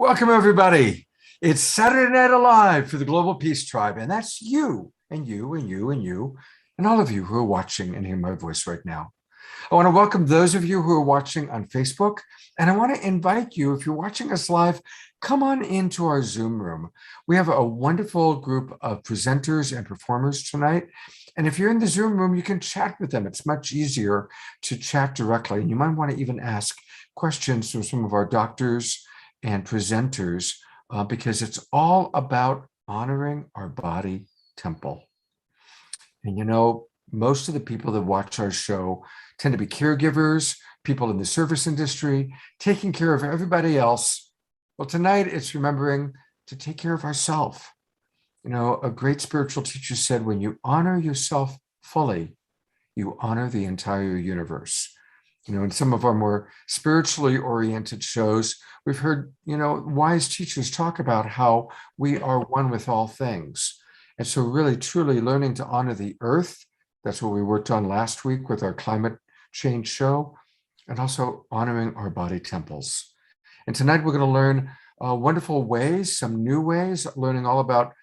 Welcome, everybody. It's Saturday Night Alive for the Global Peace Tribe, and that's you and you and you and you and all of you who are watching and hearing my voice right now. I want to welcome those of you who are watching on Facebook, and I want to invite you, if you're watching us live, come on into our Zoom room. We have a wonderful group of presenters and performers tonight, and if you're in the Zoom room, you can chat with them. It's much easier to chat directly, and you might want to even ask questions from some of our doctors and presenters because it's all about honoring our body temple. And you know, most of the people that watch our show tend to be caregivers, people in the service industry, taking care of everybody else. Well, tonight it's remembering to take care of ourselves. You know, a great spiritual teacher said, when you honor yourself fully, you honor the entire universe. You know, in some of our more spiritually oriented shows, we've heard, you know, wise teachers talk about how we are one with all things. And so really, truly learning to honor the earth. That's what we worked on last week with our climate change show, and also honoring our body temples. And tonight we're going to learn wonderful ways, some new ways, learning all about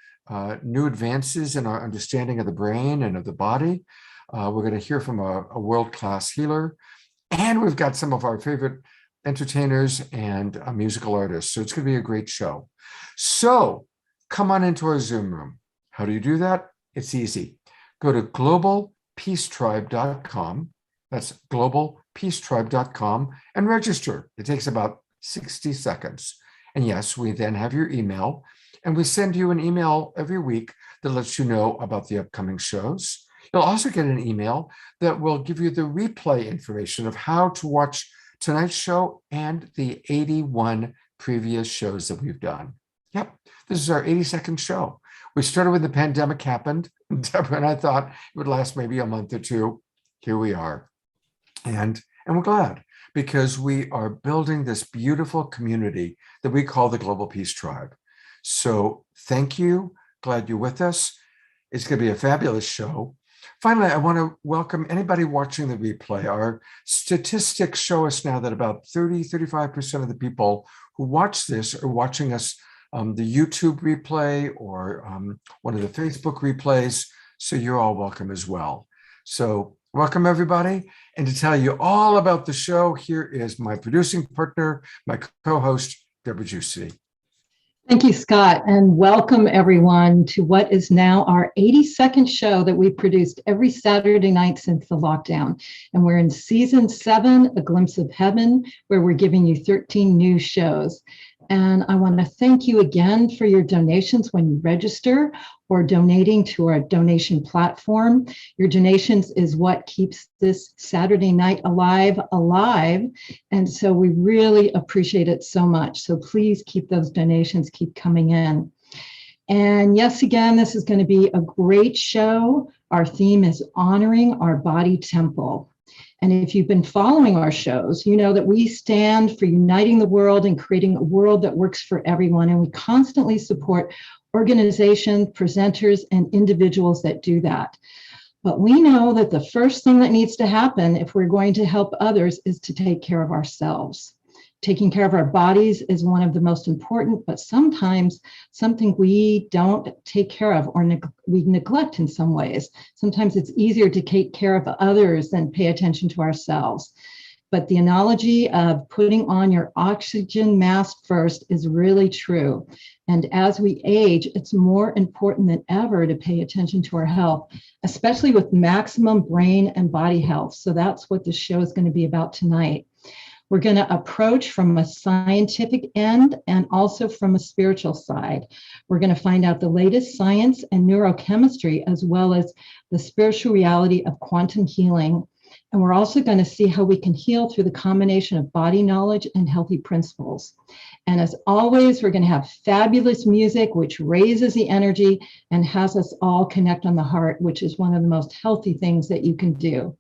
new advances in our understanding of the brain and of the body. We're going to hear from a world-class healer. And we've got some of our favorite entertainers and musical artists. So it's going to be a great show. So come on into our Zoom room. How do you do that? It's easy. Go to globalpeacetribe.com. That's globalpeacetribe.com and register. It takes about 60 seconds. And yes, we then have your email. And we send you an email every week that lets you know about the upcoming shows. You'll also get an email that will give you the replay information of how to watch tonight's show and the 81 previous shows that we've done. Yep, this is our 82nd show. We started when the pandemic happened. Deborah and I thought it would last maybe a month or two. Here we are. And we're glad because we are building this beautiful community that we call the Global Peace Tribe. So thank you. Glad you're with us. It's going to be a fabulous show. Finally, I want to welcome anybody watching the replay. Our statistics show us now that about 35% of the people who watch this are watching us the YouTube replay or one of the Facebook replays. So you're all welcome as well. So welcome, everybody. And to tell you all about the show, here is my producing partner, my co-host, Deborah Juicy. Thank you, Scott, and welcome everyone to what is now our 82nd show that we've produced every Saturday night since the lockdown. And we're in season 7, A Glimpse of Heaven, where we're giving you 13 new shows. And I want to thank you again for your donations when you register or donating to our donation platform. Your donations is what keeps this Saturday Night alive. And so we really appreciate it so much. So please keep those donations, keep coming in. And yes, again, this is going to be a great show. Our theme is honoring our body temple. And if you've been following our shows, you know that we stand for uniting the world and creating a world that works for everyone. And we constantly support organizations, presenters, and individuals that do that. But we know that the first thing that needs to happen if we're going to help others is to take care of ourselves. Taking care of our bodies is one of the most important, but sometimes something we don't take care of or we neglect in some ways. Sometimes it's easier to take care of others than pay attention to ourselves. But the analogy of putting on your oxygen mask first is really true. And as we age, it's more important than ever to pay attention to our health, especially with maximum brain and body health. So that's what the show is going to be about tonight. We're going to approach from a scientific end and also from a spiritual side. We're going to find out the latest science and neurochemistry, as well as the spiritual reality of quantum healing. And we're also going to see how we can heal through the combination of body knowledge and healthy principles. And as always, we're going to have fabulous music, which raises the energy and has us all connect on the heart, which is one of the most healthy things that you can do.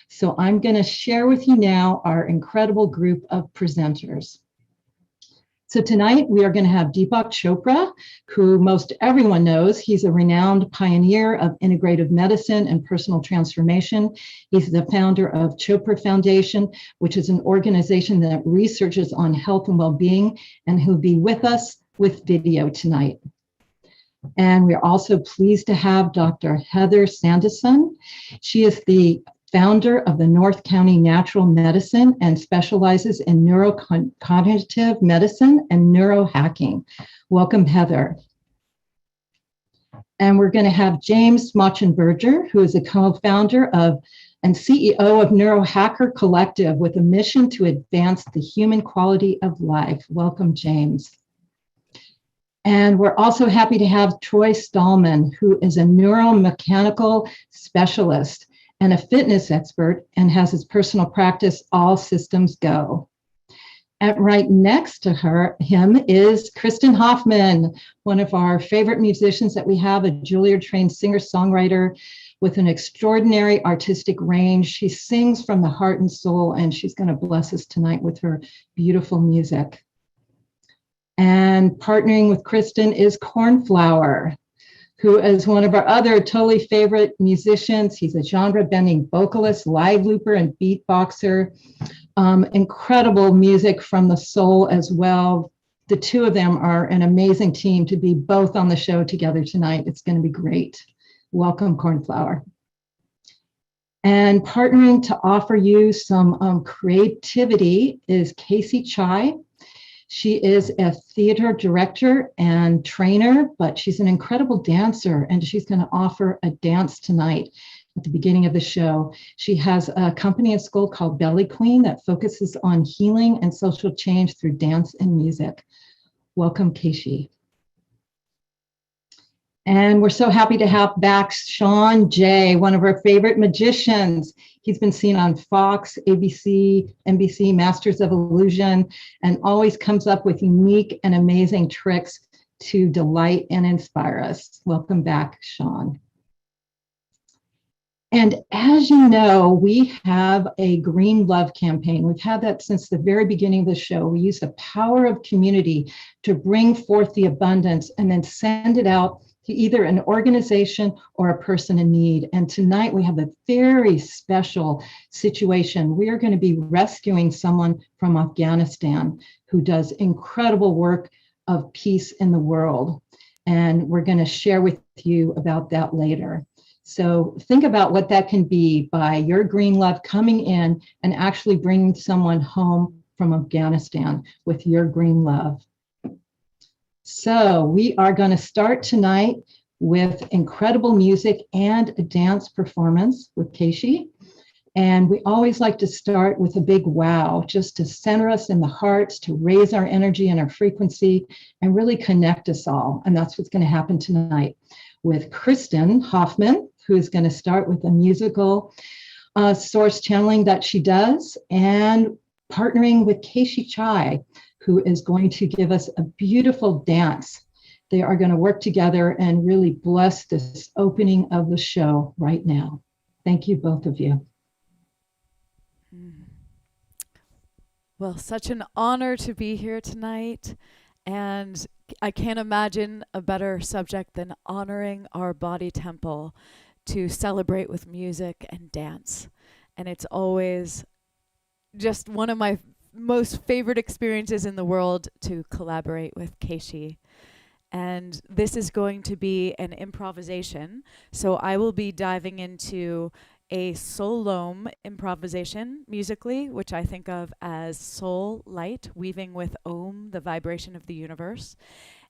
So I'm going to share with you now our incredible group of presenters. So tonight we are going to have Deepak Chopra, who most everyone knows. He's a renowned pioneer of integrative medicine and personal transformation. He's the founder of Chopra Foundation, which is an organization that researches on health and well-being, and who'll be with us with video tonight. And we're also pleased to have Dr. Heather Sanderson. She is the founder of the North County Natural Medicine and specializes in neurocognitive medicine and neurohacking. Welcome, Heather. And we're going to have James Mochenberger, who is a co-founder of and CEO of Nero Hacker Collective with a mission to advance the human quality of life. Welcome, James. And we're also happy to have Troy Stallman, who is a neuromechanical specialist and a fitness expert and has his personal practice, All Systems Go. And right next to him is Kristen Hoffman, one of our favorite musicians that we have, a Juilliard-trained singer-songwriter with an extraordinary artistic range. She sings from the heart and soul, and she's going to bless us tonight with her beautiful music. And partnering with Kristen is Cornflower, who is one of our other totally favorite musicians. He's a genre-bending vocalist, live looper, and beatboxer. Incredible music from the soul as well. The two of them are an amazing team to be both on the show together tonight. It's going to be great. Welcome, Cornflower. And partnering to offer you some creativity is Casey Chai. She is a theater director and trainer, but she's an incredible dancer, and she's going to offer a dance tonight at the beginning of the show. She has a company in school called Belly Queen that focuses on healing and social change through dance and music. Welcome, Keishi. And we're so happy to have back Shawn Jay, one of our favorite magicians. He's been seen on Fox, ABC, NBC, Masters of Illusion, and always comes up with unique and amazing tricks to delight and inspire us. Welcome back, Shawn. And as you know, we have a Green Love campaign. We've had that since the very beginning of the show. We use the power of community to bring forth the abundance and then send it out to either an organization or a person in need. And tonight we have a very special situation. We are going to be rescuing someone from Afghanistan who does incredible work of peace in the world. And we're going to share with you about that later. So think about what that can be by your Green Love coming in and actually bringing someone home from Afghanistan with your Green Love. So we are going to start tonight with incredible music and a dance performance with Keishi. And we always like to start with a big wow, just to center us in the hearts, to raise our energy and our frequency, and really connect us all. And that's what's going to happen tonight with Kristen Hoffman, who is going to start with a musical source channeling that she does, and partnering with Keishi Chai, who is going to give us a beautiful dance. They are going to work together and really bless this opening of the show right now. Thank you, both of you. Well, such an honor to be here tonight. And I can't imagine a better subject than honoring our body temple to celebrate with music and dance. And it's always just one of my most favorite experiences in the world to collaborate with Keishi. And this is going to be an improvisation. So I will be diving into a solome improvisation musically, which I think of as soul light, weaving with Om, the vibration of the universe.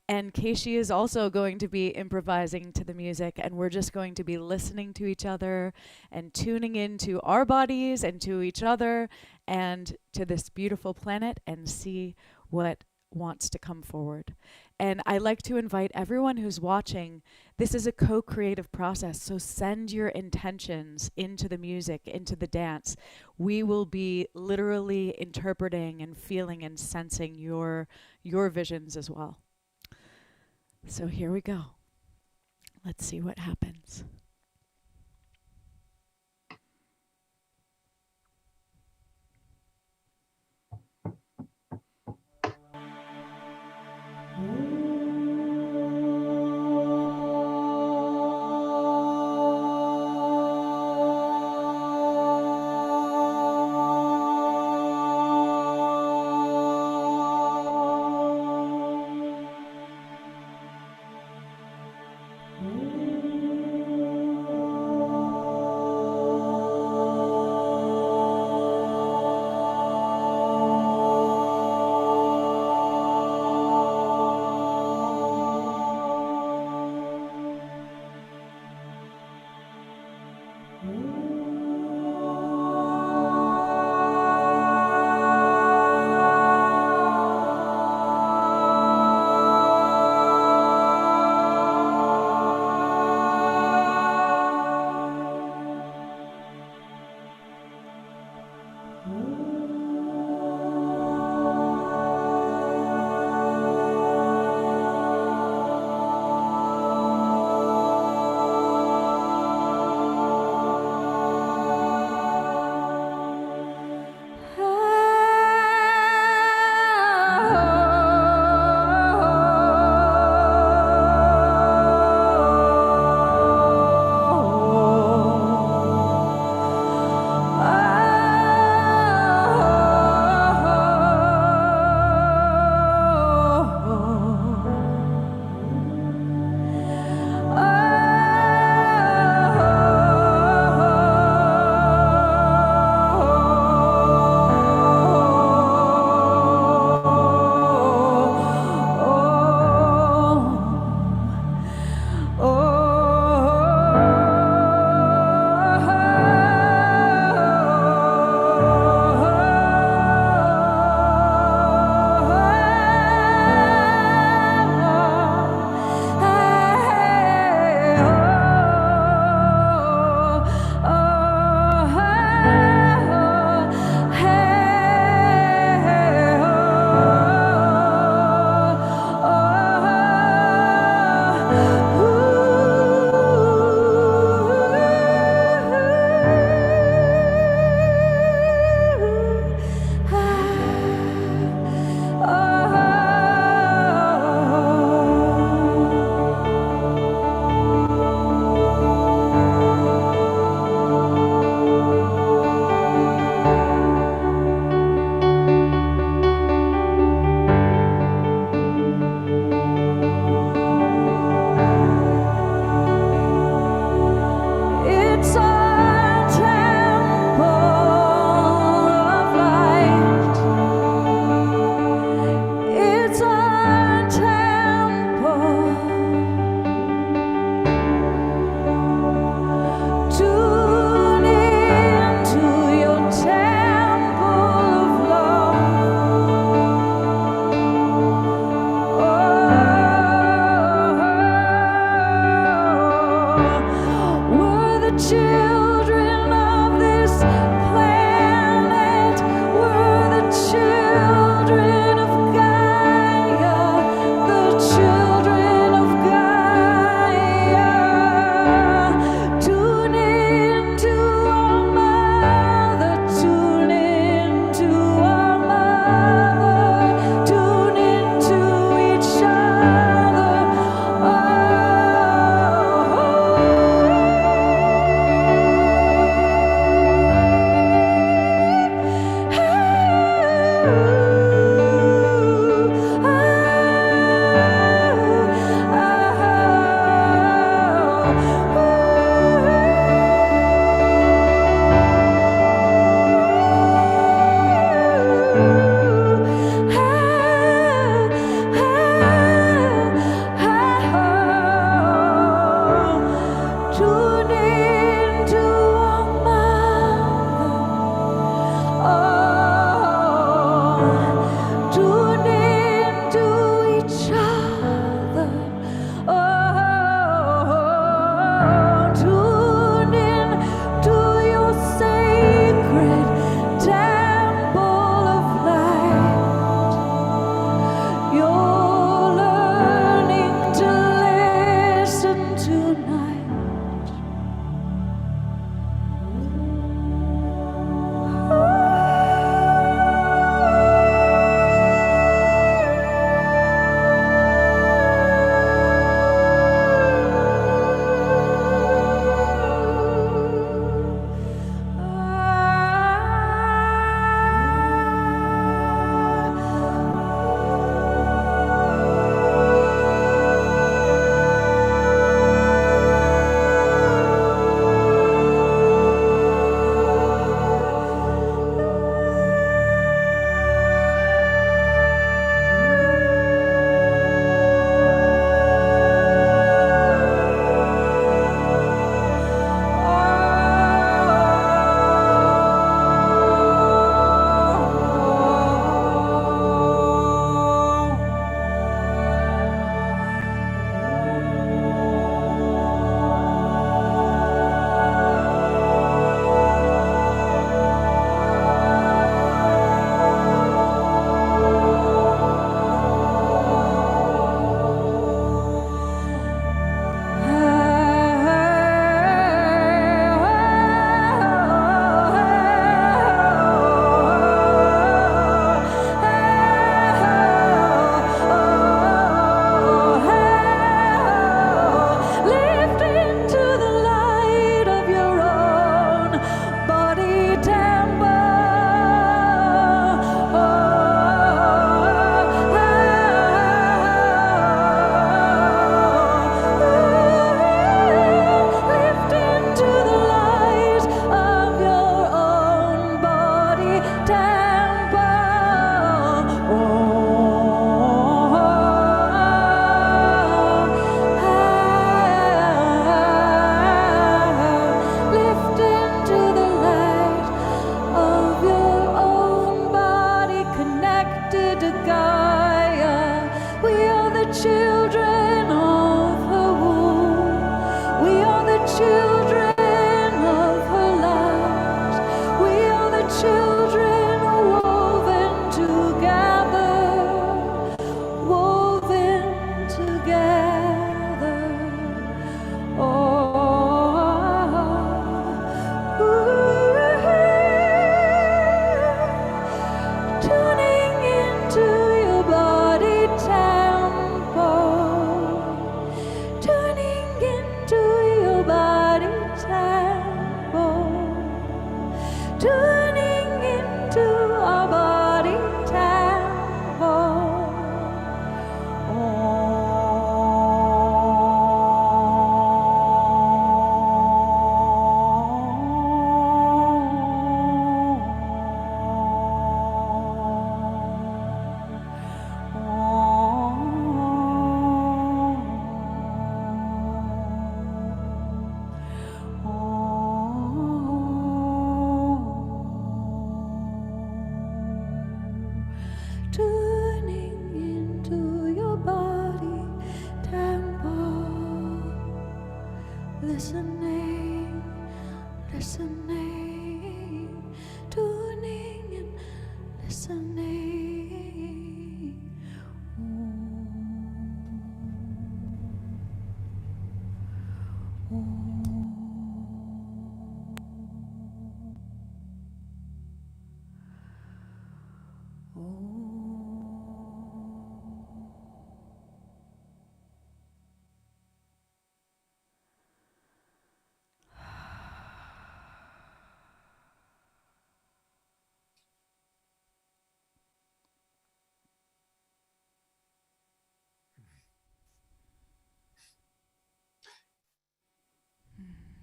And Keishi is also going to be improvising to the music, and we're just going to be listening to each other and tuning into our bodies and to each other and to this beautiful planet and see what wants to come forward. And I like to invite everyone who's watching, this is a co-creative process, so send your intentions into the music, into the dance. We will be literally interpreting and feeling and sensing your visions as well. So here we go. Let's see what happens.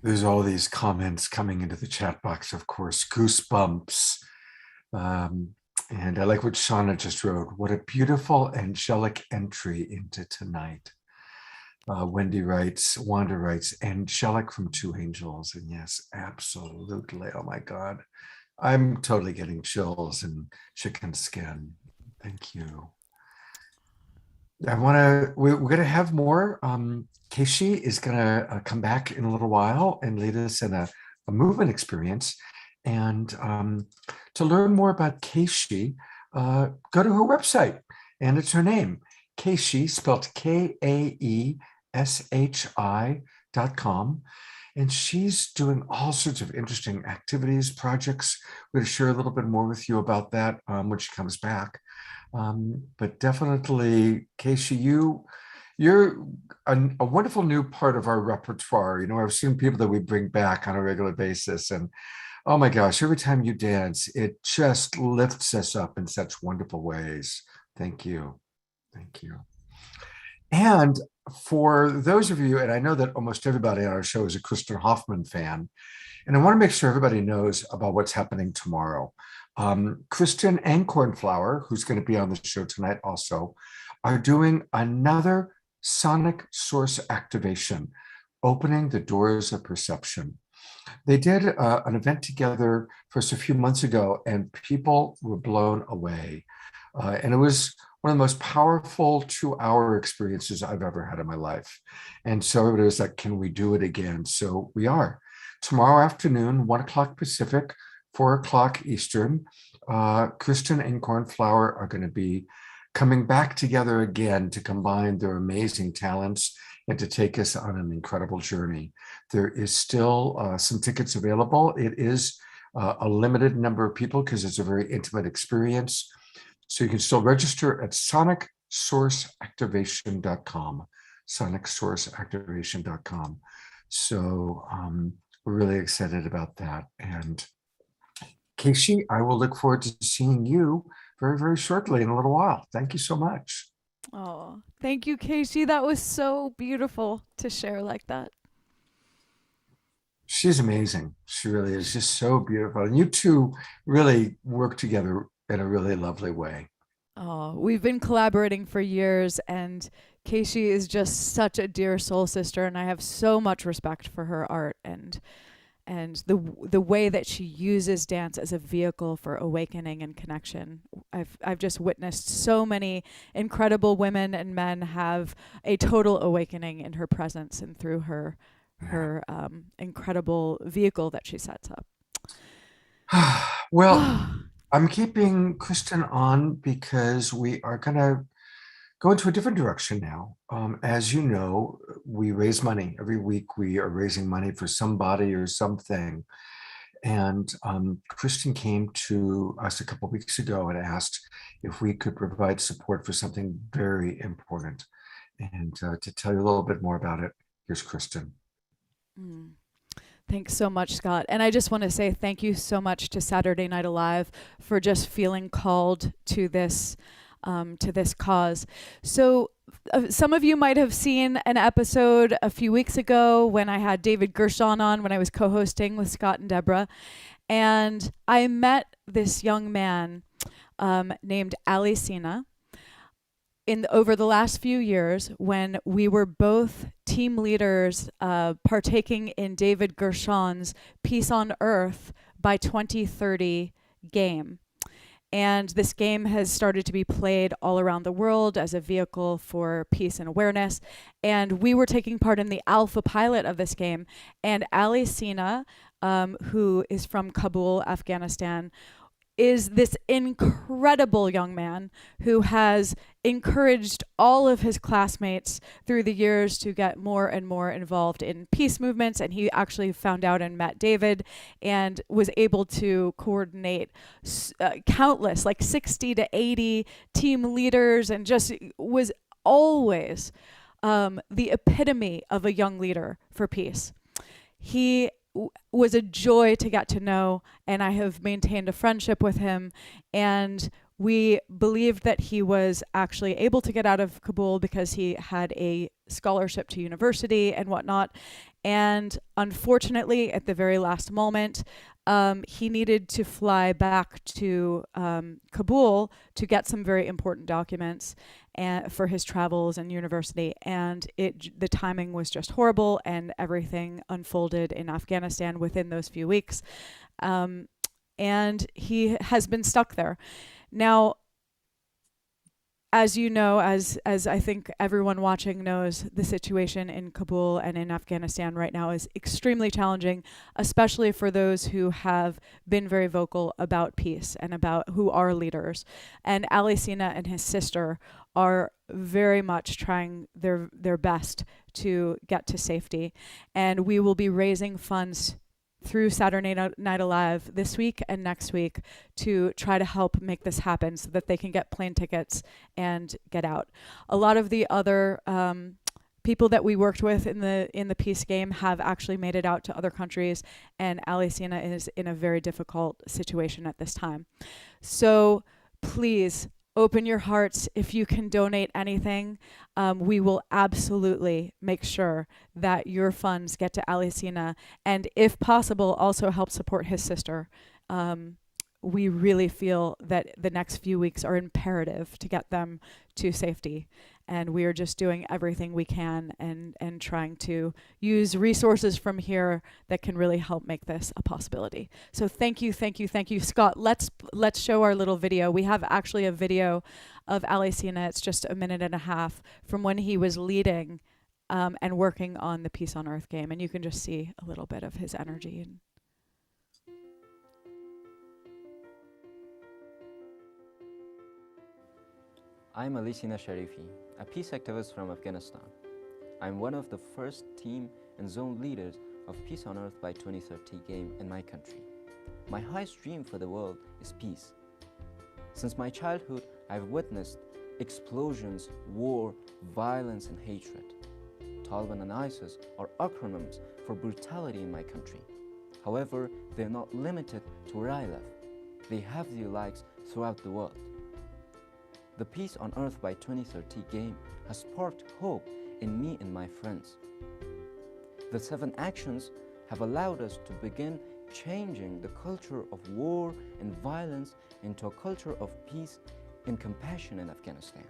There's all these comments coming into the chat box, of course, goosebumps. Um, and I like what Shauna just wrote. What a beautiful angelic entry into tonight. Wanda writes, angelic from Two Angels. And yes, absolutely. Oh my God. I'm totally getting chills and chicken skin. Thank you. We're going to have more. Keishi is going to come back in a little while and lead us in a movement experience. And to learn more about Keishi, go to her website, and it's her name, Keishi, spelled KAESHI.com. And she's doing all sorts of interesting activities, projects. We're going to share a little bit more with you about that when she comes back. But definitely, Keishi, you're a wonderful new part of our repertoire. You know, I've seen people that we bring back on a regular basis, and oh my gosh, every time you dance, it just lifts us up in such wonderful ways. Thank you. Thank you. And for those of you, and I know that almost everybody on our show is a Kristen Hoffman fan, and I want to make sure everybody knows about what's happening tomorrow. Kristen and Cornflower, who's going to be on the show tonight also, are doing another sonic source activation, opening the doors of perception. They did an event together just a few months ago, and people were blown away. And it was one of the most powerful 2-hour experiences I've ever had in my life. And so everybody was like, can we do it again? So we are. Tomorrow afternoon, 1 o'clock Pacific, 4 o'clock Eastern, Kristen and Cornflower are going to be coming back together again to combine their amazing talents and to take us on an incredible journey. There is still some tickets available. It is a limited number of people because it's a very intimate experience. So you can still register at sonicsourceactivation.com, sonicsourceactivation.com. So we're really excited about that. And Keishi, I will look forward to seeing you very, very shortly in a little while. Thank you so much. Oh, thank you, Keishi. That was so beautiful to share like that. She's amazing. She really is just so beautiful. And you two really work together in a really lovely way. Oh, we've been collaborating for years, and Keishi is just such a dear soul sister, and I have so much respect for her art and the way that she uses dance as a vehicle for awakening and connection. I've just witnessed so many incredible women and men have a total awakening in her presence and through her incredible vehicle that she sets up. Well, I'm keeping Kristen on because we are going to go into a different direction now. As you know, we raise money. Every week we are raising money for somebody or something. And Kristen came to us a couple of weeks ago and asked if we could provide support for something very important. And to tell you a little bit more about it, here's Kristen. Thanks so much, Scott. And I just want to say thank you so much to Saturday Night Alive for just feeling called to this cause. So some of you might have seen an episode a few weeks ago when I had David Gershon on, when I was co-hosting with Scott and Deborah. And I met this young man named Alishina over the last few years when we were both team leaders partaking in David Gershon's Peace on Earth by 2030 game. And this game has started to be played all around the world as a vehicle for peace and awareness. And we were taking part in the alpha pilot of this game. And Alishina, who is from Kabul, Afghanistan, is this incredible young man who has encouraged all of his classmates through the years to get more and more involved in peace movements. And he actually found out and met David and was able to coordinate countless, like 60 to 80 team leaders, and just was always the epitome of a young leader for peace. He was a joy to get to know, and I have maintained a friendship with him, and we believed that he was actually able to get out of Kabul because he had a scholarship to university and whatnot. And unfortunately, at the very last moment, he needed to fly back to Kabul to get some very important documents for his travels and university. And the timing was just horrible, and everything unfolded in Afghanistan within those few weeks. And he has been stuck there. Now, as you know, as I think everyone watching knows, the situation in Kabul and in Afghanistan right now is extremely challenging, especially for those who have been very vocal about peace and about who are leaders. And Alishina and his sister are very much trying their best to get to safety. And we will be raising funds through Saturday Night Alive this week and next week to try to help make this happen so that they can get plane tickets and get out. A lot of the other people that we worked with in the peace game have actually made it out to other countries, and Alishina is in a very difficult situation at this time. So please open your hearts. If you can donate anything, we will absolutely make sure that your funds get to Alishina, and if possible, also help support his sister. We really feel that the next few weeks are imperative to get them to safety. And we are just doing everything we can and trying to use resources from here that can really help make this a possibility. So thank you. Scott, let's show our little video. We have actually a video of Alishina. It's just a minute and a half from when he was leading and working on the Peace on Earth game. And you can just see a little bit of his energy. I'm Alishina Sharifi, a peace activist from Afghanistan. I'm one of the first team and zone leaders of Peace on Earth by 2030 game in my country. My highest dream for the world is peace. Since my childhood, I've witnessed explosions, war, violence, and hatred. Taliban and ISIS are acronyms for brutality in my country. However, they're not limited to where I live. They have their likes throughout the world. The Peace on Earth by 2030 game has sparked hope in me and my friends. The 7 actions have allowed us to begin changing the culture of war and violence into a culture of peace and compassion in Afghanistan.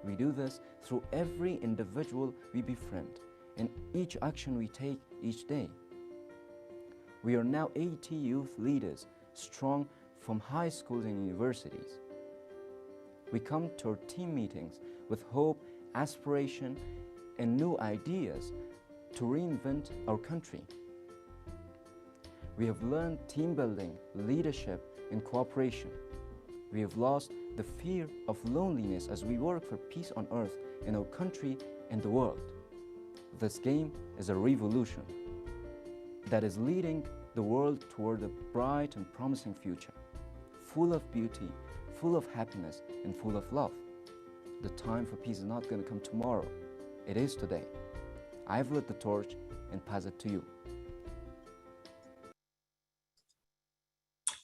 We do this through every individual we befriend and each action we take each day. We are now 80 youth leaders strong from high schools and universities. We come to our team meetings with hope, aspiration, and new ideas to reinvent our country. We have learned team building, leadership, and cooperation. We have lost the fear of loneliness as we work for peace on earth in our country and the world. This game is a revolution that is leading the world toward a bright and promising future, full of beauty, full of happiness, and full of love. The time for peace is not going to come tomorrow. It is today. I've lit the torch and pass it to you.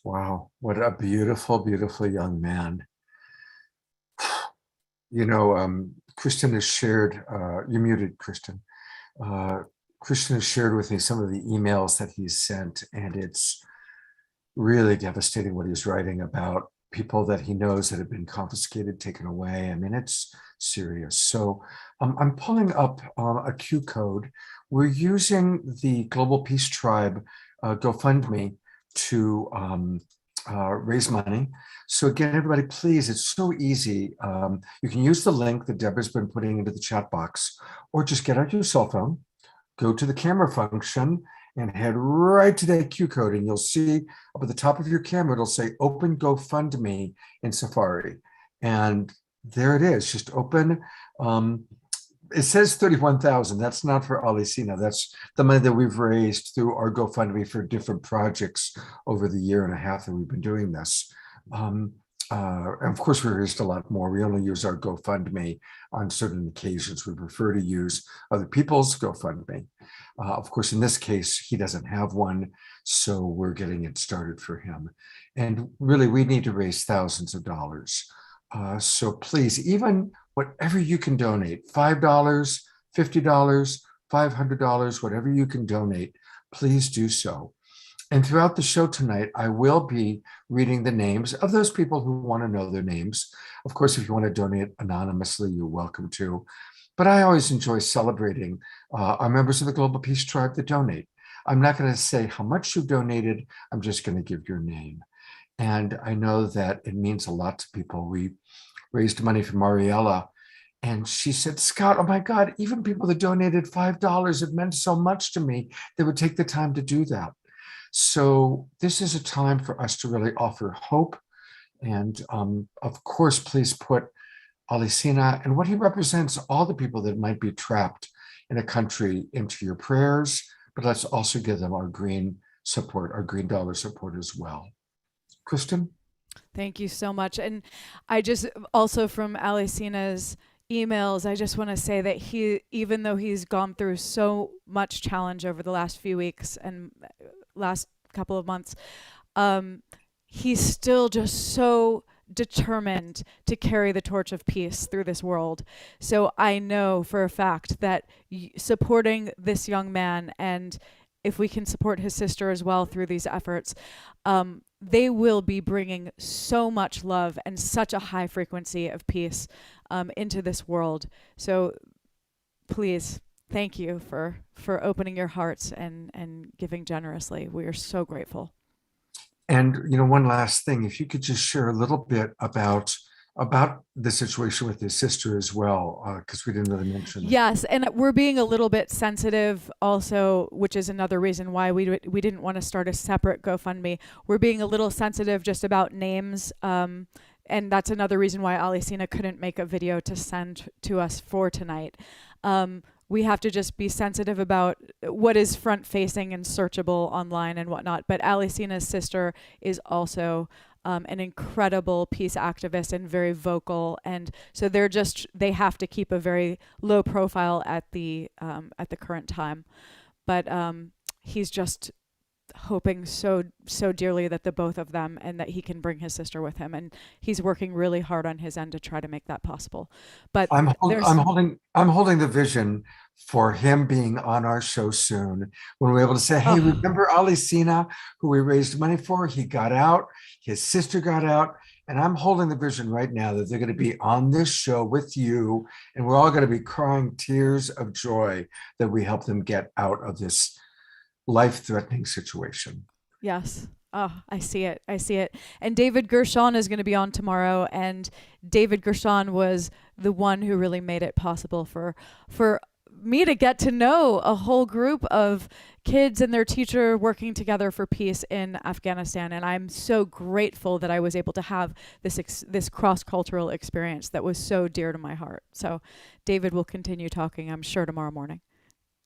Wow, what a beautiful, beautiful young man. You know, Kristen has shared, you muted, Kristen. Kristen has shared with me some of the emails that he's sent, and it's really devastating what he's writing about people that he knows that have been confiscated, taken away. I mean, it's serious. So I'm pulling up a Q code. We're using the Global Peace Tribe GoFundMe to raise money. So again, everybody, please, it's so easy. You can use the link that Deborah's been putting into the chat box, or just get out your cell phone, go to the camera function, and head right to that Q code, and you'll see up at the top of your camera, it'll say Open GoFundMe in Safari. And there it is, just open. It says 31,000. That's not for Alishina. That's the money that we've raised through our GoFundMe for different projects over the year and a half that we've been doing this. And of course, we raised a lot more. We only use our GoFundMe on certain occasions. We prefer to use other people's GoFundMe. Of course, in this case, he doesn't have one, so we're getting it started for him. And really, we need to raise thousands of dollars. So please, even whatever you can donate, $5, $50, $500, whatever you can donate, please do so. And throughout the show tonight, I will be reading the names of those people who want to know their names. Of course, if you want to donate anonymously, you're welcome to. But I always enjoy celebrating our members of the Global Peace Tribe that donate. I'm not going to say how much you've donated. I'm just going to give your name. And I know that it means a lot to people. We raised money for Mariella, and she said, Scott, oh my God, even people that donated $5, it meant so much to me. They would take the time to do that. So this is a time for us to really offer hope. And of course, please put Alishina and what he represents, all the people that might be trapped in a country, into your prayers. But let's also give them our green support, our green dollar support as well. Kristen? Thank you so much. And I just also, from Alishina's emails, I just want to say that he, even though he's gone through so much challenge over the last few weeks and last couple of months, he's still just so determined to carry the torch of peace through this world. So I know for a fact that supporting this young man, and if we can support his sister as well through these efforts, they will be bringing so much love and such a high frequency of peace into this world. So please, thank you for opening your hearts and giving generously. We are so grateful. And, one last thing, if you could just share a little bit about the situation with his sister as well, because we didn't really mention it. Yes, and we're being a little bit sensitive also, which is another reason why we didn't want to start a separate GoFundMe. We're being a little sensitive just about names, and that's another reason why Alishina couldn't make a video to send to us for tonight. We have to just be sensitive about what is front-facing and searchable online and whatnot. But Alishina's sister is also an incredible peace activist and very vocal, and so they have to keep a very low profile at the current time. But he's just hoping so dearly that the both of them, and that he can bring his sister with him, and he's working really hard on his end to try to make that possible. But I'm holding the vision for him being on our show soon, when we're able to say, hey, remember Alishina, who we raised money for? He got out, his sister got out, and I'm holding the vision right now that they're going to be on this show with you, and we're all going to be crying tears of joy that we help them get out of this life-threatening situation. Yes. Oh, I see it. And David Gershon is going to be on tomorrow, and David Gershon was the one who really made it possible for me to get to know a whole group of kids and their teacher working together for peace in Afghanistan. And I'm so grateful that I was able to have this cross-cultural experience that was so dear to my heart. So David will continue talking, I'm sure, tomorrow morning.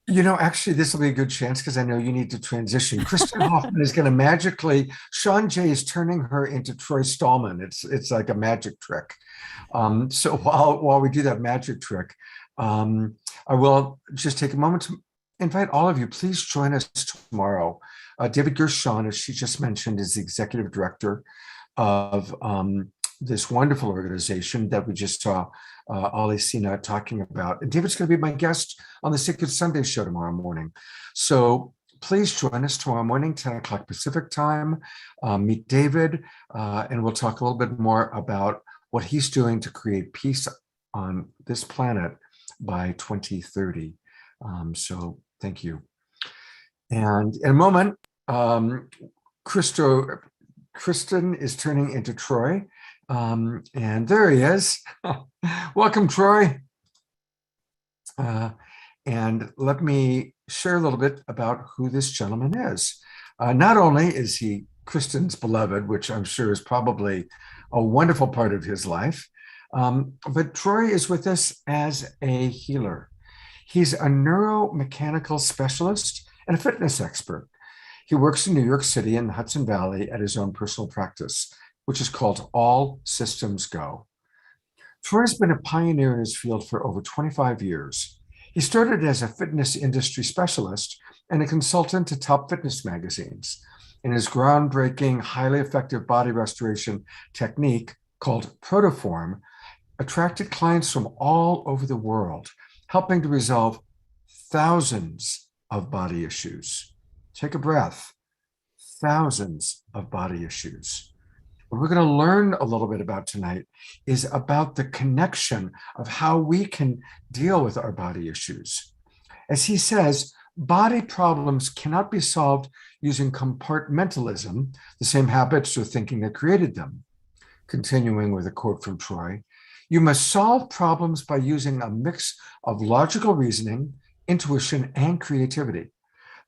Actually, this will be a good chance, because I know you need to transition. Kristen Hoffman is going to magically, Shawn Jay is turning her into Troy Stallman. It's like a magic trick. So while we do that magic trick, I will just take a moment to invite all of you. Please join us tomorrow. David Gershon, as she just mentioned, is the executive director of this wonderful organization that we just saw Alishina talking about. And David's going to be my guest on the Sacred Sunday show tomorrow morning. So please join us tomorrow morning, 10 o'clock Pacific time. Meet David, and we'll talk a little bit more about what he's doing to create peace on this planet by 2030. So thank you. And in a moment, Kristen is turning into Troy. And there he is. Welcome, Troy. And let me share a little bit about who this gentleman is. Not only is he Kristen's beloved, which I'm sure is probably a wonderful part of his life, but Troy is with us as a healer. He's a neuromechanical specialist and a fitness expert. He works in New York City in the Hudson Valley at his own personal practice, which is called All Systems Go. Troy has been a pioneer in his field for over 25 years. He started as a fitness industry specialist and a consultant to top fitness magazines. And his groundbreaking, highly effective body restoration technique called Protoform attracted clients from all over the world helping to resolve thousands of body issues. Take a breath. Thousands of body issues. What we're going to learn a little bit about tonight is about the connection of how we can deal with our body issues. As he says, body problems cannot be solved using compartmentalism, the same habits or thinking that created them. Continuing with a quote from Troy, you must solve problems by using a mix of logical reasoning, intuition, and creativity.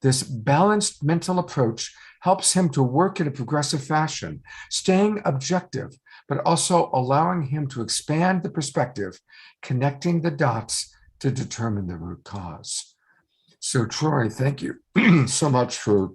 This balanced mental approach helps him to work in a progressive fashion, staying objective, but also allowing him to expand the perspective, connecting the dots to determine the root cause. So, Troy, thank you so much for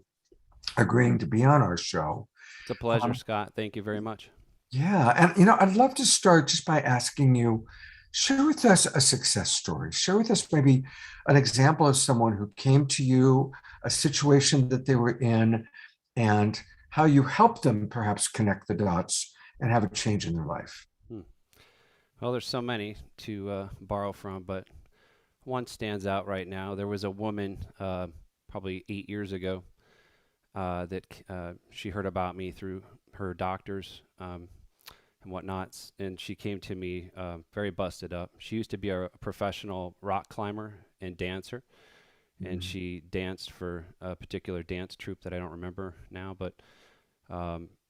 agreeing to be on our show. It's a pleasure, Scott. Thank you very much. Yeah. And, I'd love to start just by asking you, share with us a success story. Share with us maybe an example of someone who came to you, a situation that they were in, and how you helped them perhaps connect the dots and have a change in their life. Well, there's so many to borrow from, but one stands out right now. There was a woman probably 8 years ago that she heard about me through her doctors and whatnots, and she came to me very busted up. She used to be a professional rock climber and dancer, and she danced for a particular dance troupe that I don't remember now, but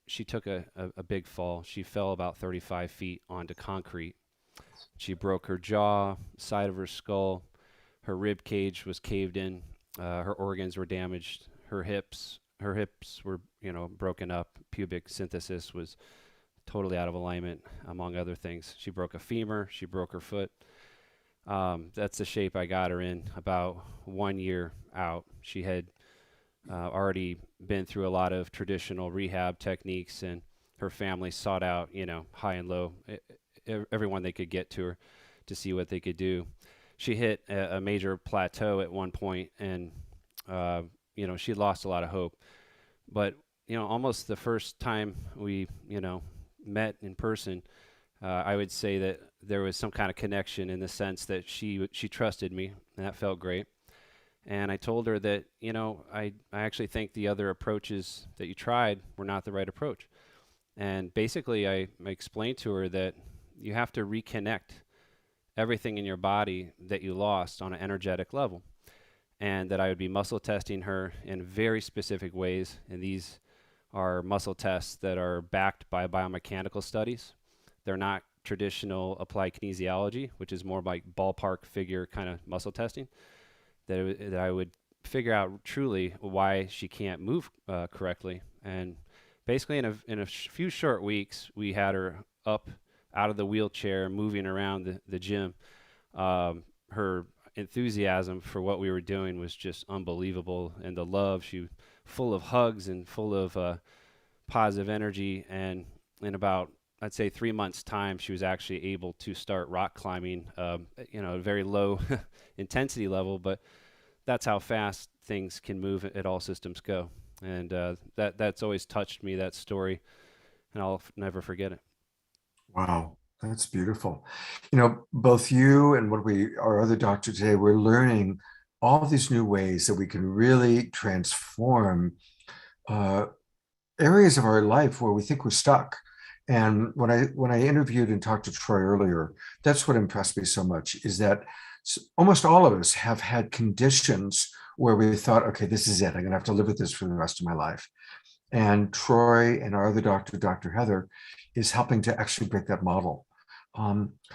she took a big fall. She fell about 35 feet onto concrete. She broke her jaw, side of her skull, her rib cage was caved in, her organs were damaged, her hips were, broken up, pubic synthesis was totally out of alignment, among other things. She broke a femur, she broke her foot. That's the shape I got her in about 1 year out. She had already been through a lot of traditional rehab techniques, and her family sought out, high and low, everyone they could get to her to see what they could do. She hit a major plateau at one point, and she lost a lot of hope. But almost the first time we met in person, I would say that there was some kind of connection in the sense that she trusted me, and that felt great. And I told her that I actually think the other approaches that you tried were not the right approach. And basically I explained to her that you have to reconnect everything in your body that you lost on an energetic level, and that I would be muscle testing her in very specific ways. And these are muscle tests that are backed by biomechanical studies. They're not traditional applied kinesiology, which is more like ballpark figure kind of muscle testing, that I would figure out truly why she can't move correctly. And basically in a few short weeks, we had her up out of the wheelchair, moving around the gym. Her enthusiasm for what we were doing was just unbelievable, and the love, she was full of hugs and full of positive energy. And in about, I'd say 3 months time, she was actually able to start rock climbing, a very low intensity level, but that's how fast things can move at All Systems Go. And that's always touched me, that story, and I'll never forget it. Wow, that's beautiful. Both you and our other doctor today, we're learning all these new ways that we can really transform areas of our life where we think we're stuck. And when I interviewed and talked to Troy earlier, that's what impressed me so much, is that almost all of us have had conditions where we thought, okay, this is it. I'm going to have to live with this for the rest of my life. And Troy and our other doctor, Dr. Heather, is helping to actually break that model.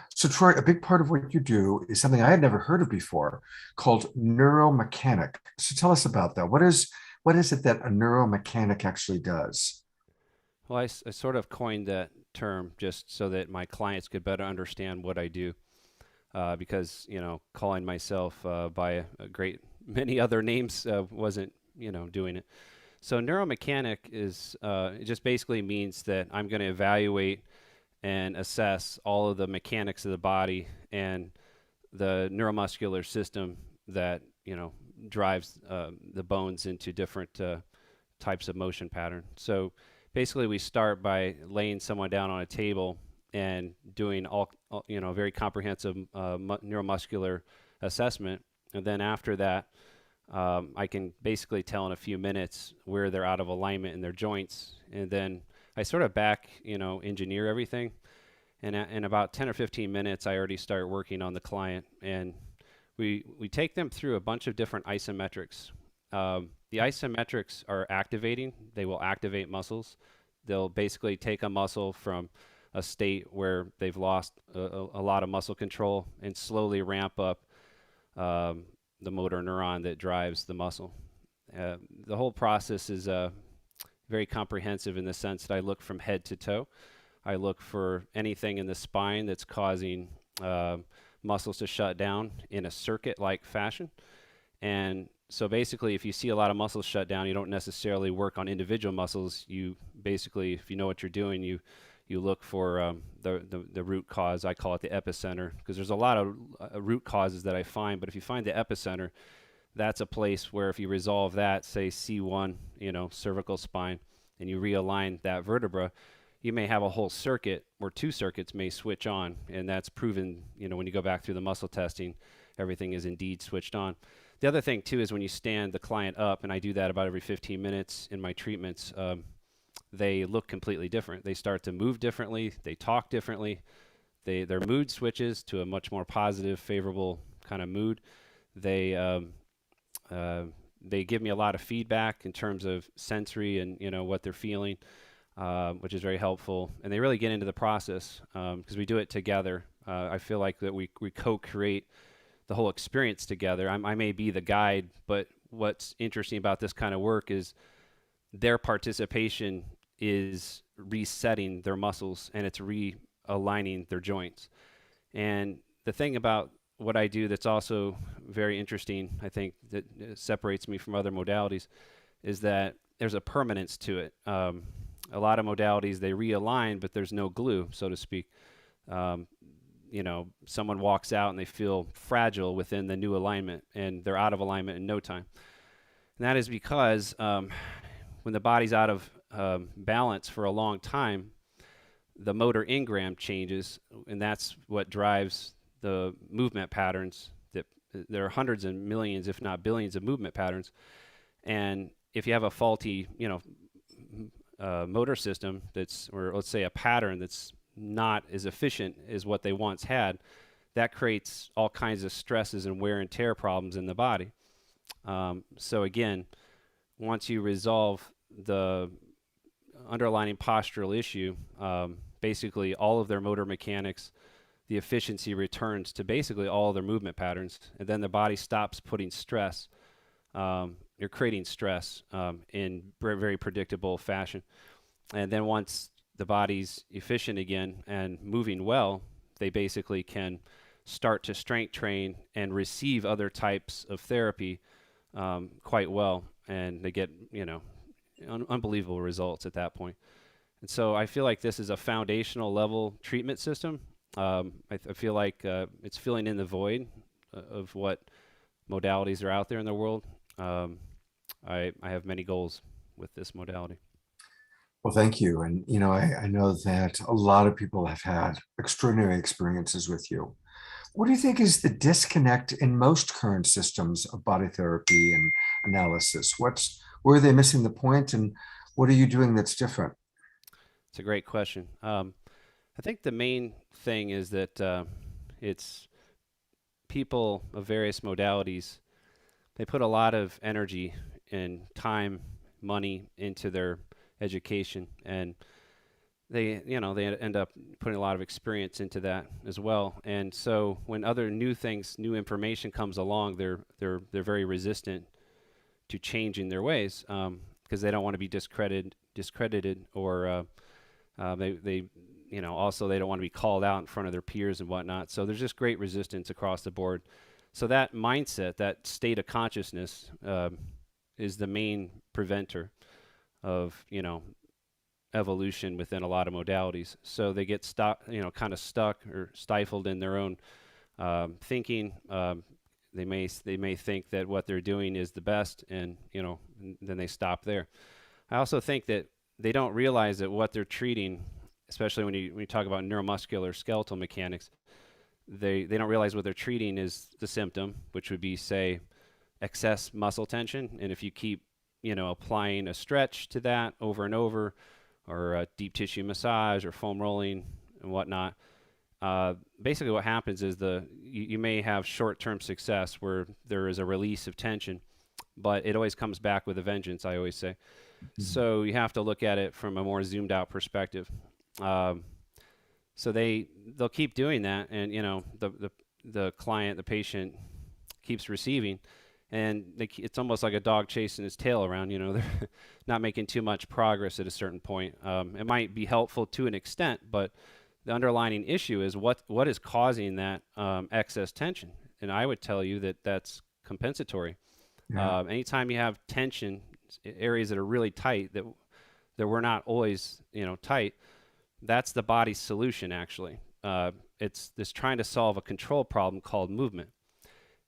So Troy, a big part of what you do is something I had never heard of before, called neuromechanic. So tell us about that. What is it that a neuromechanic actually does? Well, I sort of coined that term just so that my clients could better understand what I do, because calling myself by a great many other names wasn't doing it. So neuromechanic is it just basically means that I'm going to evaluate and assess all of the mechanics of the body and the neuromuscular system that drives the bones into different types of motion pattern. So basically, we start by laying someone down on a table and doing all very comprehensive neuromuscular assessment. And then after that, I can basically tell in a few minutes where they're out of alignment in their joints. And then I sort of engineer everything. And in about 10 or 15 minutes, I already start working on the client. And we take them through a bunch of different isometrics. The isometrics are activating. They will activate muscles. They'll basically take a muscle from a state where they've lost a lot of muscle control and slowly ramp up the motor neuron that drives the muscle. The whole process is very comprehensive in the sense that I look from head to toe. I look for anything in the spine that's causing muscles to shut down in a circuit-like fashion. And so basically, if you see a lot of muscles shut down, you don't necessarily work on individual muscles. You basically, if you know what you're doing, you look for the root cause. I call it the epicenter, because there's a lot of root causes that I find. But if you find the epicenter, that's a place where if you resolve that, say C1, cervical spine, and you realign that vertebra, you may have a whole circuit or two circuits may switch on. And that's proven, when you go back through the muscle testing, everything is indeed switched on. The other thing, too, is when you stand the client up, and I do that about every 15 minutes in my treatments, they look completely different. They start to move differently. They talk differently. Their mood switches to a much more positive, favorable kind of mood. They give me a lot of feedback in terms of sensory and what they're feeling, which is very helpful. And they really get into the process because we do it together. I feel like that we co-create the whole experience together. I may be the guide, but what's interesting about this kind of work is their participation is resetting their muscles and it's realigning their joints. And the thing about what I do that's also very interesting, I think, that separates me from other modalities, is that there's a permanence to it. A lot of modalities, they realign, but there's no glue, so to speak. Someone walks out and they feel fragile within the new alignment and they're out of alignment in no time. And that is because when the body's out of balance for a long time, the motor engram changes, and that's what drives the movement patterns. There are hundreds and millions, if not billions, of movement patterns. And if you have a faulty, motor system or let's say a pattern that's not as efficient as what they once had, that creates all kinds of stresses and wear and tear problems in the body. So again, once you resolve the underlying postural issue, basically all of their motor mechanics, the efficiency returns to basically all their movement patterns, and then the body stops putting stress. You're creating stress in very predictable fashion. And then once the body's efficient again and moving well, they basically can start to strength train and receive other types of therapy quite well, and they get unbelievable results at that point. And so I feel like this is a foundational level treatment system. I feel like it's filling in the void of what modalities are out there in the world. I have many goals with this modality. Well, thank you. And, I know that a lot of people have had extraordinary experiences with you. What do you think is the disconnect in most current systems of body therapy and analysis? Where are they missing the point, and what are you doing that's different? It's a great question. I think the main thing is that it's people of various modalities, they put a lot of energy and time, money into their education, and they end up putting a lot of experience into that as well. And so when other new information comes along, they're very resistant to changing their ways because they don't want to be discredited, or they also they don't want to be called out in front of their peers and whatnot. So there's just great resistance across the board. So that mindset, that state of consciousness, is the main preventer of evolution within a lot of modalities. So they get kind of stuck or stifled in their own thinking. They may think that what they're doing is the best, and then they stop there. I also think that they don't realize that what they're treating, especially when you talk about neuromuscular skeletal mechanics, they don't realize what they're treating is the symptom, which would be, say, excess muscle tension. And if you keep, applying a stretch to that over and over, or a deep tissue massage or foam rolling and whatnot, basically what happens is you may have short-term success where there is a release of tension, but it always comes back with a vengeance, I always say. So you have to look at it from a more zoomed out perspective. So they'll keep doing that, and the client, the patient, keeps receiving, and it's almost like a dog chasing his tail around. They're not making too much progress at a certain point. It might be helpful to an extent, but the underlying issue is what is causing that excess tension. And I would tell you that that's compensatory. Yeah. Anytime you have tension, areas that are really tight that we're not always tight, that's the body's solution, actually. It's this trying to solve a control problem called movement.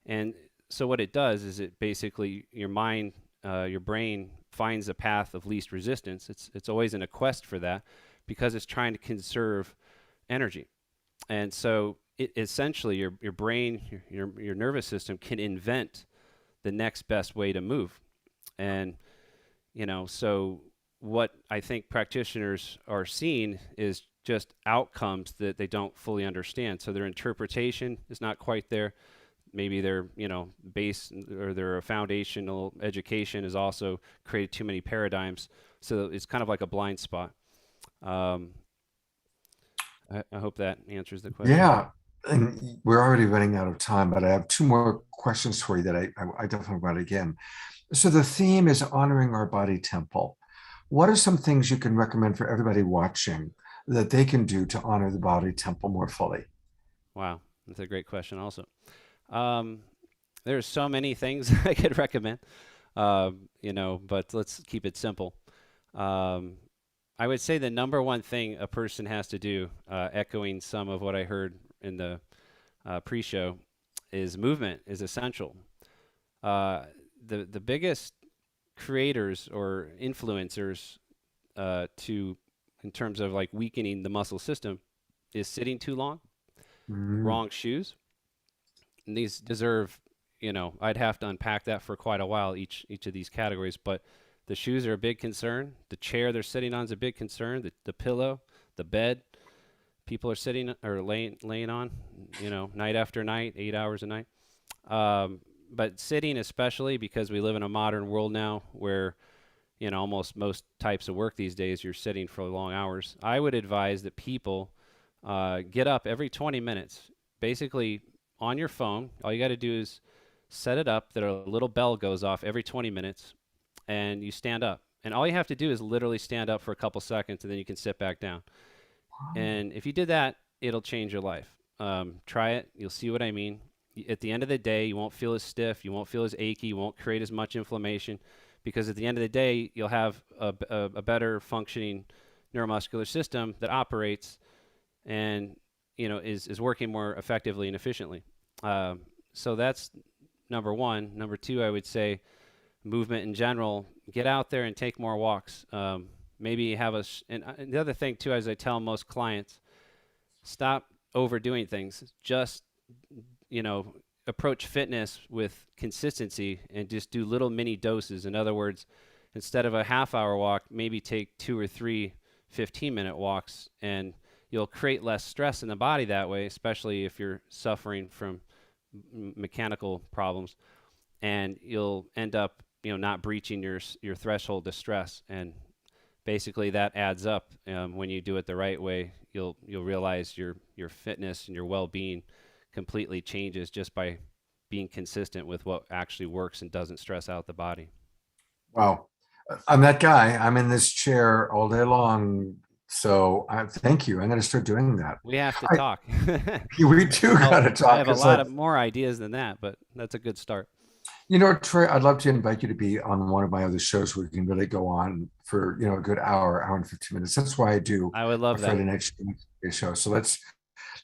And so what it does is it basically, your mind, your brain finds a path of least resistance. It's always in a quest for that because it's trying to conserve energy. And so essentially your brain, your nervous system can invent the next best way to move. And, so what I think practitioners are seeing is just outcomes that they don't fully understand. So their interpretation is not quite there. Maybe their, base or their foundational education has also created too many paradigms. So it's kind of like a blind spot. I hope that answers the question. Yeah, and we're already running out of time, but I have two more questions for you that I definitely want again. So the theme is honoring our body temple. What are some things you can recommend for everybody watching that they can do to honor the body temple more fully? Wow, that's a great question also. There's so many things I could recommend, but let's keep it simple. I would say the number one thing a person has to do, echoing some of what I heard in the pre-show, is movement is essential. The biggest creators or influencers in terms of like weakening the muscle system is sitting too long, wrong shoes. And these deserve, I'd have to unpack that for quite a while, each of these categories, but the shoes are a big concern. The chair they're sitting on is a big concern. The pillow, the bed people are sitting or laying on, night after night, 8 hours a night. But sitting, especially because we live in a modern world now where, almost most types of work these days, you're sitting for long hours. I would advise that people get up every 20 minutes, basically on your phone. All you got to do is set it up that a little bell goes off every 20 minutes and you stand up. And all you have to do is literally stand up for a couple seconds and then you can sit back down. Wow. And if you did that, it'll change your life. Try it. You'll see what I mean. At the end of the day, you won't feel as stiff. You won't feel as achy. You won't create as much inflammation because at the end of the day, you'll have a better functioning neuromuscular system that operates and is working more effectively and efficiently. So that's number one. Number two, I would say movement in general. Get out there and take more walks. Maybe have and the other thing too, as I tell most clients, stop overdoing things. Just approach fitness with consistency and just do little mini doses. In other words, instead of a half-hour walk, maybe take 2 or 3 15-minute walks, and you'll create less stress in the body that way, especially if you're suffering from mechanical problems, and you'll end up not breaching your threshold of stress. And basically that adds up. When you do it the right way, you'll realize your fitness and your well-being completely changes just by being consistent with what actually works and doesn't stress out the body. Wow. I'm that guy. I'm in this chair all day long. So thank you. I'm going to start doing that. We have to talk. We do got to talk. I have a lot of more ideas than that, but that's a good start. Troy, I'd love to invite you to be on one of my other shows where we can really go on for, a good hour and 15 minutes. That's why I do. I would love that. Friday night show. So let's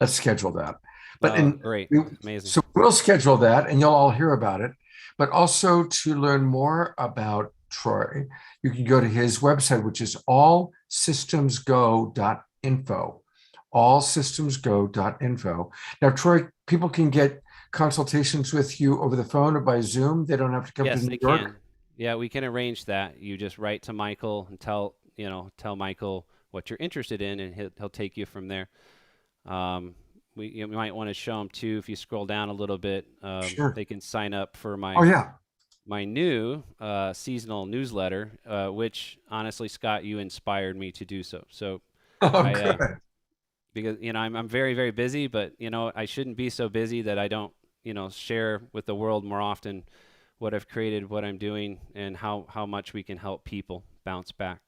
schedule that. But great. Amazing. So we'll schedule that and you'll all hear about it. But also to learn more about Troy, you can go to his website, which is allsystemsgo.info. allsystemsgo.info. Now, Troy, people can get consultations with you over the phone or by Zoom. They don't have to come Yes, to New they York. can. Yeah, we can arrange that. You just write to Michael and tell Michael what you're interested in, and he'll take you from there. You might want to show them too. If you scroll down a little bit, Sure. they can sign up for Oh, yeah. my new seasonal newsletter, which honestly, Scott, you inspired me to do so. So Oh, I, good. because I'm very, very busy, but I shouldn't be so busy that I don't share with the world more often what I've created, what I'm doing, and how much we can help people bounce back.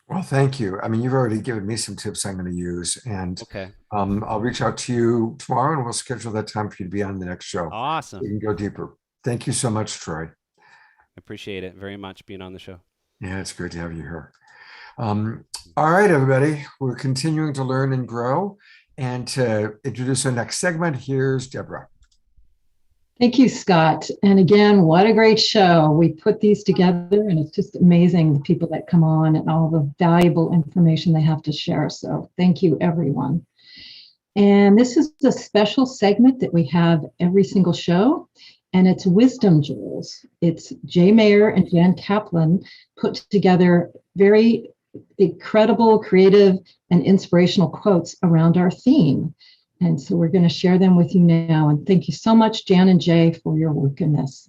Well, thank you. I mean, you've already given me some tips I'm going to use, and Okay. I'll reach out to you tomorrow, and we'll schedule that time for you to be on the next show. Awesome. We can go deeper. Thank you so much, Troy. I appreciate it very much being on the show. Yeah, it's great to have you here. All right, everybody, we're continuing to learn and grow. And to introduce our next segment, here's Deborah. Thank you, Scott. And again, what a great show. We put these together, and it's just amazing the people that come on and all the valuable information they have to share. So thank you, everyone. And this is a special segment that we have every single show, and it's Wisdom Jewels. It's Jay Mayer and Jan Kaplan put together very incredible, creative, and inspirational quotes around our theme. And so we're going to share them with you now. And thank you so much, Jan and Jay, for your work in this.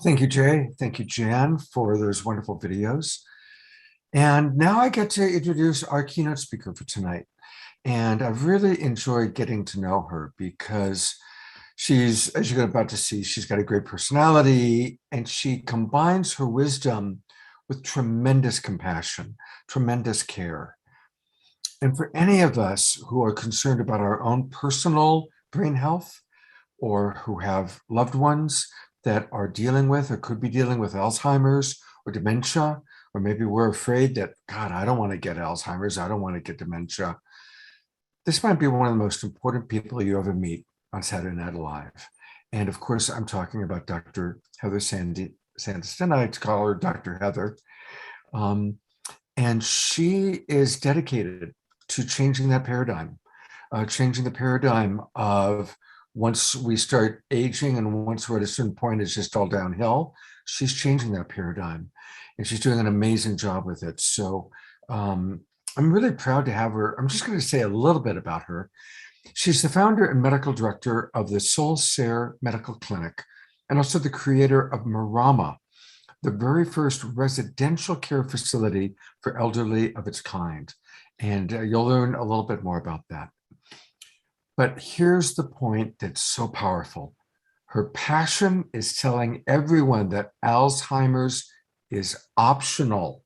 Thank you, Jay. Thank you, Jan, for those wonderful videos. And now I get to introduce our keynote speaker for tonight. And I've really enjoyed getting to know her because she's, as you're about to see, she's got a great personality, and she combines her wisdom with tremendous compassion, tremendous care. And for any of us who are concerned about our own personal brain health, or who have loved ones that are dealing with or could be dealing with Alzheimer's or dementia, or maybe we're afraid that, God, I don't want to get Alzheimer's, I don't want to get dementia. This might be one of the most important people you ever meet on Saturday Night Live. And of course, I'm talking about Dr. Heather Sandiston. I call her Dr. Heather. And she is dedicated to changing that paradigm, changing the paradigm of once we start aging and once we're at a certain point, it's just all downhill. She's changing that paradigm, and she's doing an amazing job with it. So I'm really proud to have her. I'm just going to say a little bit about her. She's the founder and medical director of the Soul Care Medical Clinic, and also the creator of Marama, the very first residential care facility for elderly of its kind. And you'll learn a little bit more about that. But here's the point that's so powerful. Her passion is telling everyone that Alzheimer's is optional.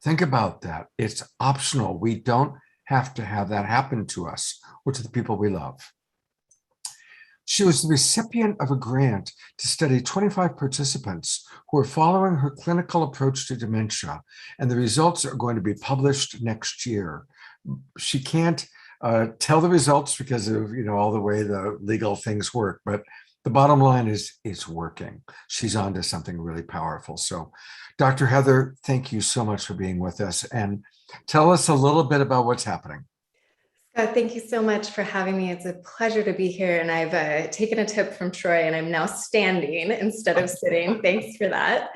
Think about that. It's optional. We don't have to have that happen to us or to the people we love. She was the recipient of a grant to study 25 participants who are following her clinical approach to dementia, and the results are going to be published next year. She can't tell the results because of all the way the legal things work, but the bottom line is it's working. She's on to something really powerful. So Dr. Heather, thank you so much for being with us, and tell us a little bit about what's happening. Scott, thank you so much for having me. It's a pleasure to be here. And I've taken a tip from Troy, and I'm now standing instead of sitting. Thanks for that.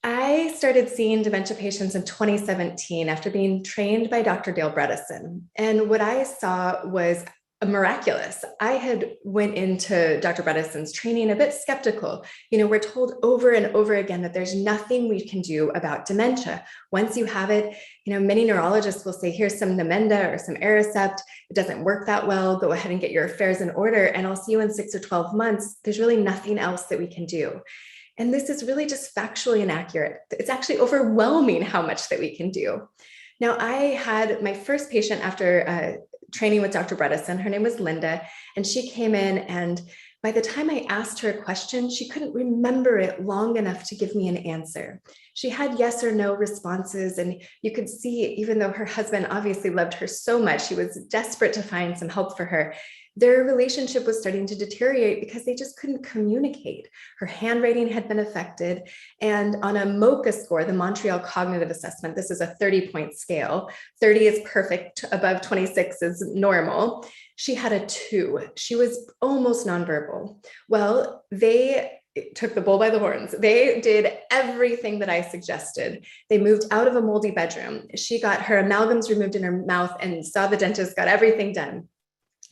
I started seeing dementia patients in 2017 after being trained by Dr. Dale Bredesen. And what I saw was miraculous. I had went into Dr. Bredesen's training a bit skeptical. We're told over and over again that there's nothing we can do about dementia. Once you have it, many neurologists will say, here's some Namenda or some Aricept. It doesn't work that well. Go ahead and get your affairs in order, and I'll see you in 6 or 12 months. There's really nothing else that we can do. And this is really just factually inaccurate. It's actually overwhelming how much that we can do. Now, I had my first patient after training with Dr. Bredesen. Her name was Linda, and she came in, and by the time I asked her a question, she couldn't remember it long enough to give me an answer. She had yes or no responses, and you could see, even though her husband obviously loved her so much, he was desperate to find some help for her. Their relationship was starting to deteriorate because they just couldn't communicate. Her handwriting had been affected. And on a MoCA score, the Montreal Cognitive Assessment, this is a 30-point scale. 30 is perfect, above 26 is normal. She had a 2. She was almost nonverbal. Well, they took the bull by the horns. They did everything that I suggested. They moved out of a moldy bedroom. She got her amalgams removed in her mouth and saw the dentist, got everything done.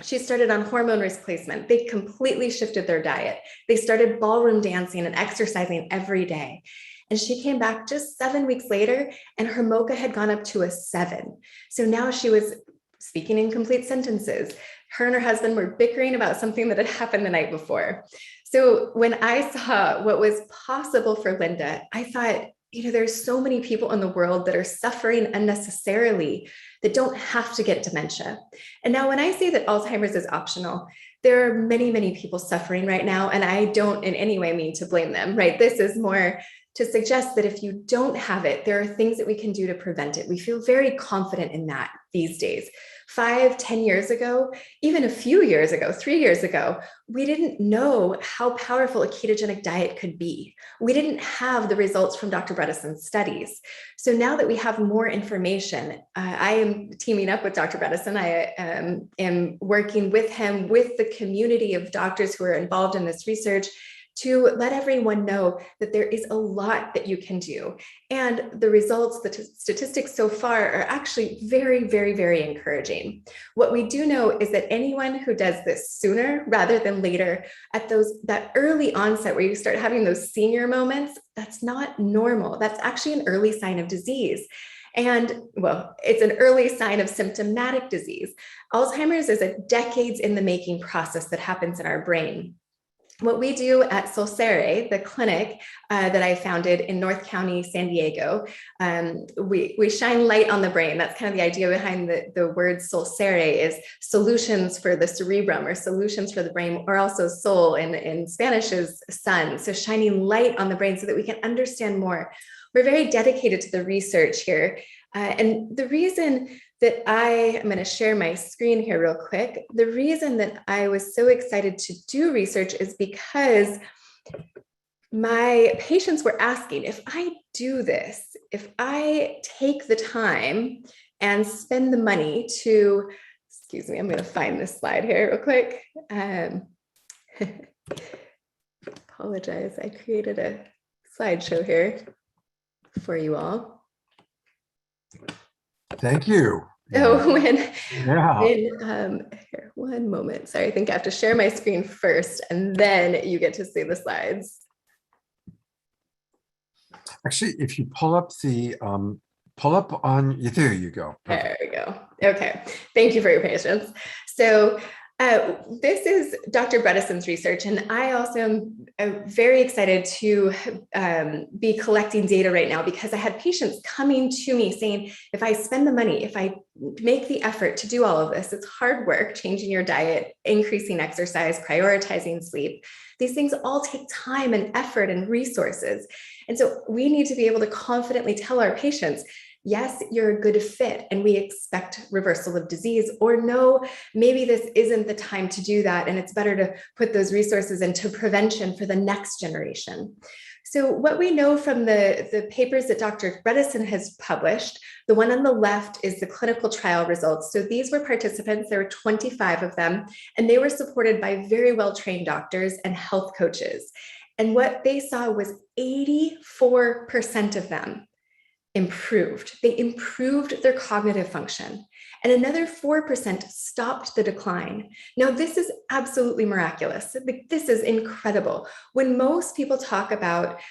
She started on hormone replacement. They completely shifted their diet. They started ballroom dancing and exercising every day. And she came back just 7 weeks later, and her MoCA had gone up to a 7. So now she was speaking in complete sentences. Her and her husband were bickering about something that had happened the night before. So when I saw what was possible for Linda, I thought, there's so many people in the world that are suffering unnecessarily that don't have to get dementia. And now when I say that Alzheimer's is optional, there are many, many people suffering right now, and I don't in any way mean to blame them, right? This is more to suggest that if you don't have it, there are things that we can do to prevent it. We feel very confident in that these days. 5, 10 years ago, even a few years ago, 3 years ago, we didn't know how powerful a ketogenic diet could be. We didn't have the results from Dr. Bredeson's studies. So now that we have more information, I am teaming up with Dr. Bredesen. I am working with him, with the community of doctors who are involved in this research, to let everyone know that there is a lot that you can do. And the results, the statistics so far are actually very, very, very encouraging. What we do know is that anyone who does this sooner rather than later, at that early onset where you start having those senior moments, that's not normal. That's actually an early sign of disease. And well, it's an early sign of symptomatic disease. Alzheimer's is a decades in the making process that happens in our brain. What we do at Solcere, the clinic that I founded in North County, San Diego, we shine light on the brain. That's kind of the idea behind the word Solcere, is solutions for the cerebrum, or solutions for the brain, or also sol in Spanish is sun. So shining light on the brain so that we can understand more. We're very dedicated to the research here. And the reason that I'm going to share my screen here real quick. The reason that I was so excited to do research is because my patients were asking, if I do this, if I take the time and spend the money to, excuse me, I'm going to find this slide here real quick. Apologize, I created a slideshow here for you all. Thank you. So Here, one moment. Sorry, I think I have to share my screen first, and then you get to see the slides. actually, if you pull up on, there you go. There we go. Okay, thank you for your patience. So this is Dr. Bredeson's research, and I also am very excited to be collecting data right now, because I had patients coming to me saying, if I spend the money, if I make the effort to do all of this, it's hard work, changing your diet, increasing exercise, prioritizing sleep. These things all take time and effort and resources. And so we need to be able to confidently tell our patients, yes, you're a good fit and we expect reversal of disease, or no, maybe this isn't the time to do that, and it's better to put those resources into prevention for the next generation. So what we know from the papers that Dr. Bredesen has published, the one on the left is the clinical trial results. So these were participants, there were 25 of them, and they were supported by very well-trained doctors and health coaches. And what they saw was 84% of them improved. They improved their cognitive function, and another 4% stopped the decline. Now, this is absolutely miraculous. This is incredible. When most people talk about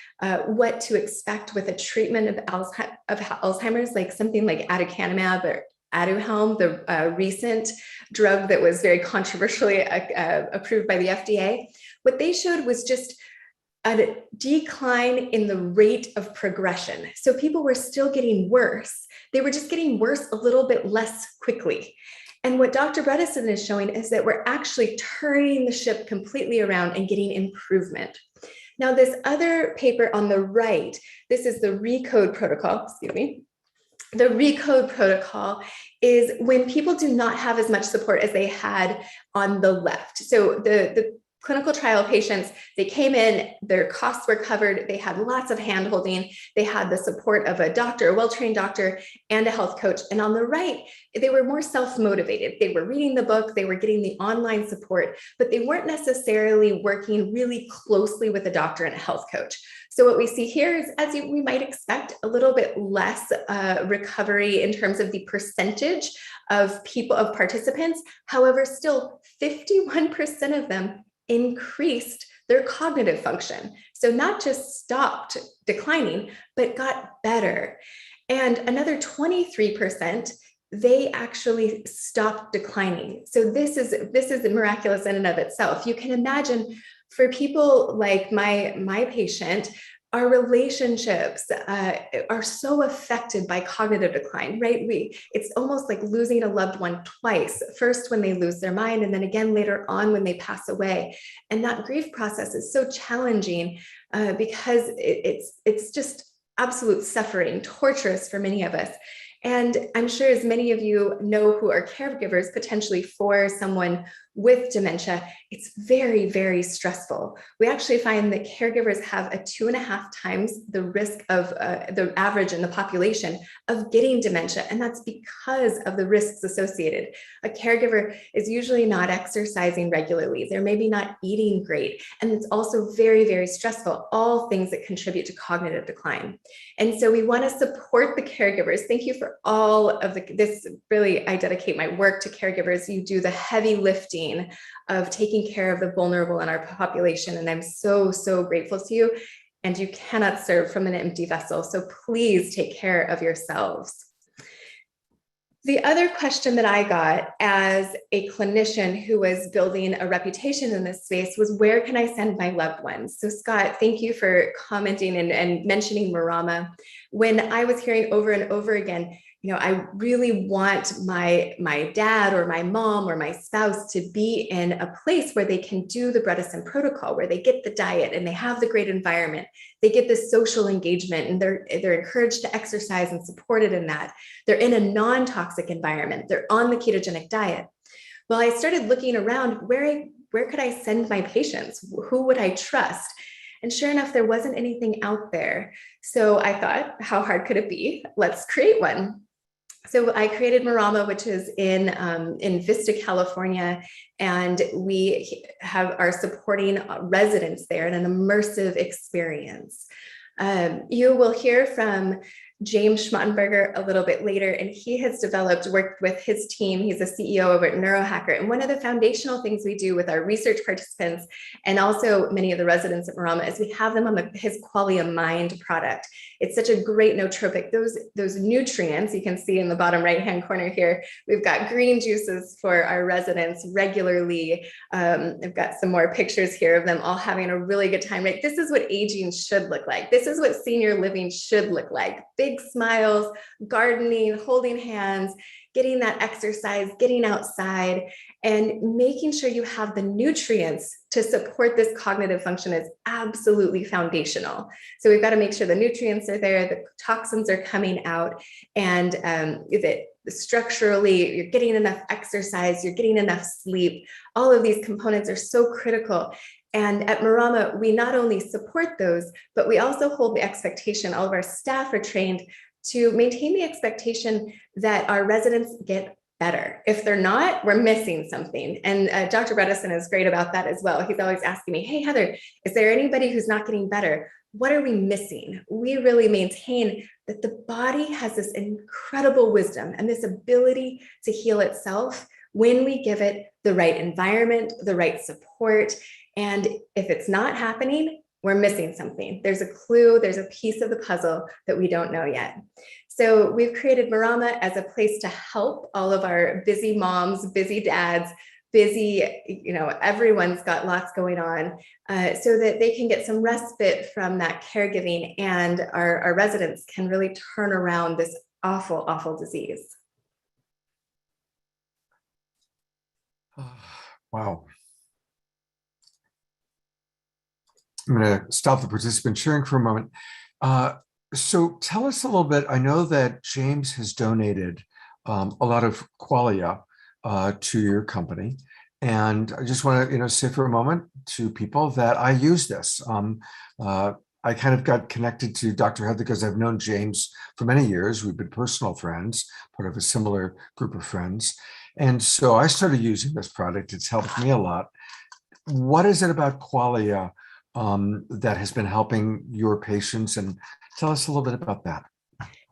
what to expect with a treatment of Alzheimer's, like something like aducanumab or Aduhelm, the recent drug that was very controversially approved by the FDA, what they showed was just a decline in the rate of progression. So people were still getting worse. They were just getting worse a little bit less quickly. And what Dr. Bredesen is showing is that we're actually turning the ship completely around and getting improvement. Now, this other paper on the right, this is the Recode Protocol, excuse me. The Recode Protocol is when people do not have as much support as they had on the left. So the clinical trial patients, they came in, their costs were covered, they had lots of hand-holding, they had the support of a doctor, a well-trained doctor, and a health coach. And on the right, they were more self-motivated. They were reading the book, they were getting the online support, but they weren't necessarily working really closely with a doctor and a health coach. So what we see here is, as we might expect, a little bit less recovery in terms of the percentage of participants. However, still 51% of them increased their cognitive function. So not just stopped declining, but got better. And another 23%, they actually stopped declining. So this is miraculous in and of itself. You can imagine for people like my patient, our relationships are so affected by cognitive decline, right? It's almost like losing a loved one twice, first when they lose their mind, and then again later on when they pass away. And that grief process is so challenging because it's just absolute suffering, torturous for many of us. And I'm sure as many of you know who are caregivers potentially for someone with dementia, it's very, very stressful. We actually find that caregivers have a 2.5 times the risk of the average in the population of getting dementia. And that's because of the risks associated. A caregiver is usually not exercising regularly. They're maybe not eating great. And it's also very, very stressful, all things that contribute to cognitive decline. And so we want to support the caregivers. Thank you for all of this. Really, I dedicate my work to caregivers. You do the heavy lifting of taking care of the vulnerable in our population. And I'm so, so grateful to you. And you cannot serve from an empty vessel. So please take care of yourselves. The other question that I got as a clinician who was building a reputation in this space was, where can I send my loved ones? So Scott, thank you for commenting and mentioning Marama. When I was hearing over and over again, I really want my dad or my mom or my spouse to be in a place where they can do the Bredesen protocol, where they get the diet and they have the great environment, they get the social engagement, and they're encouraged to exercise and supported in that. They're in a non-toxic environment. They're on the ketogenic diet. Well, I started looking around, where could I send my patients? Who would I trust? And sure enough, there wasn't anything out there. So I thought, how hard could it be? Let's create one. So I created Marama, which is in Vista, California, and we are supporting residents there in an immersive experience. You will hear from James Schmattenberger a little bit later, and he has worked with his team. He's a CEO over at Nero Hacker. And one of the foundational things we do with our research participants and also many of the residents at Marama is we have them on his Qualia Mind product. It's such a great nootropic. Those nutrients you can see in the bottom right-hand corner here. We've got green juices for our residents regularly. I've got some more pictures here of them all having a really good time. Right? This is what aging should look like. This is what senior living should look like. Big smiles, gardening, holding hands, getting that exercise, getting outside, and making sure you have the nutrients to support this cognitive function is absolutely foundational. So we've got to make sure the nutrients are there, the toxins are coming out, and that structurally you're getting enough exercise, you're getting enough sleep. All of these components are so critical. And at Marama, we not only support those, but we also hold the expectation, all of our staff are trained to maintain the expectation that our residents get better. If they're not, we're missing something. And Dr. Bredesen is great about that as well. He's always asking me, hey, Heather, is there anybody who's not getting better? What are we missing? We really maintain that the body has this incredible wisdom and this ability to heal itself when we give it the right environment, the right support. And if it's not happening, we're missing something. There's a clue, there's a piece of the puzzle that we don't know yet. So we've created Marama as a place to help all of our busy moms, busy dads, busy, everyone's got lots going on, so that they can get some respite from that caregiving, and our residents can really turn around this awful, awful disease. Wow. I'm going to stop the participant sharing for a moment. So tell us a little bit. I know that James has donated a lot of qualia to your company. And I just want to, say for a moment to people that I use this. I kind of got connected to Dr. Heather because I've known James for many years. We've been personal friends, part of a similar group of friends. And so I started using this product. It's helped me a lot. What is it about qualia that has been helping your patients? And tell us a little bit about that.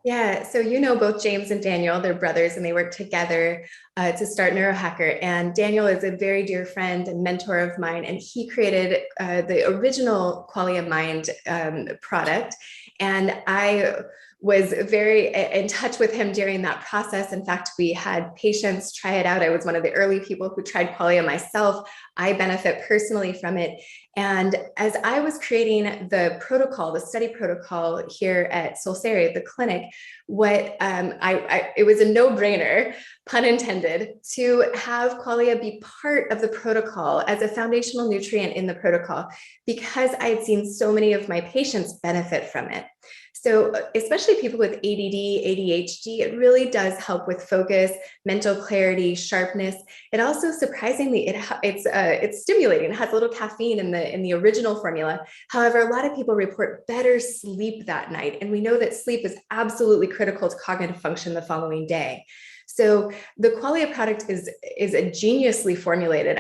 Yeah, so both James and Daniel, they're brothers, and they work together to start Nero Hacker. And Daniel is a very dear friend and mentor of mine, and he created the original Qualia Mind product. And I was very in touch with him during that process. In fact, we had patients try it out. I was one of the early people who tried Qualia myself. I benefit personally from it. And as I was creating the protocol, the study protocol here at Solseri, the clinic, it was a no-brainer, pun intended, to have Qualia be part of the protocol as a foundational nutrient in the protocol, because I had seen so many of my patients benefit from it. So especially people with ADD, ADHD, it really does help with focus, mental clarity, sharpness. It also, surprisingly, it's stimulating. It has a little caffeine in the original formula. However, a lot of people report better sleep that night. And we know that sleep is absolutely critical to cognitive function the following day. So the Qualia product is a geniusly formulated.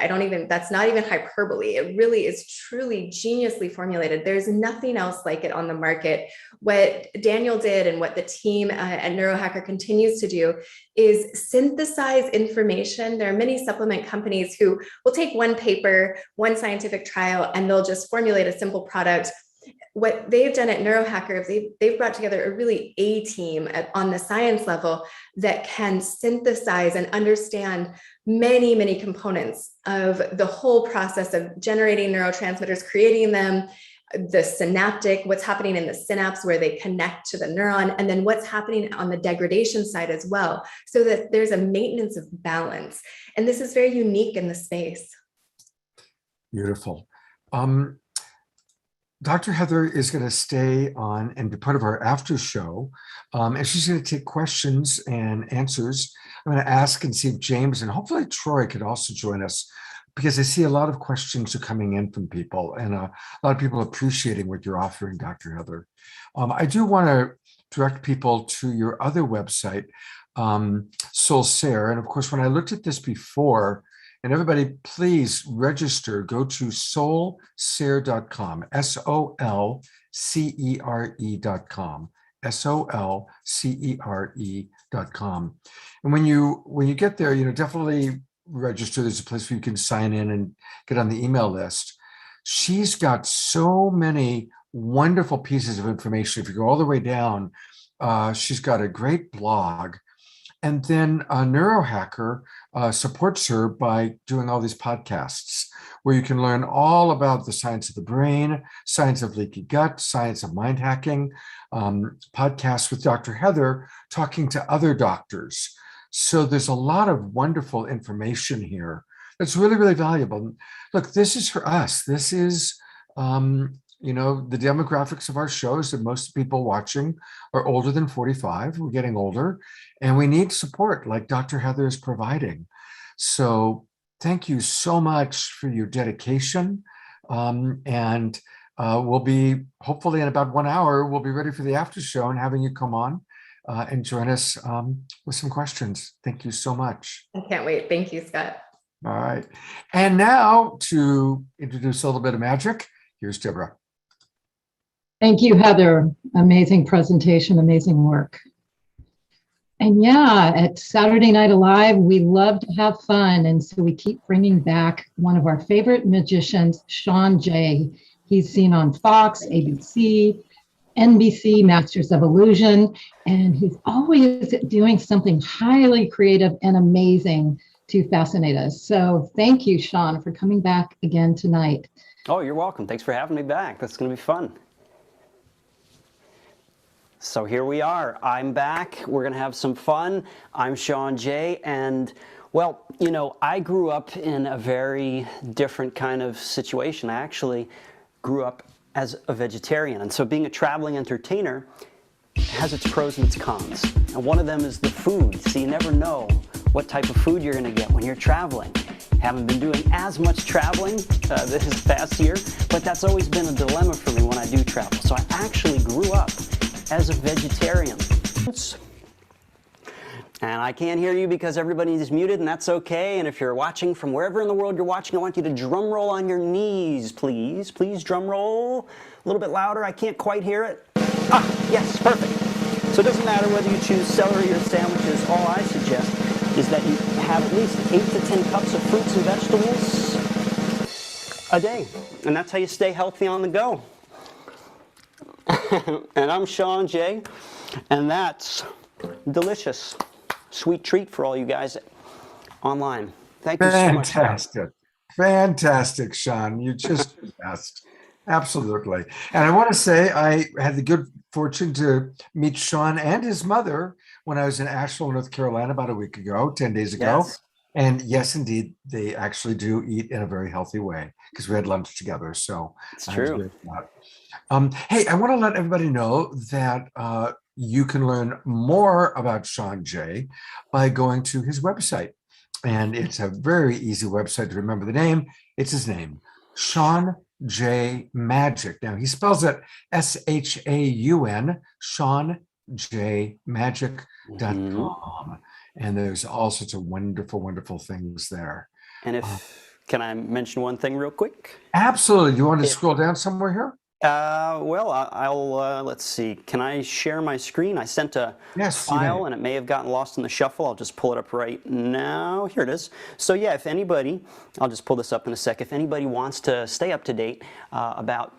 That's not even hyperbole. It really is truly geniusly formulated. There's nothing else like it on the market. What Daniel did and what the team at Nero Hacker continues to do is synthesize information. There are many supplement companies who will take one paper, one scientific trial, and they'll just formulate a simple product. What they've done at Nero Hacker, they've brought together a really A team on the science level that can synthesize and understand many, many components of the whole process of generating neurotransmitters, creating them, the synaptic, what's happening in the synapse where they connect to the neuron, and then what's happening on the degradation side as well, so that there's a maintenance of balance. And this is very unique in the space. Beautiful. Dr. Heather is going to stay on and be part of our after show, and she's going to take questions and answers. I'm going to ask and see if James and hopefully Troy could also join us, because I see a lot of questions are coming in from people, and a lot of people appreciating what you're offering, Dr. Heather. I do want to direct people to your other website, Solseri. And of course, when I looked at this before, and everybody, please register. Go to solcere.com, SOLCERE.com, SOLCERE.com. And when you get there, definitely register. There's a place where you can sign in and get on the email list. She's got so many wonderful pieces of information. If you go all the way down, she's got a great blog. And then Nero Hacker supports her by doing all these podcasts where you can learn all about the science of the brain, science of leaky gut, science of mind hacking, podcasts with Dr. Heather talking to other doctors. So there's a lot of wonderful information here that's really, really valuable. Look, this is for us. This is, the demographics of our shows, that most people watching are older than 45. We're getting older, and we need support like Dr. Heather is providing. So thank you so much for your dedication. And we'll be, hopefully in about 1 hour, we'll be ready for the after show and having you come on and join us with some questions. Thank you so much. I can't wait. Thank you, Scott. All right. And now to introduce a little bit of magic, here's Deborah. Thank you, Heather. Amazing presentation, amazing work. And yeah, at Saturday Night Alive, we love to have fun. And so we keep bringing back one of our favorite magicians, Shawn Jay. He's seen on Fox, ABC, NBC, Masters of Illusion, and he's always doing something highly creative and amazing to fascinate us. So thank you, Shawn, for coming back again tonight. Oh, you're welcome. Thanks for having me back. That's going to be fun. So here we are. I'm back. We're going to have some fun. I'm Shawn Jay, and Well, you know, I grew up in a very different kind of situation. I actually grew up as a vegetarian, and so being a traveling entertainer has its pros and its cons. And one of them is the food. So you never know what type of food you're going to get when you're traveling. Haven't been doing as much traveling this past year, but that's always been a dilemma for me when I do travel. So I actually grew up as a vegetarian. And I can't hear you because everybody is muted, and that's okay. And if you're watching from wherever in the world you're watching, I want you to drum roll on your knees, please. Please drum roll. A little bit louder. I can't quite hear it. Ah, yes, perfect. So it doesn't matter whether you choose celery or sandwiches. All I suggest is that you have at least 8 to 10 cups of fruits and vegetables a day. And that's how you stay healthy on the go. And I'm Shawn Jay, and that's delicious. Sweet treat for all you guys online. Thank you so much. Fantastic. Fantastic, Shawn. You're just the best. Absolutely. And I want to say I had the good fortune to meet Shawn and his mother when I was in Asheville, North Carolina about a week ago, 10 days ago. Yes. And yes, indeed, they actually do eat in a very healthy way because we had lunch together. So It's true. Hey, I want to let everybody know that you can learn more about Shawn Jay by going to his website. And it's a very easy website to remember the name. It's his name, Shawn J Magic. Now he spells it SHAUN, ShawnJMagic.com. And there's all sorts of wonderful, wonderful things there. And can I mention one thing real quick? Absolutely. You want to scroll down somewhere here? Well, I'll let's see. Can I share my screen? I sent a file and it may have gotten lost in the shuffle. I'll just pull it up right now. Here it is. So yeah, if anybody, I'll just pull this up in a sec. If anybody wants to stay up to date about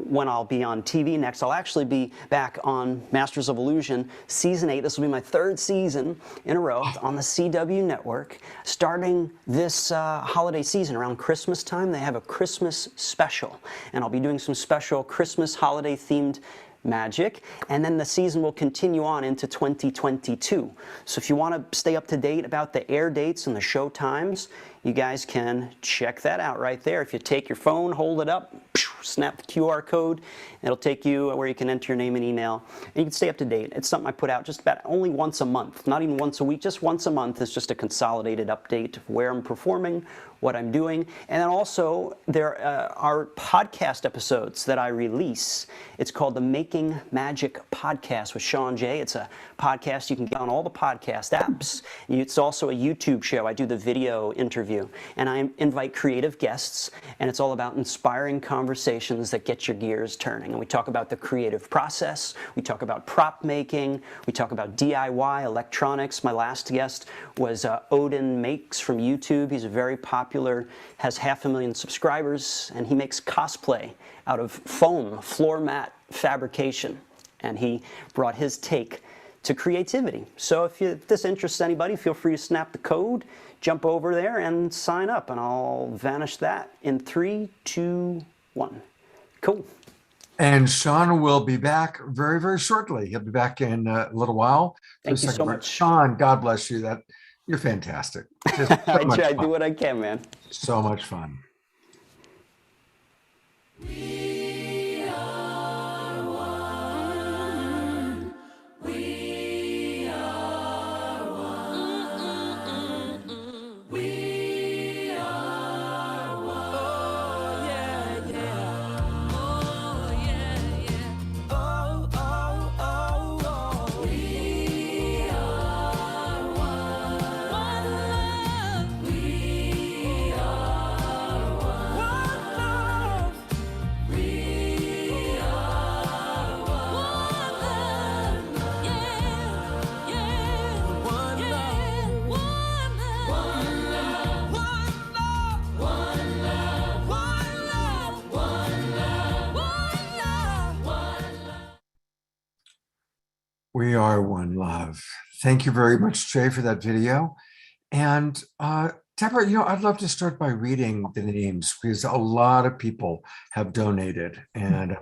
when I'll be on TV next, I'll actually be back on Masters of Illusion Season 8. This will be my 3rd season in a row on the CW network. Starting this holiday season around Christmas time, they have a Christmas special. And I'll be doing some special Christmas holiday themed magic, and then the season will continue on into 2022. So if you want to stay up to date about the air dates and the show times, you guys can check that out right there. If you take your phone, hold it up, snap the QR code, it'll take you where you can enter your name and email, and you can stay up to date. It's something I put out just about only once a month, not even once a week, just once a month. It's just a consolidated update of where I'm performing, what I'm doing, and then also there are podcast episodes that I release. It's called the Making Magic Podcast with Shawn Jay. It's a podcast you can get on all the podcast apps. It's also a YouTube show. I do the video interview, and I invite creative guests, and it's all about inspiring conversations that get your gears turning. And we talk about the creative process. We talk about prop making. We talk about DIY electronics. My last guest was Odin Makes from YouTube. He's a very popular, has 500,000 subscribers, and he makes cosplay out of foam, floor mat fabrication. And he brought his take to creativity. So if this interests anybody, feel free to snap the code, jump over there and sign up, and I'll vanish that in 3, 2, 1. Cool. And Shawn will be back very, very shortly. He'll be back in a little while. Thank you so much. Shawn, God bless you. You're fantastic. Just so I much try to fun. do what I can, man. So much fun. We are one. We are one. We are one. Oh, yeah, yeah. Oh, yeah, yeah. Oh, oh, oh, oh. We are one. One love. We are one. One love. We are one. One love. Yeah, yeah. One love. One love. One love. One love. One love. One love. One love. One love. We are one love. Thank you very much, Jay, for that video. And Deborah, I'd love to start by reading the names because a lot of people have donated. And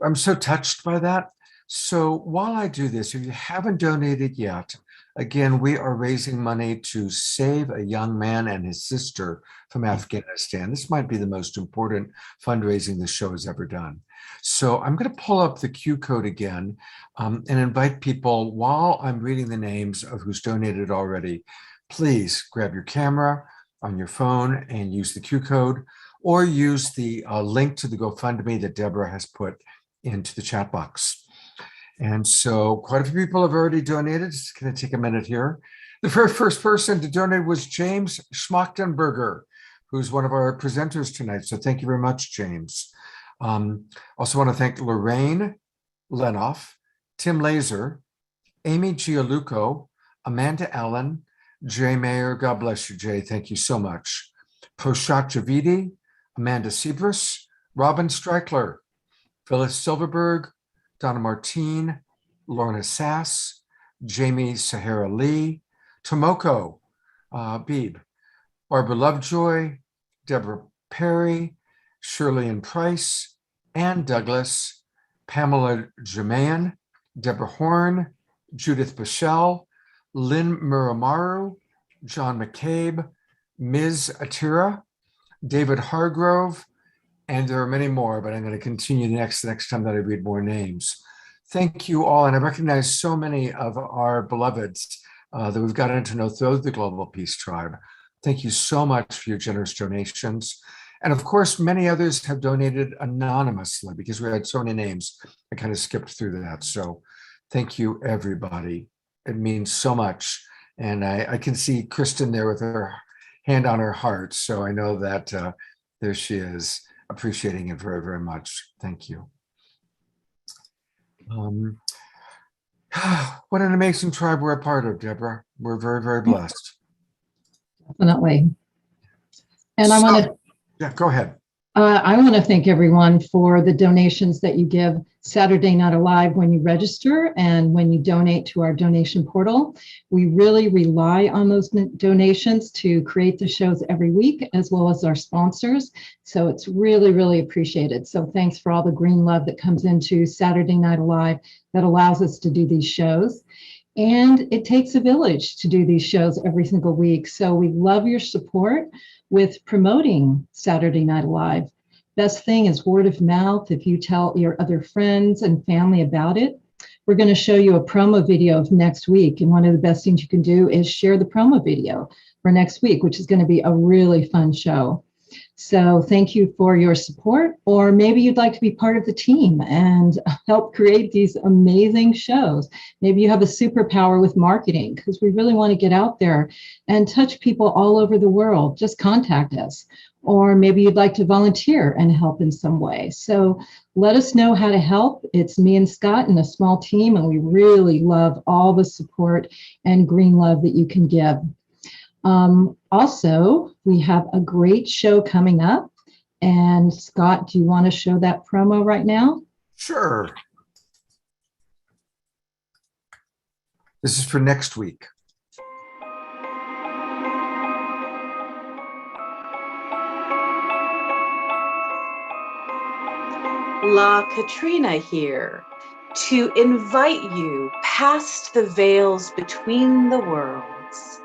I'm so touched by that. So while I do this, if you haven't donated yet, Again, we are raising money to save a young man and his sister from Afghanistan. This might be the most important fundraising the show has ever done. So I'm going to pull up the Q code again and invite people, while I'm reading the names of who's donated already, please grab your camera on your phone and use the Q code, or use the link to the GoFundMe that Deborah has put into the chat box. And so quite a few people have already donated. It's going to take a minute here. The very first person to donate was James Schmachtenberger, who's one of our presenters tonight. So thank you very much, James. Also want to thank Lorraine Lenoff, Tim Laser, Amy Gianluco, Amanda Allen, Jay Mayer. God bless you, Jay. Thank you so much. Poshat Javidi, Amanda Sebrus, Robin Streichler, Phyllis Silverberg, Donna Martine, Lorna Sass, Jamie Sahara Lee, Tomoko Beebe, Barbara Lovejoy, Deborah Perry, Shirley Ann Price, Ann Douglas, Pamela Germain, Deborah Horn, Judith Bichelle, Lynn Muramaru, John McCabe, Ms. Atira, David Hargrove, and there are many more, but I'm going to continue next time that I read more names. Thank you all. And I recognize so many of our beloveds that we've gotten to know through the Global Peace Tribe. Thank you so much for your generous donations. And of course, many others have donated anonymously because we had so many names. I kind of skipped through that. So thank you, everybody. It means so much. And I can see Kristen there with her hand on her heart. So I know that there she is, appreciating it very, very much. Thank you. What an amazing tribe we're a part of, Deborah. We're very, very blessed. Definitely. And I want to Yeah, go ahead. I want to thank everyone for the donations that you give Saturday Night Alive when you register and when you donate to our donation portal. We really rely on those donations to create the shows every week, as well as our sponsors. So it's really, really appreciated. So thanks for all the green love that comes into Saturday Night Alive that allows us to do these shows. And it takes a village to do these shows every single week. So we love your support with promoting Saturday Night Alive. Best thing is word of mouth. If you tell your other friends and family about it, we're going to show you a promo video of next week. And one of the best things you can do is share the promo video for next week, which is going to be a really fun show. So thank you for your support, or maybe you'd like to be part of the team and help create these amazing shows. Maybe you have a superpower with marketing, because we really want to get out there and touch people all over the world. Just contact us. Or maybe you'd like to volunteer and help in some way. So let us know how to help. It's me and Scott and a small team, and we really love all the support and green love that you can give. Also, we have a great show coming up. And Scott, do you want to show that promo right now? Sure. This is for next week. La Katrina here to invite you past the veils between the worlds,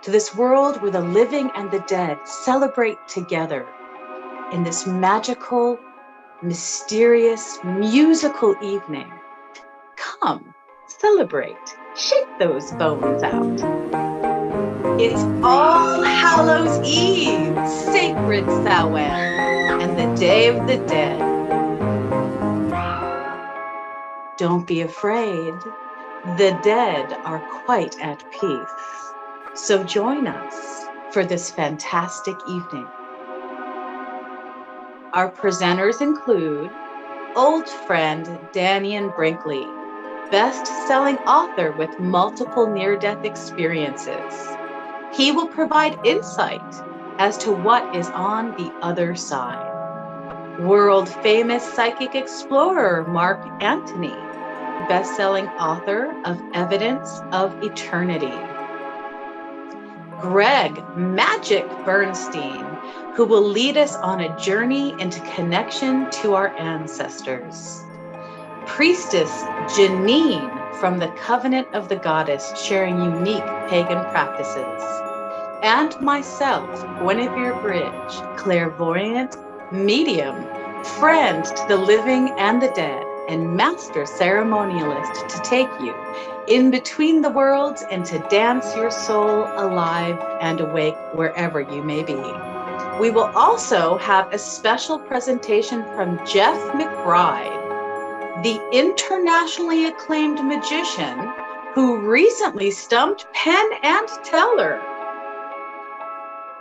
to this world where the living and the dead celebrate together in this magical, mysterious, musical evening. Come, celebrate, shake those bones out. It's All Hallows Eve, Sacred Samhain, and the Day of the Dead. Don't be afraid. The dead are quite at peace. So join us for this fantastic evening. Our presenters include old friend Danian Brinkley, best-selling author with multiple near-death experiences. He will provide insight as to what is on the other side. World-famous psychic explorer Mark Antony, best-selling author of Evidence of Eternity. Greg Magic Bernstein, who will lead us on a journey into connection to our ancestors. Priestess Janine from the Covenant of the Goddess, sharing unique pagan practices. And myself, Guinevere Bridge, clairvoyant, medium, friend to the living and the dead, and master ceremonialist to take you in between the worlds and to dance your soul alive and awake wherever you may be. We will also have a special presentation from Jeff McBride, the internationally acclaimed magician who recently stumped Penn and Teller.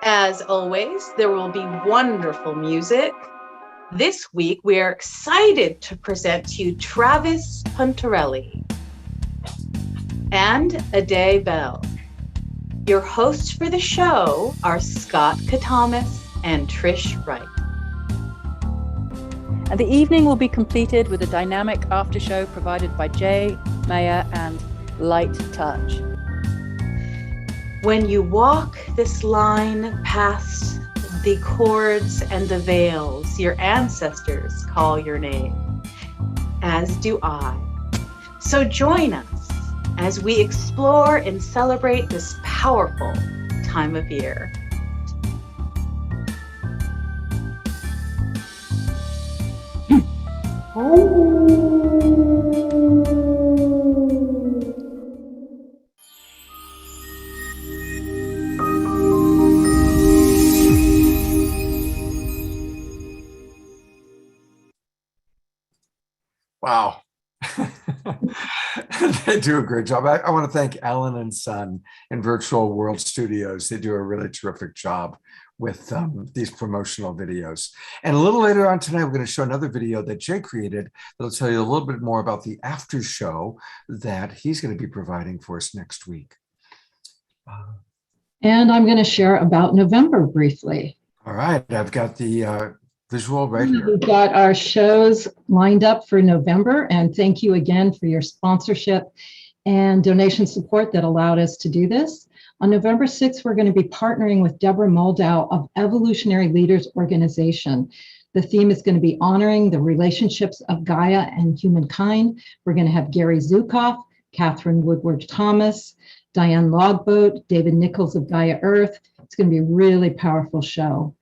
As always, there will be wonderful music. This week, we are excited to present to you Travis Puntarelli and Ade Bell. Your hosts for the show are Scott Katamas and Trish Wright. And the evening will be completed with a dynamic after show provided by Jay, Maya, and Light Touch. When you walk this line past the cords and the veils, your ancestors call your name, as do I. So join us as we explore and celebrate this powerful time of year. Wow. They do a great job. I want to thank Allen and Son and Virtual World Studios. They do a really terrific job with these promotional videos. And a little later on tonight, we're going to show another video that Jay created that'll tell you a little bit more about the after show that he's going to be providing for us next week. And I'm going to share about November briefly. All right. I've got the visual right here. We've got our shows lined up for November, and thank you again for your sponsorship and donation support that allowed us to do this. On November 6th, we're going to be partnering with Deborah Moldow of Evolutionary Leaders Organization. The theme is going to be honoring the relationships of Gaia and humankind. We're going to have Gary Zukoff, Catherine Woodward Thomas, Diane Logboat, David Nichols of Gaia Earth. It's going to be a really powerful show.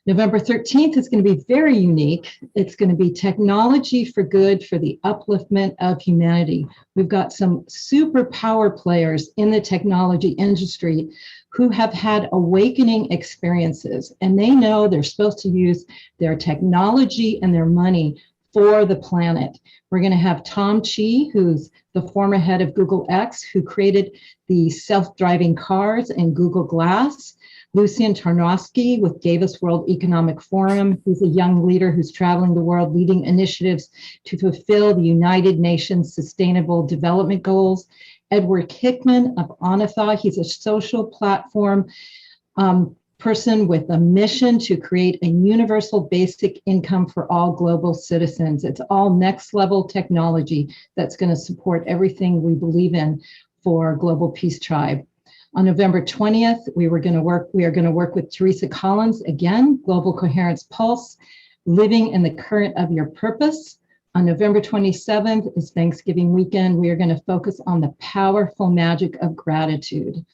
November 13th is going to be very unique. It's going to be technology for good for the upliftment of humanity. We've got some superpower players in the technology industry who have had awakening experiences, and they know they're supposed to use their technology and their money for the planet. We're going to have Tom Chi, who's the former head of Google X, who created the self-driving cars and Google Glass. Lucian Tarnowski with Davis World Economic Forum. He's a young leader who's traveling the world leading initiatives to fulfill the United Nations Sustainable Development Goals. Edward Hickman of Onatha. He's a social platform person with a mission to create a universal basic income for all global citizens. It's all next level technology that's going to support everything we believe in for Global Peace Tribe. On November 20th, we are going to work with Teresa Collins, again, Global Coherence Pulse, Living in the Current of Your Purpose. On November 27th is Thanksgiving weekend. We are going to focus on the powerful magic of gratitude.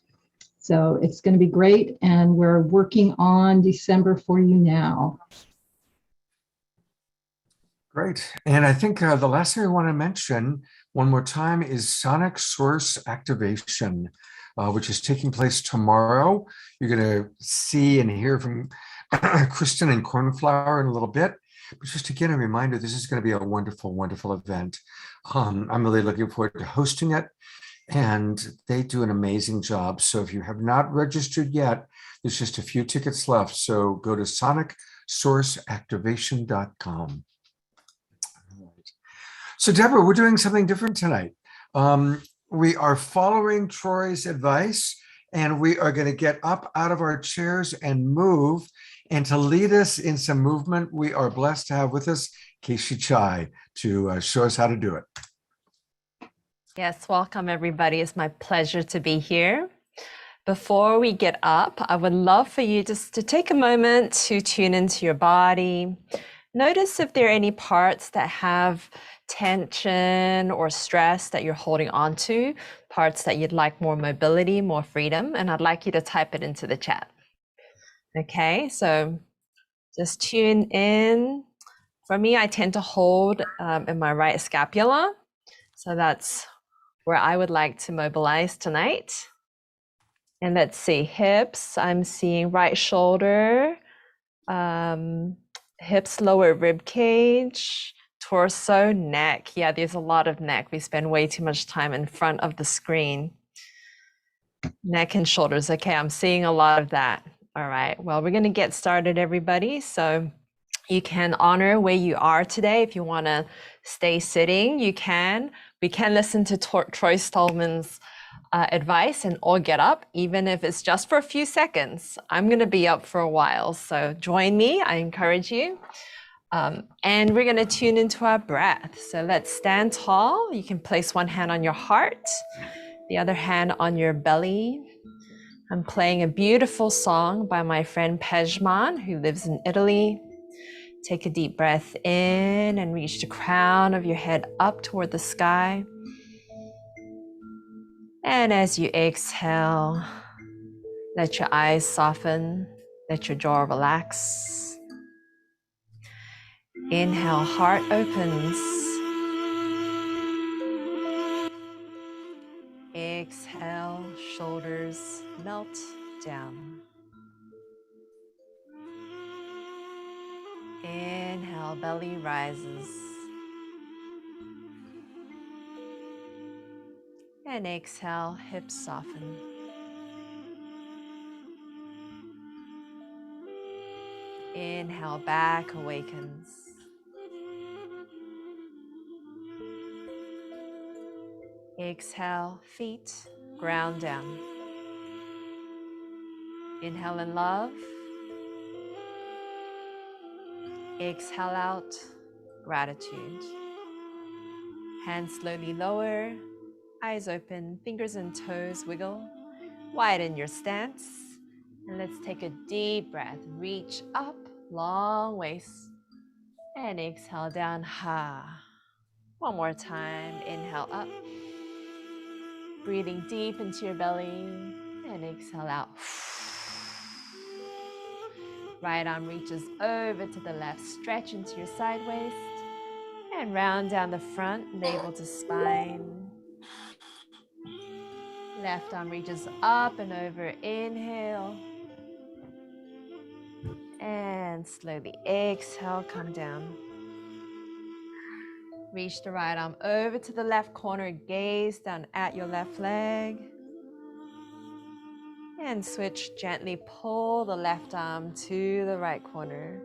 So it's going to be great, and we're working on December for you now. Great. And I think the last thing I want to mention one more time is Sonic Source Activation, which is taking place tomorrow. You're going to see and hear from Kristen and Cornflower in a little bit. But just again, a reminder, this is going to be a wonderful, wonderful event. I'm really looking forward to hosting it, and they do an amazing job. So if you have not registered yet, there's just a few tickets left. So go to sonicsourceactivation.com. So Deborah, we're doing something different tonight. We are following Troy's advice, and we are going to get up out of our chairs and move. And to lead us in some movement, we are blessed to have with us Casey Chai to show us how to do it. Yes, welcome everybody. It's my pleasure to be here. Before we get up, I would love for you just to take a moment to tune into your body, Notice if there are any parts that have tension or stress that you're holding on to, parts that you'd like more mobility, more freedom, and I'd like you to type it into the chat. Okay, so just tune in. For me, I tend to hold in my right scapula. So that's where I would like to mobilize tonight. And let's see, hips, I'm seeing right shoulder, hips, lower rib cage, torso, neck. Yeah, there's a lot of neck. We spend way too much time in front of the screen. Neck and shoulders. Okay, I'm seeing a lot of that. All right, well, we're gonna get started, everybody. So you can honor where you are today. If you wanna stay sitting, you can. We can listen to Troy Stallman's advice and all get up, even if it's just for a few seconds. I'm gonna be up for a while, so join me, I encourage you. And we're gonna tune into our breath. So let's stand tall. You can place one hand on your heart, the other hand on your belly. I'm playing a beautiful song by my friend Pejman, who lives in Italy. Take a deep breath in and reach the crown of your head up toward the sky. And as you exhale, let your eyes soften, let your jaw relax. Inhale, heart opens. Exhale, shoulders melt down. Inhale, belly rises. And exhale, hips soften. Inhale, back awakens. Exhale, feet ground down. Inhale in love. Exhale out, gratitude. Hands slowly lower. Eyes open, fingers and toes wiggle. Widen your stance. And let's take a deep breath. Reach up, long waist. And exhale down, ha. One more time, inhale up. Breathing deep into your belly. And exhale out. Right arm reaches over to the left. Stretch into your side waist. And round down the front, navel to spine. Left arm reaches up and over, inhale. And slowly exhale, come down. Reach the right arm over to the left corner, gaze down at your left leg. And switch, gently pull the left arm to the right corner.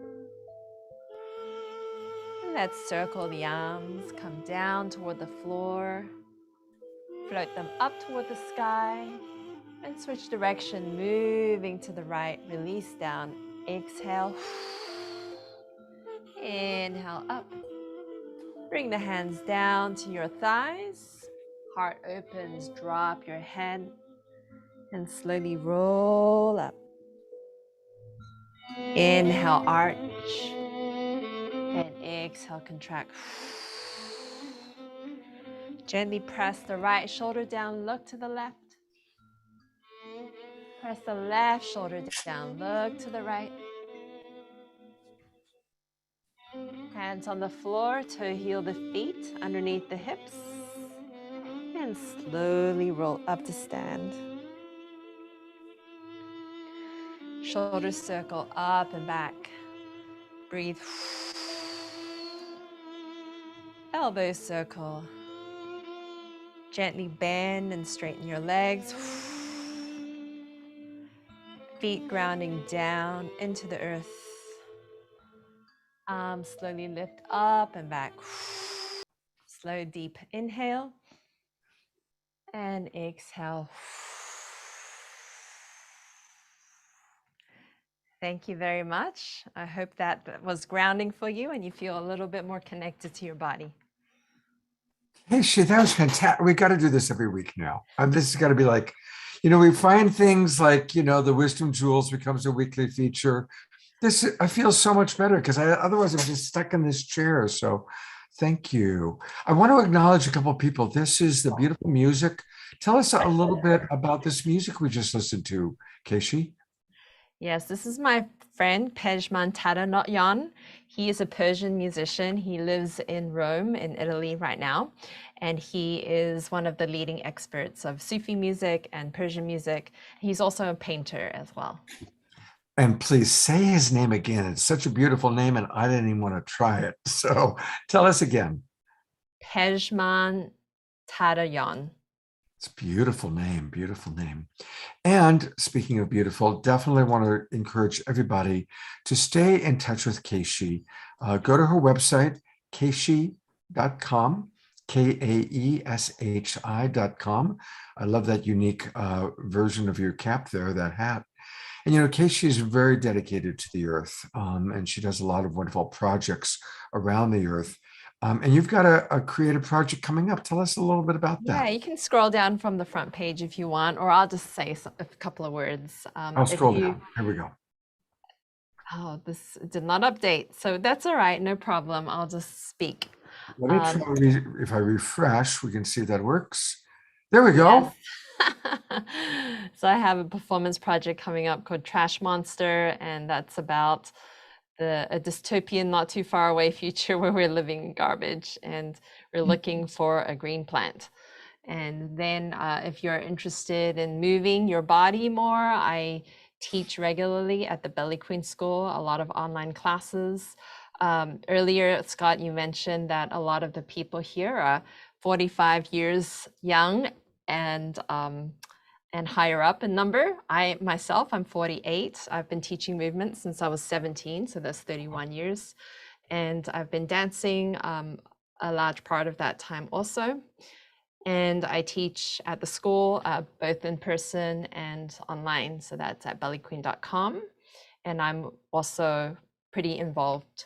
And let's circle the arms, come down toward the floor. Float them up toward the sky and switch direction, moving to the right, release down, exhale, inhale up. Bring the hands down to your thighs, heart opens, drop your head and slowly roll up. Inhale, arch, and exhale, contract. Gently press the right shoulder down, look to the left. Press the left shoulder down, look to the right. Hands on the floor, toe heel the feet underneath the hips. And slowly roll up to stand. Shoulders circle up and back. Breathe. Elbows circle. Gently bend and straighten your legs. Feet grounding down into the earth. Arms slowly lift up and back. Slow, deep inhale. And exhale. Thank you very much. I hope that was grounding for you and you feel a little bit more connected to your body. Hey, shit, that was fantastic. We got to do this every week now. This has got to be like, we find things like, the Wisdom Jewels becomes a weekly feature. I feel so much better because otherwise I'm just stuck in this chair. So thank you. I want to acknowledge a couple of people. This is the beautiful music. Tell us a little bit about this music we just listened to, Keishi. Yes, this is my friend Pejman Tadanoyan. He is a Persian musician. He lives in Rome, in Italy right now. And he is one of the leading experts of Sufi music and Persian music. He's also a painter as well. And please say his name again. It's such a beautiful name, and I didn't even want to try it. So tell us again. Pejman Tadanoyan. It's a beautiful name, beautiful name. And speaking of beautiful, definitely want to encourage everybody to stay in touch with Keishi. Go to her website, keishi.com, KAESHI.com. I love that unique version of your cap there, that hat. And, Keishi is very dedicated to the earth, and she does a lot of wonderful projects around the earth. And you've got a creative project coming up. Tell us a little bit about that. Yeah, you can scroll down from the front page if you want, or I'll just say a couple of words. I'll scroll down. Here we go. Oh, this did not update. So that's all right. No problem. I'll just speak. Let me try, if I refresh, we can see that works. There we go. Yes. So I have a performance project coming up called Trash Monster, and that's about a dystopian, not too far away future where we're living in garbage and we're looking for a green plant. And then if you're interested in moving your body more, I teach regularly at the Belly Queen School, a lot of online classes. Earlier, Scott, you mentioned that a lot of the people here are 45 years young and higher up in number. I'm 48. I've been teaching movement since I was 17, so that's 31 years. And I've been dancing a large part of that time also. And I teach at the school, both in person and online. So that's at bellyqueen.com. And I'm also pretty involved,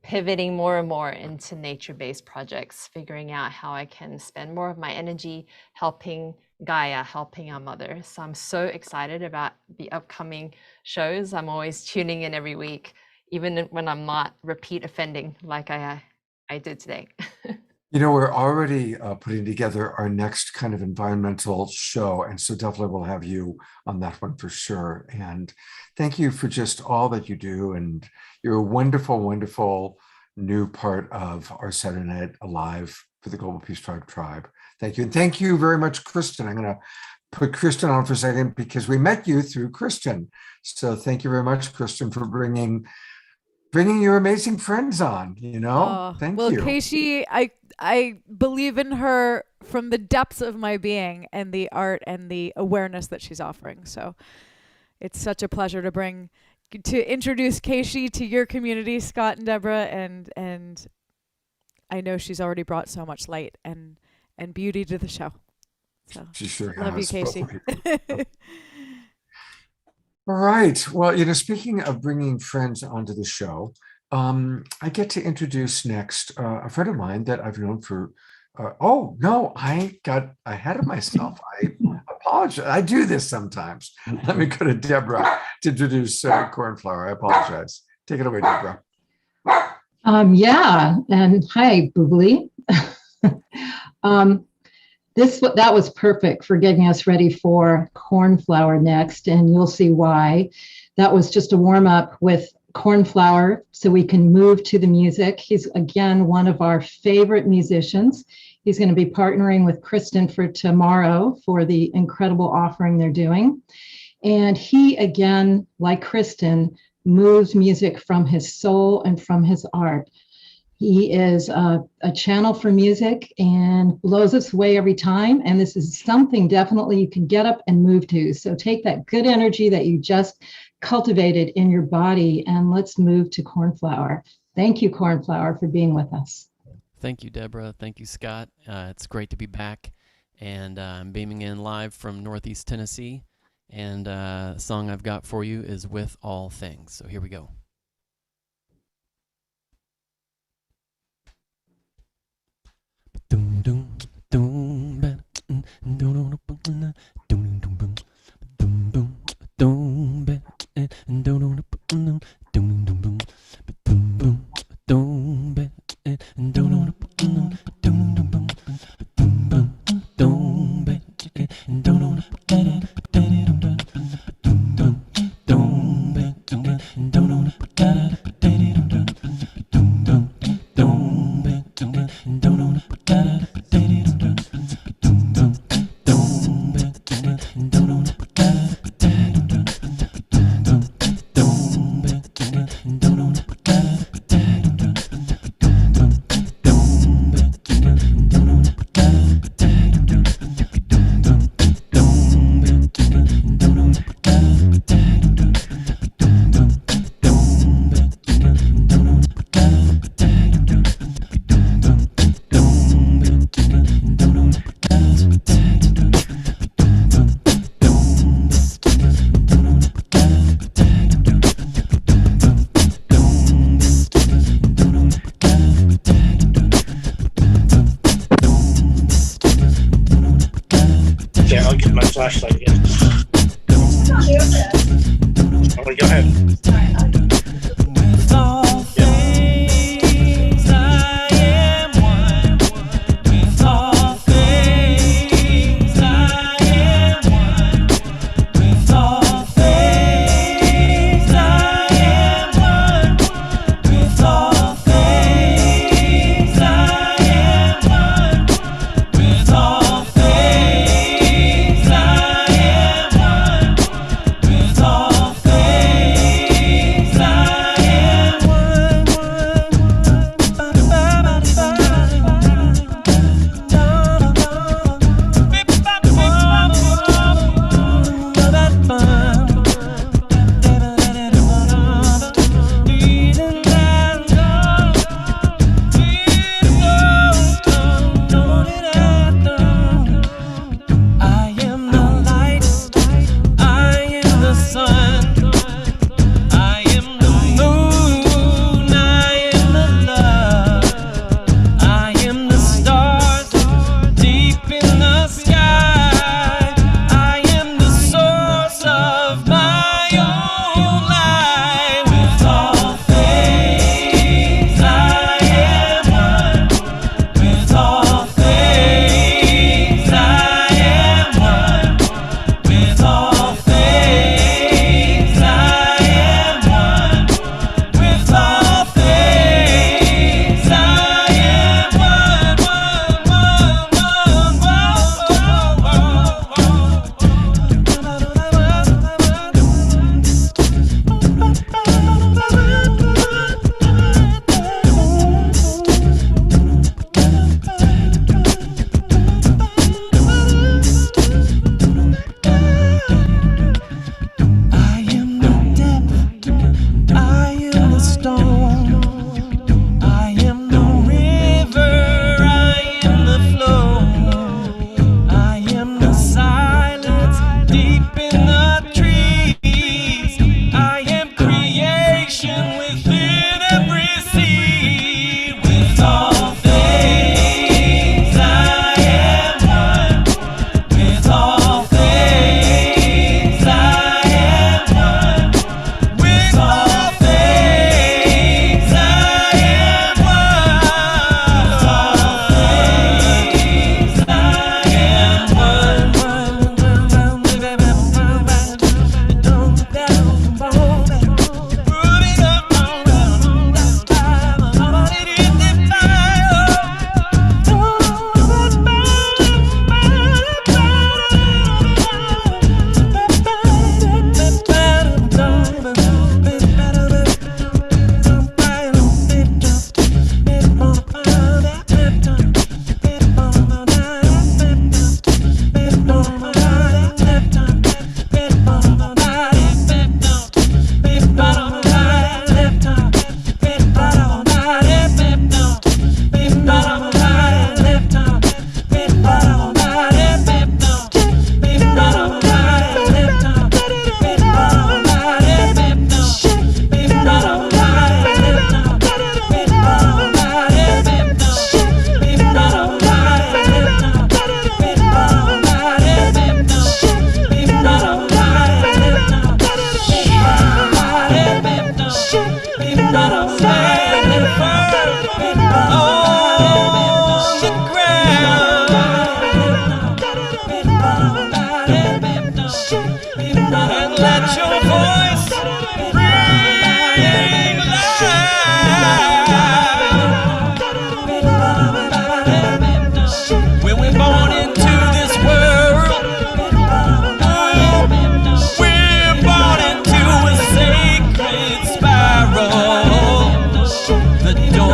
pivoting more and more into nature-based projects, figuring out how I can spend more of my energy helping Gaia, helping our mother. So I'm so excited about the upcoming shows. I'm always tuning in every week, even when I'm not repeat offending like I did today. We're already putting together our next kind of environmental show. And so definitely we'll have you on that one for sure. And thank you for just all that you do. And you're a wonderful, wonderful new part of our Saturday Night Alive for the Global Peace Tribe. Thank you. And thank you very much, Kristen. I'm going to put Kristen on for a second because we met you through Kristen. So thank you very much, Kristen, for bringing your amazing friends on, Thank you. Well, Keishi, I believe in her from the depths of my being and the art and the awareness that she's offering. So it's such a pleasure to introduce Keishi to your community, Scott and Deborah, and I know she's already brought so much light and beauty to the show. So she sure love has. you, Keishi. All right. Well, speaking of bringing friends onto the show, I get to introduce next a friend of mine that I've known for. Oh no, I got ahead of myself. I apologize. I do this sometimes. Let me go to Deborah to introduce Cornflower. I apologize. Take it away, Deborah. Yeah, and hi, Boobly. That was perfect for getting us ready for Cornflower next, and you'll see why. That was just a warm up with Cornflower so we can move to the music. He's again one of our favorite musicians. He's going to be partnering with Kristen for tomorrow for the incredible offering they're doing. And he, again, like Kristen, moves music from his soul and from his art. He is a channel for music and blows us away every time. And this is something definitely you can get up and move to. So take that good energy that you just cultivated in your body and let's move to Cornflower. Thank you, Cornflower, for being with us. Thank you, Deborah. Thank you, Scott. It's great to be back. And I'm beaming in live from Northeast Tennessee. And the song I've got for you is With All Things. So here we go. Flashlight again. Oh, go ahead.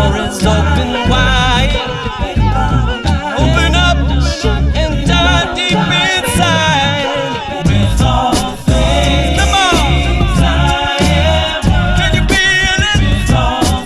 door is open wide. Open up and dive deep inside. With all things, come on. Can you feel it? With all things,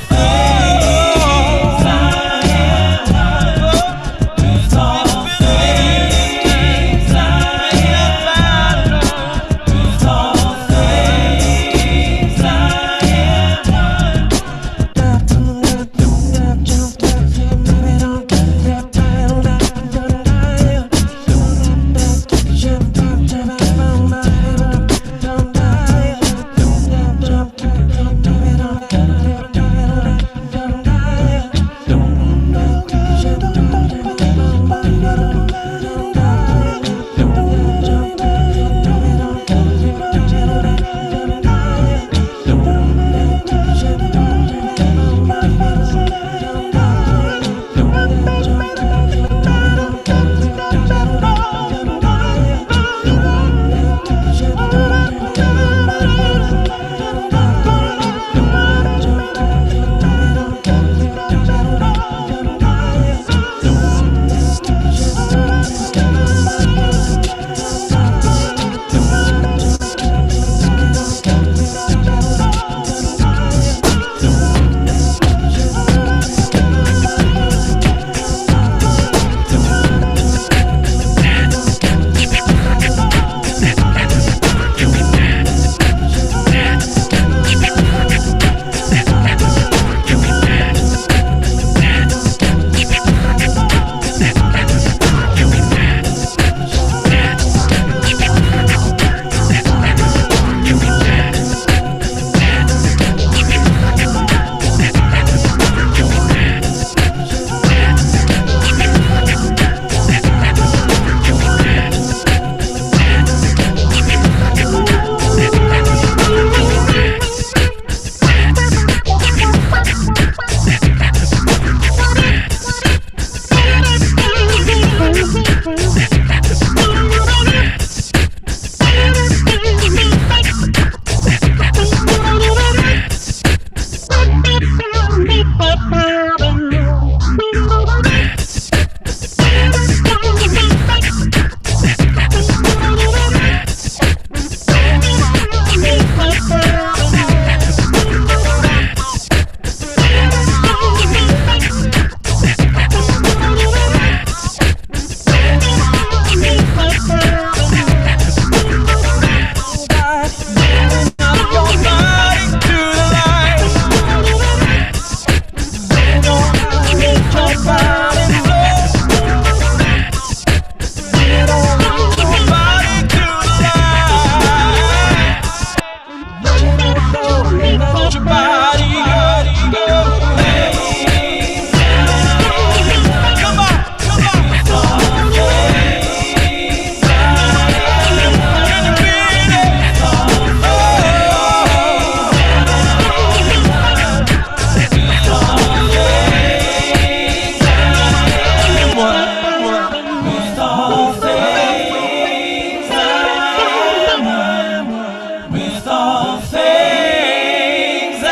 with all things,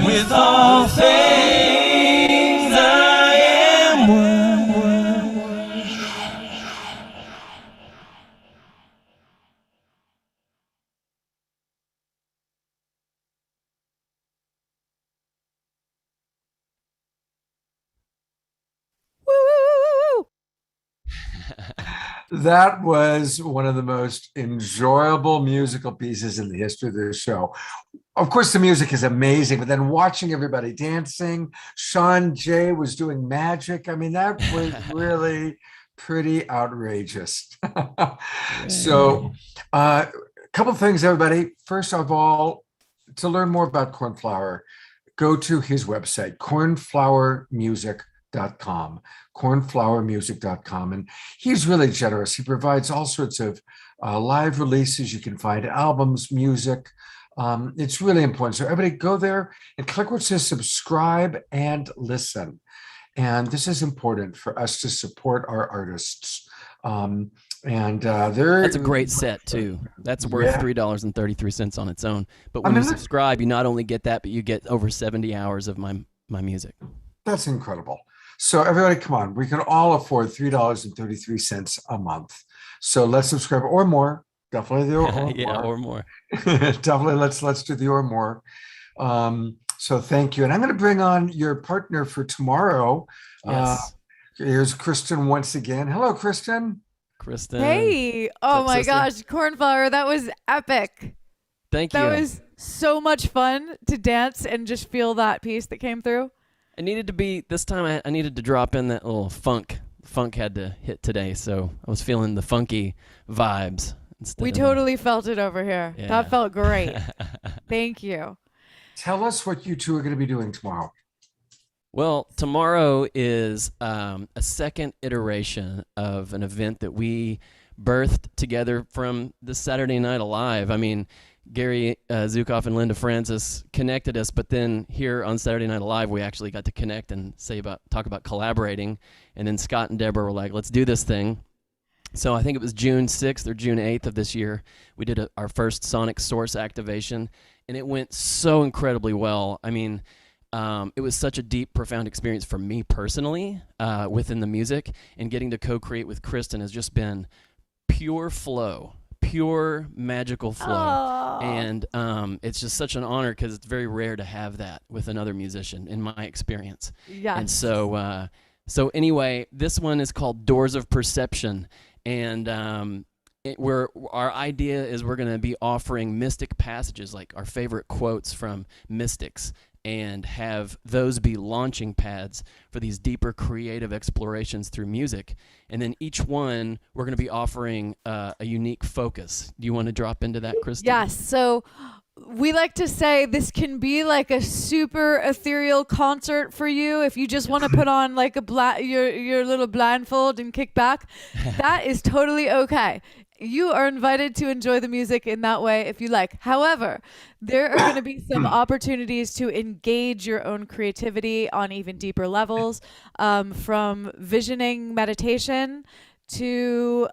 with all things, That was one of the most enjoyable musical pieces in the history of the show. Of course, the music is amazing, but then watching everybody dancing, Shawn Jay was doing magic. I mean, that was really pretty outrageous. So, a couple of things, everybody. First of all, to learn more about Cornflower, go to his website, cornflowermusic.com, cornflowermusic.com. And he's really generous. He provides all sorts of live releases. You can find albums, music. It's really important. So everybody go there and click where it says subscribe and listen. And this is important for us to support our artists. And that's a great set too. That's worth $3.33 on its own. But when you subscribe, you not only get that, but you get over 70 hours of my music. That's incredible. So everybody, come on, we can all afford $3.33 a month. So let's subscribe or more. Definitely the or more. Or more. Definitely let's do the or more. So thank you. And I'm going to bring on your partner for tomorrow. Yes. Here's Kristen once again. Hello, Kristen. Kristen. Hey. Oh my gosh, Cornflower, that was epic. Thank you. That was so much fun to dance and just feel that piece that came through. It needed to be, this time I needed to drop in that little funk. Funk had to hit today, so I was feeling the funky vibes. We totally felt it over here. Yeah. That felt great. Thank you. Tell us what you two are going to be doing tomorrow. Well, tomorrow is a second iteration of an event that we birthed together from the Saturday Night Alive. I mean, Gary Zukoff and Linda Francis connected us, but then here on Saturday Night Alive, we actually got to connect and talk about collaborating. And then Scott and Deborah were like, let's do this thing. So I think it was June 6th or June 8th of this year, we did our first Sonic Source activation, and it went so incredibly well. I mean, it was such a deep, profound experience for me personally within the music, and getting to co-create with Kristen has just been pure flow. Pure magical flow. Aww. And it's just such an honor because it's very rare to have that with another musician in my experience. Yes. And so anyway, this one is called Doors of Perception, and our idea is we're going to be offering mystic passages, like our favorite quotes from mystics, and have those be launching pads for these deeper creative explorations through music. And then each one, we're going to be offering a unique focus. Do you want to drop into that, Kristen? Yes. So we like to say this can be like a super ethereal concert for you if you just want to put on like your little blindfold and kick back. That is totally okay. You are invited to enjoy the music in that way if you like. However, there are going to be some opportunities to engage your own creativity on even deeper levels, from visioning meditation to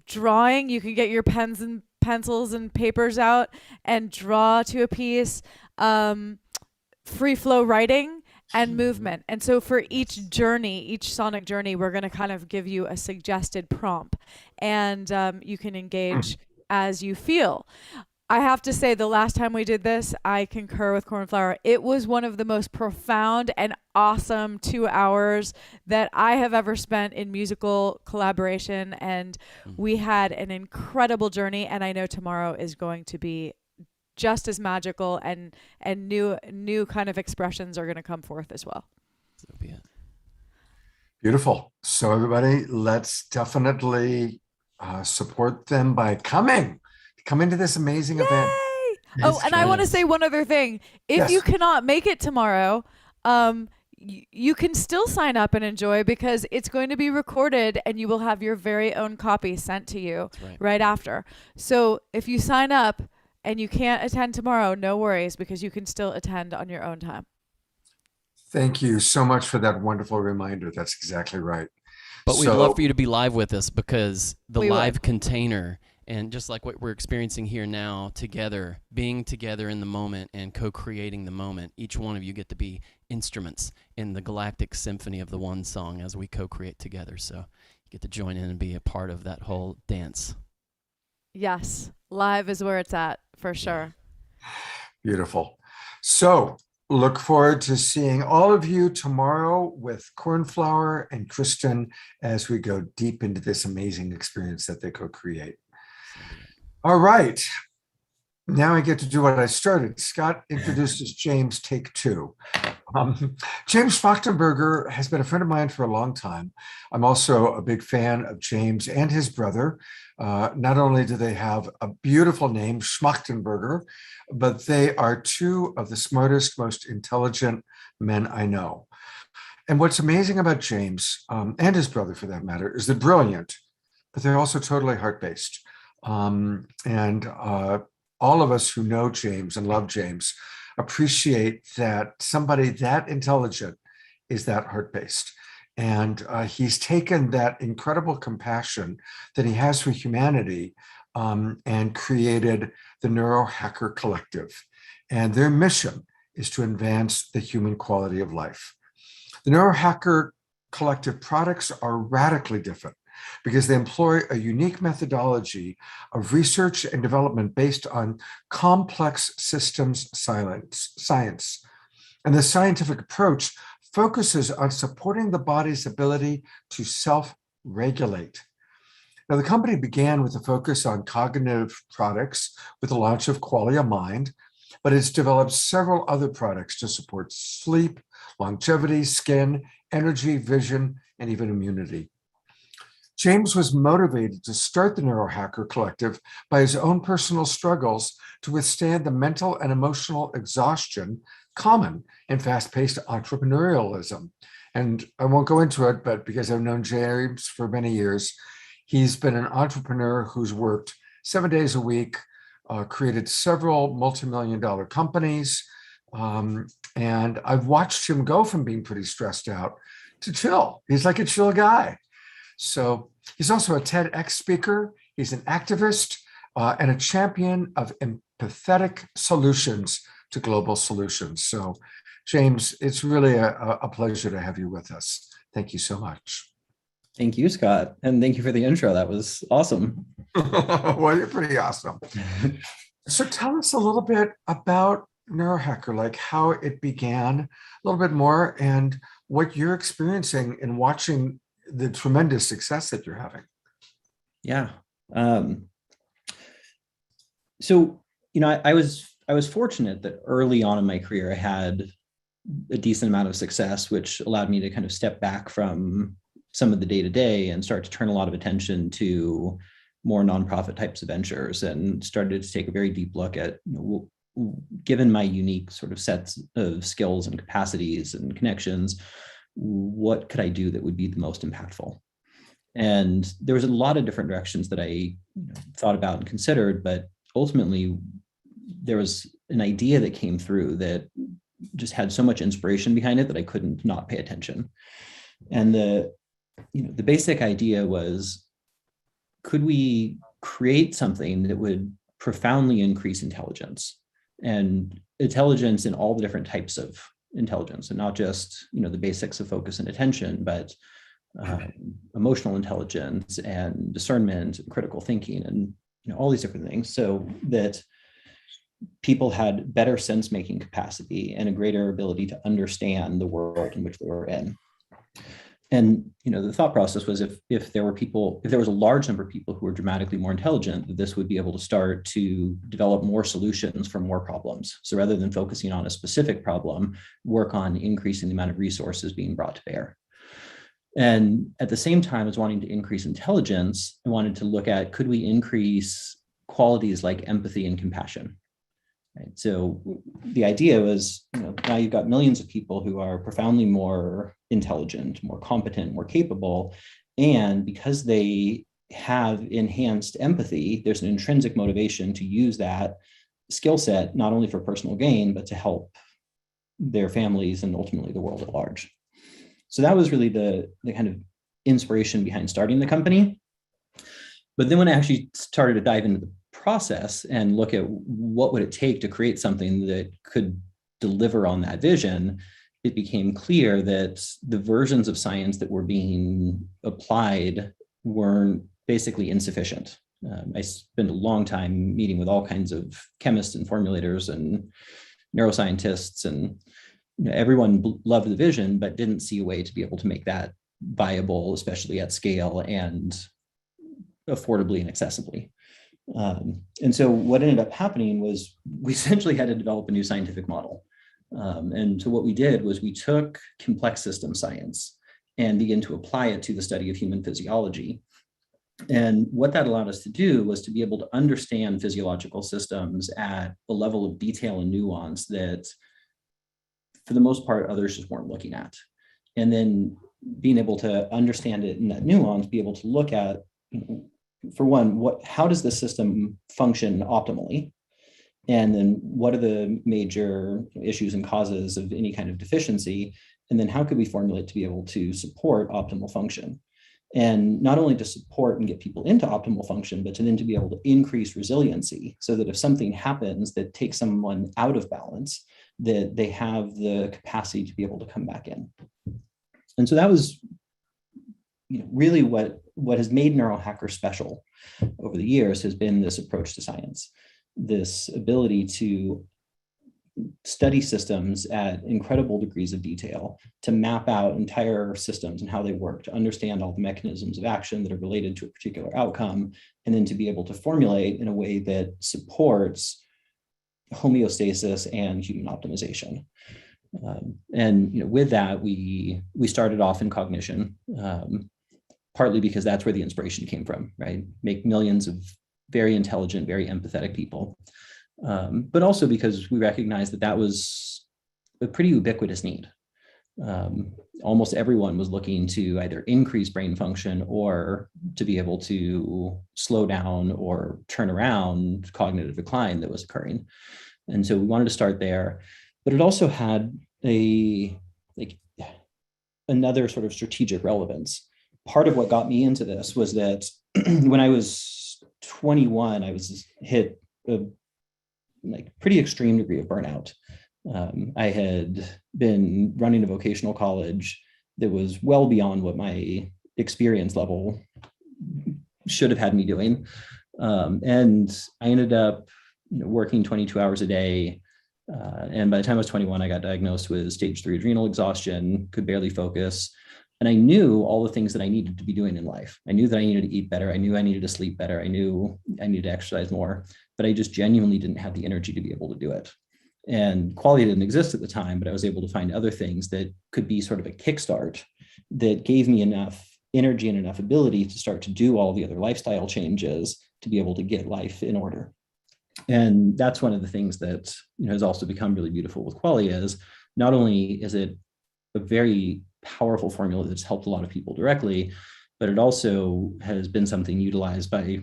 drawing. You can get your pens and pencils and papers out and draw to a piece, free flow writing, and movement. And so for each journey, each sonic journey, we're going to kind of give you a suggested prompt, and you can engage as you feel. I have to say, the last time we did this, I concur with Cornflower. It was one of the most profound and awesome 2 hours that I have ever spent in musical collaboration, and we had an incredible journey, and I know tomorrow is going to be just as magical, and new kind of expressions are going to come forth as well. So be it. Beautiful. So everybody, let's definitely support them by coming to this amazing event. Oh, and I want to say one other thing. If you cannot make it tomorrow, you can still sign up and enjoy, because it's going to be recorded and you will have your very own copy sent to you right after. So if you sign up and you can't attend tomorrow, no worries, because you can still attend on your own time. Thank you so much for that wonderful reminder. That's exactly right. But we'd love for you to be live with us, because the live container, and just like what we're experiencing here now together, being together in the moment and co-creating the moment, each one of you get to be instruments in the galactic symphony of the one song as we co-create together. So you get to join in and be a part of that whole dance. Yes, live is where it's at, for sure. Beautiful. So look forward to seeing all of you tomorrow with Cornflower and Kristen as we go deep into this amazing experience that they co-create. All right. Now I get to do what I started. Scott introduced us James, take two. James Schmachtenberger has been a friend of mine for a long time. I'm also a big fan of James and his brother. Not only do they have a beautiful name, Schmachtenberger, but they are two of the smartest, most intelligent men I know. And what's amazing about James, and his brother for that matter, is they're brilliant, but they're also totally heart-based. All of us who know James and love James appreciate that somebody that intelligent is that heart-based. And he's taken that incredible compassion that he has for humanity and created the Nero Hacker Collective. And their mission is to advance the human quality of life. The Nero Hacker Collective products are radically different because they employ a unique methodology of research and development based on complex systems science. And the scientific approach focuses on supporting the body's ability to self-regulate. Now, the company began with a focus on cognitive products with the launch of Qualia Mind, but it's developed several other products to support sleep, longevity, skin, energy, vision, and even immunity. James was motivated to start the Nero Hacker Collective by his own personal struggles to withstand the mental and emotional exhaustion common in fast-paced entrepreneurialism. And I won't go into it, but because I've known James for many years, he's been an entrepreneur who's worked 7 days a week, created several multi-million-dollar companies, and I've watched him go from being pretty stressed out to chill. He's like a chill guy. So he's also a TEDx speaker. He's an activist and a champion of empathetic solutions to global solutions. So James, it's really a pleasure to have you with us. Thank you so much. Thank you, Scott. And thank you for the intro. That was awesome. Well, you're pretty awesome. So tell us a little bit about Nero Hacker, like how it began, a little bit more, and what you're experiencing in watching the tremendous success that you're having. Yeah. So, you know, I was fortunate that early on in my career, I had a decent amount of success, which allowed me to kind of step back from some of the day-to-day and start to turn a lot of attention to more nonprofit types of ventures, and started to take a very deep look at, you know, given my unique sort of sets of skills and capacities and connections, what could I do that would be the most impactful? And there was a lot of different directions that I thought about and considered, but ultimately there was an idea that came through that just had so much inspiration behind it that I couldn't not pay attention. And the basic idea was, could we create something that would profoundly increase intelligence, and intelligence in all the different types of intelligence, and not just, you know, the basics of focus and attention, but emotional intelligence and discernment and critical thinking, and, you know, all these different things, so that people had better sense-making capacity and a greater ability to understand the world in which they were in. And, you know, the thought process was, if there was a large number of people who were dramatically more intelligent, that this would be able to start to develop more solutions for more problems. So rather than focusing on a specific problem, work on increasing the amount of resources being brought to bear. And at the same time as wanting to increase intelligence, I wanted to look at, could we increase qualities like empathy and compassion? Right. So the idea was, you know, now you've got millions of people who are profoundly more intelligent, more competent, more capable, and because they have enhanced empathy, there's an intrinsic motivation to use that skill set not only for personal gain, but to help their families and ultimately the world at large. So that was really the kind of inspiration behind starting the company. But then when I actually started to dive into the process and look at what would it take to create something that could deliver on that vision, it became clear that the versions of science that were being applied were basically insufficient. I spent a long time meeting with all kinds of chemists and formulators and neuroscientists, and, you know, everyone loved the vision, but didn't see a way to be able to make that viable, especially at scale and affordably and accessibly. And so what ended up happening was we essentially had to develop a new scientific model. And so what we did was we took complex system science and began to apply it to the study of human physiology. And what that allowed us to do was to be able to understand physiological systems at a level of detail and nuance that, for the most part, others just weren't looking at. And then being able to understand it in that nuance, be able to look at, you know, for one, how does the system function optimally? And then what are the major issues and causes of any kind of deficiency? And then how could we formulate to be able to support optimal function? And not only to support and get people into optimal function, but to then to be able to increase resiliency so that if something happens that takes someone out of balance, that they have the capacity to be able to come back in. And so that was, really what has made Nero Hacker special over the years has been this approach to science, this ability to study systems at incredible degrees of detail, to map out entire systems and how they work, to understand all the mechanisms of action that are related to a particular outcome, and then to be able to formulate in a way that supports homeostasis and human optimization. With that, we started off in cognition, partly because that's where the inspiration came from, right? Make millions of very intelligent, very empathetic people. But also because we recognized that that was a pretty ubiquitous need. Almost everyone was looking to either increase brain function or to be able to slow down or turn around cognitive decline that was occurring. And so we wanted to start there, but it also had another sort of strategic relevance. Part of what got me into this was that when I was 21, I was hit a pretty extreme degree of burnout. I had been running a vocational college that was well beyond what my experience level should have had me doing. And I ended up working 22 hours a day. And by the time I was 21, I got diagnosed with stage 3 adrenal exhaustion, could barely focus. And I knew all the things that I needed to be doing in life. I knew that I needed to eat better. I knew I needed to sleep better. I knew I needed to exercise more, but I just genuinely didn't have the energy to be able to do it. And quality didn't exist at the time, but I was able to find other things that could be sort of a kickstart that gave me enough energy and enough ability to start to do all the other lifestyle changes to be able to get life in order. And that's one of the things that has also become really beautiful with Qualia is not only is it a very powerful formula that's helped a lot of people directly, but it also has been something utilized by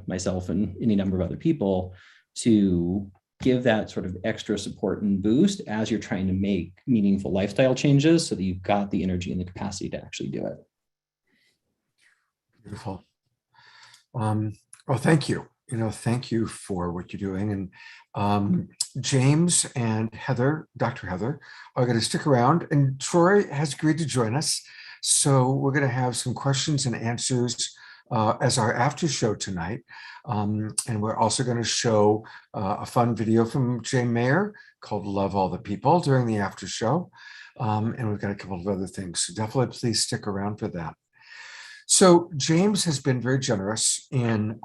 myself and any number of other people to give that sort of extra support and boost as you're trying to make meaningful lifestyle changes so that you've got the energy and the capacity to actually do it. Beautiful. Well, thank you. Thank you for what you're doing. And James and Heather, Dr. Heather, are going to stick around, and Troy has agreed to join us. So we're going to have some questions and answers as our after show tonight. And we're also going to show a fun video from Jay Mayer called Love All the People during the after show. And we've got a couple of other things. So definitely please stick around for that. So James has been very generous in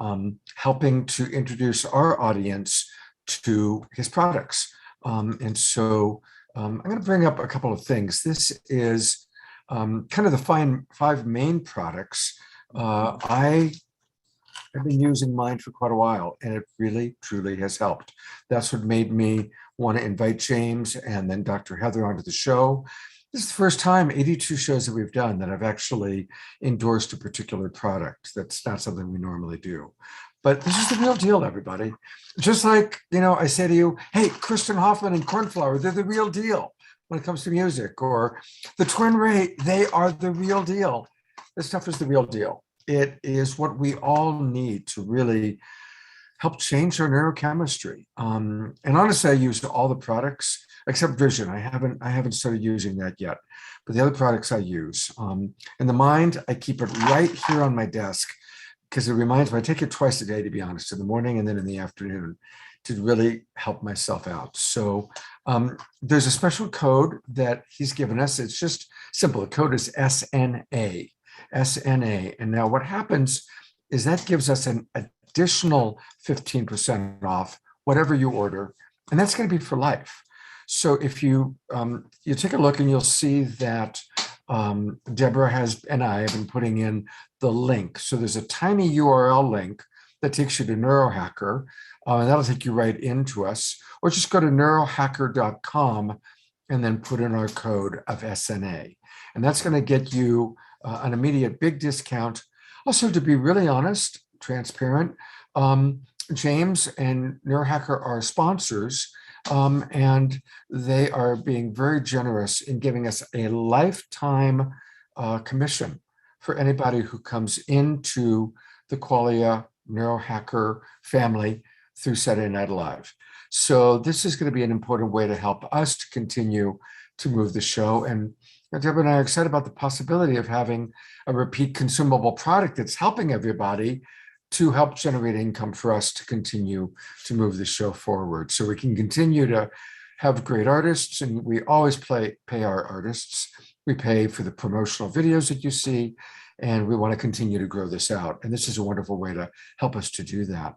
helping to introduce our audience to his products. And so I'm going to bring up a couple of things. This is kind of the 5 main products. I have been using mine for quite a while, and it really, truly has helped. That's what made me want to invite James and then Dr. Heather onto the show. This is the first time, 82 shows that we've done, that I've actually endorsed a particular product. That's not something we normally do. But this is the real deal, everybody. Just like, I say to you, hey, Kristen Hoffman and Cornflower, they're the real deal when it comes to music. Or the Twin Ray, they are the real deal. This stuff is the real deal. It is what we all need to really help change our neurochemistry. And honestly, I use all the products except Vision. I haven't started using that yet, but the other products I use. And the Mind, I keep it right here on my desk because it reminds me, I take it twice a day, to be honest, in the morning and then in the afternoon to really help myself out. So there's a special code that he's given us. It's just simple. The code is SNA. SNA. And now what happens is that gives us an additional 15% off whatever you order. And that's going to be for life. So if you take a look and you'll see that Deborah and I have been putting in the link. So there's a tiny URL link that takes you to Nero Hacker, and that'll take you right into us. Or just go to neurohacker.com and then put in our code of SNA. And that's going to get you an immediate big discount. Also, to be really honest, transparent, James and Nero Hacker are sponsors. And they are being very generous in giving us a lifetime commission for anybody who comes into the Qualia Nero Hacker family through Saturday Night Live. So this is going to be an important way to help us to continue to move the show. And Deborah and I are excited about the possibility of having a repeat consumable product that's helping everybody to help generate income for us to continue to move the show forward. So we can continue to have great artists, and we always pay our artists. We pay for the promotional videos that you see, and we want to continue to grow this out. And this is a wonderful way to help us to do that.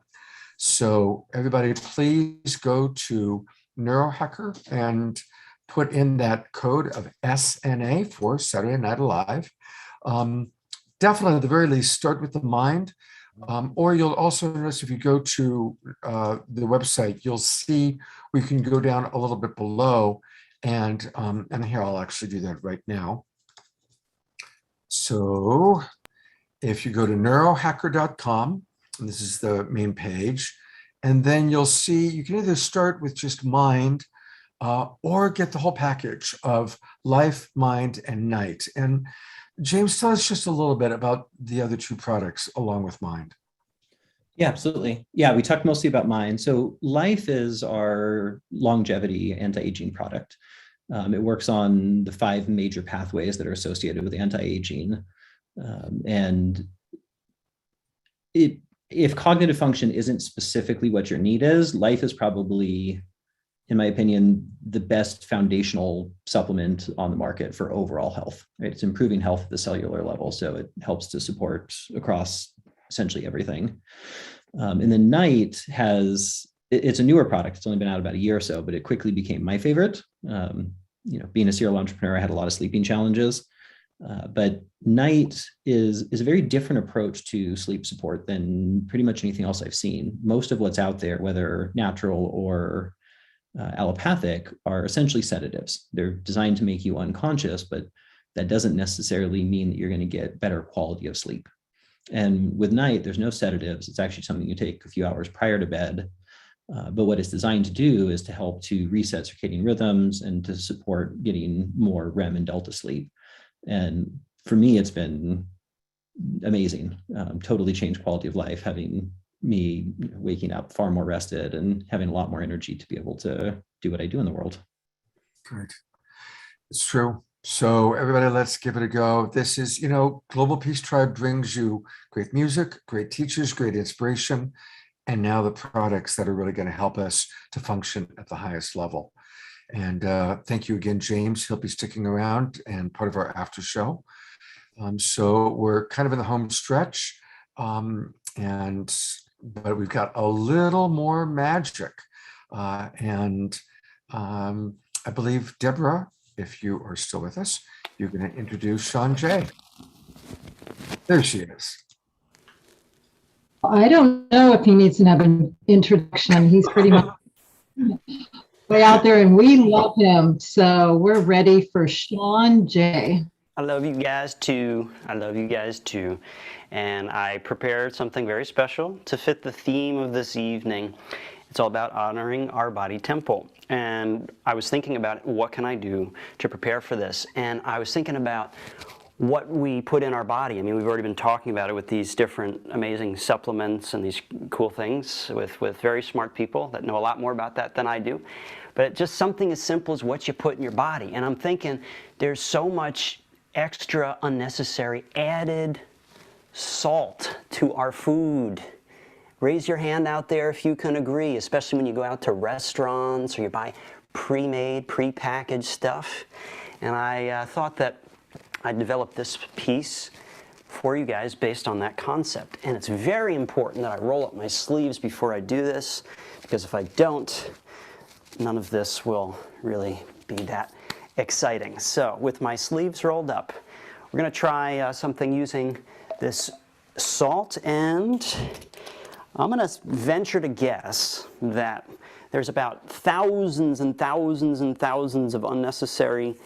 So everybody, please go to Nero Hacker and put in that code of SNA for Saturday Night Alive. Definitely, at the very least, start with the mind. Or you'll also notice if you go to the website, you'll see we can go down a little bit below. And here, I'll actually do that right now. So if you go to neurohacker.com, and this is the main page, and then you'll see you can either start with just mind or get the whole package of life, mind, and night. And James, tell us just a little bit about the other two products along with mind. Yeah, absolutely. Yeah, we talked mostly about mind. So life is our longevity anti-aging product. It works on the 5 major pathways that are associated with anti-aging. And if cognitive function isn't specifically what your need is, life is probably, in my opinion, the best foundational supplement on the market for overall health. Right? It's improving health at the cellular level, so it helps to support across essentially everything. And then night it's a newer product. It's only been out about a year or so, but it quickly became my favorite. Being a serial entrepreneur, I had a lot of sleeping challenges. But night is a very different approach to sleep support than pretty much anything else I've seen. Most of what's out there, whether natural or allopathic, are essentially sedatives. They're designed to make you unconscious, but that doesn't necessarily mean that you're going to get better quality of sleep. And with night, there's no sedatives. It's actually something you take a few hours prior to bed. But what it's designed to do is to help to reset circadian rhythms and to support getting more REM and delta sleep. And for me, it's been amazing. Totally changed quality of life, having me waking up far more rested and having a lot more energy to be able to do what I do in the world. Great. It's true. So everybody, let's give it a go. This is, Global Peace Tribe brings you great music, great teachers, great inspiration, and now the products that are really going to help us to function at the highest level. And thank you again, James. He'll be sticking around and part of our after show. So we're kind of in the home stretch, but we've got a little more magic. And I believe, Deborah, if you are still with us, you're going to introduce Shawn Jay. There she is. I don't know if he needs another introduction. He's pretty much way out there, and we love him. So we're ready for Shawn Jay. I love you guys too. I love you guys too. And I prepared something very special to fit the theme of this evening. It's all about honoring our body temple. And I was thinking about what can I do to prepare for this. And I was thinking about what we put in our body. I mean, we've already been talking about it with these different amazing supplements and these cool things with very smart people that know a lot more about that than I do. But just something as simple as what you put in your body. And I'm thinking there's so much extra unnecessary added salt to our food. Raise your hand out there if you can agree, especially when you go out to restaurants or you buy pre-made, pre-packaged stuff. And I thought that I'd develop this piece for you guys based on that concept. And it's very important that I roll up my sleeves before I do this, because if I don't, none of this will really be that exciting. So with my sleeves rolled up, we're going to try something using this salt, and I'm going to venture to guess that there's about thousands and thousands and thousands of unnecessary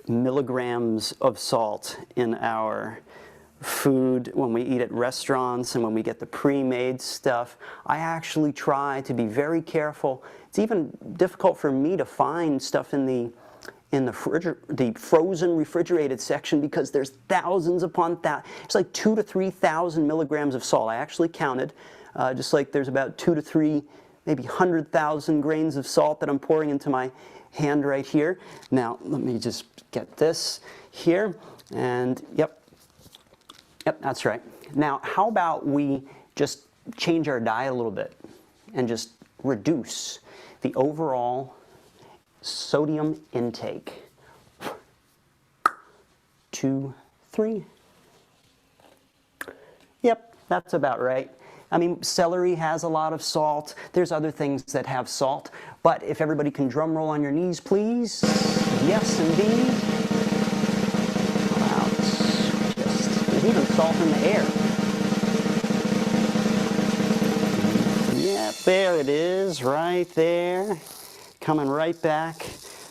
milligrams of salt in our food when we eat at restaurants and when we get the pre-made stuff. I actually try to be very careful It's even difficult for me to find stuff in the frozen refrigerated section because there's thousands upon thousands. It's like 2,000 to 3,000 milligrams of salt. I actually counted, just like there's about 2 to 3, maybe 100,000 grains of salt that I'm pouring into my hand right here. Now, let me just get this here, and yep, that's right. Now, how about we just change our diet a little bit and just reduce the overall sodium intake. 2, 3. Yep, that's about right. I mean, celery has a lot of salt. There's other things that have salt. But if everybody can drum roll on your knees, please. Yes, indeed. Wow, there's even salt in the air. Yep, there it is, right there. Coming right back,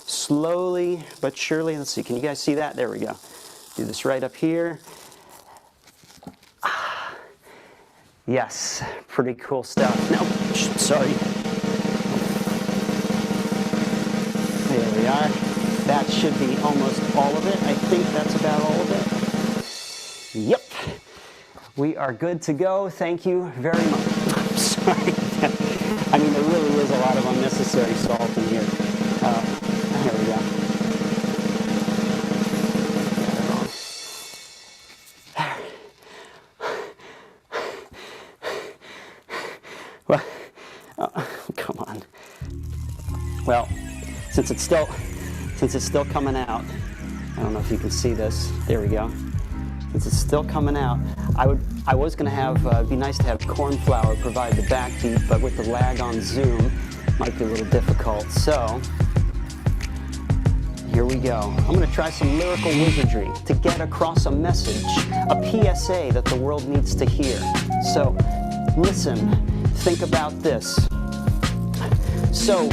slowly but surely. Let's see, can you guys see that? There we go. Do this right up here. Yes, pretty cool stuff. No, sorry. There we are. That should be almost all of it. I think that's about all of it. Yep. We are good to go. Thank you very much. Sorry. I mean, there really is a lot of unnecessary salt in here. There we go. Well, come on. Well, since it's still coming out, I don't know if you can see this. There we go. Since it's still coming out, I was going to have, it'd be nice to have corn flour provide the backbeat, but with the lag on Zoom, it might be a little difficult. So, here we go. I'm going to try some lyrical wizardry to get across a message, a PSA that the world needs to hear. So, listen, think about this. So,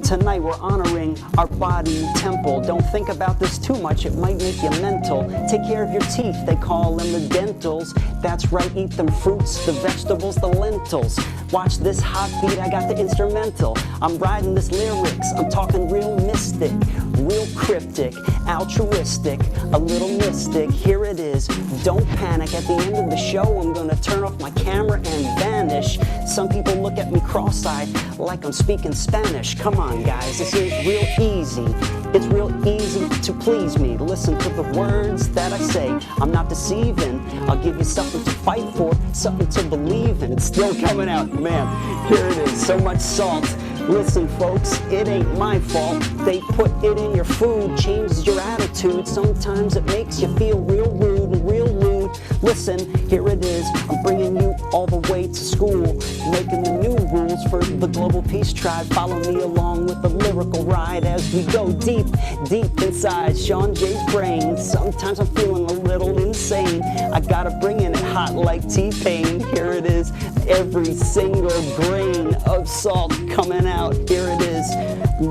tonight we're honoring our body temple. Don't think about this too much, it might make you mental. Take care of your teeth, they call them the dentals. That's right, eat them fruits, the vegetables, the lentils. Watch this hot beat, I got the instrumental. I'm riding this lyrics, I'm talking real mystic, real cryptic, altruistic, a little mystic. Here it is, don't panic. At the end of the show, I'm gonna turn off my camera and vanish. Some people look at me cross-eyed like I'm speaking Spanish. Come on, guys, this is real easy. It's real easy to please me. Listen to the words that I say. I'm not deceiving. I'll give you something to fight for, something to believe in. It's still coming out, man. Here it is, so much salt. Listen, folks, it ain't my fault. They put it in your food, changes your attitude. Sometimes it makes you feel real rude and real rude. Listen, here it is. I'm bringing you all the way to school, making the new rules for the global peace tribe. Follow me along with the lyrical ride as we go deep, deep inside Shawn Jay's brain. Sometimes I'm feeling a little insane. I gotta bring in it hot like T-Pain. Here it is, every single grain of salt coming out. Here it is,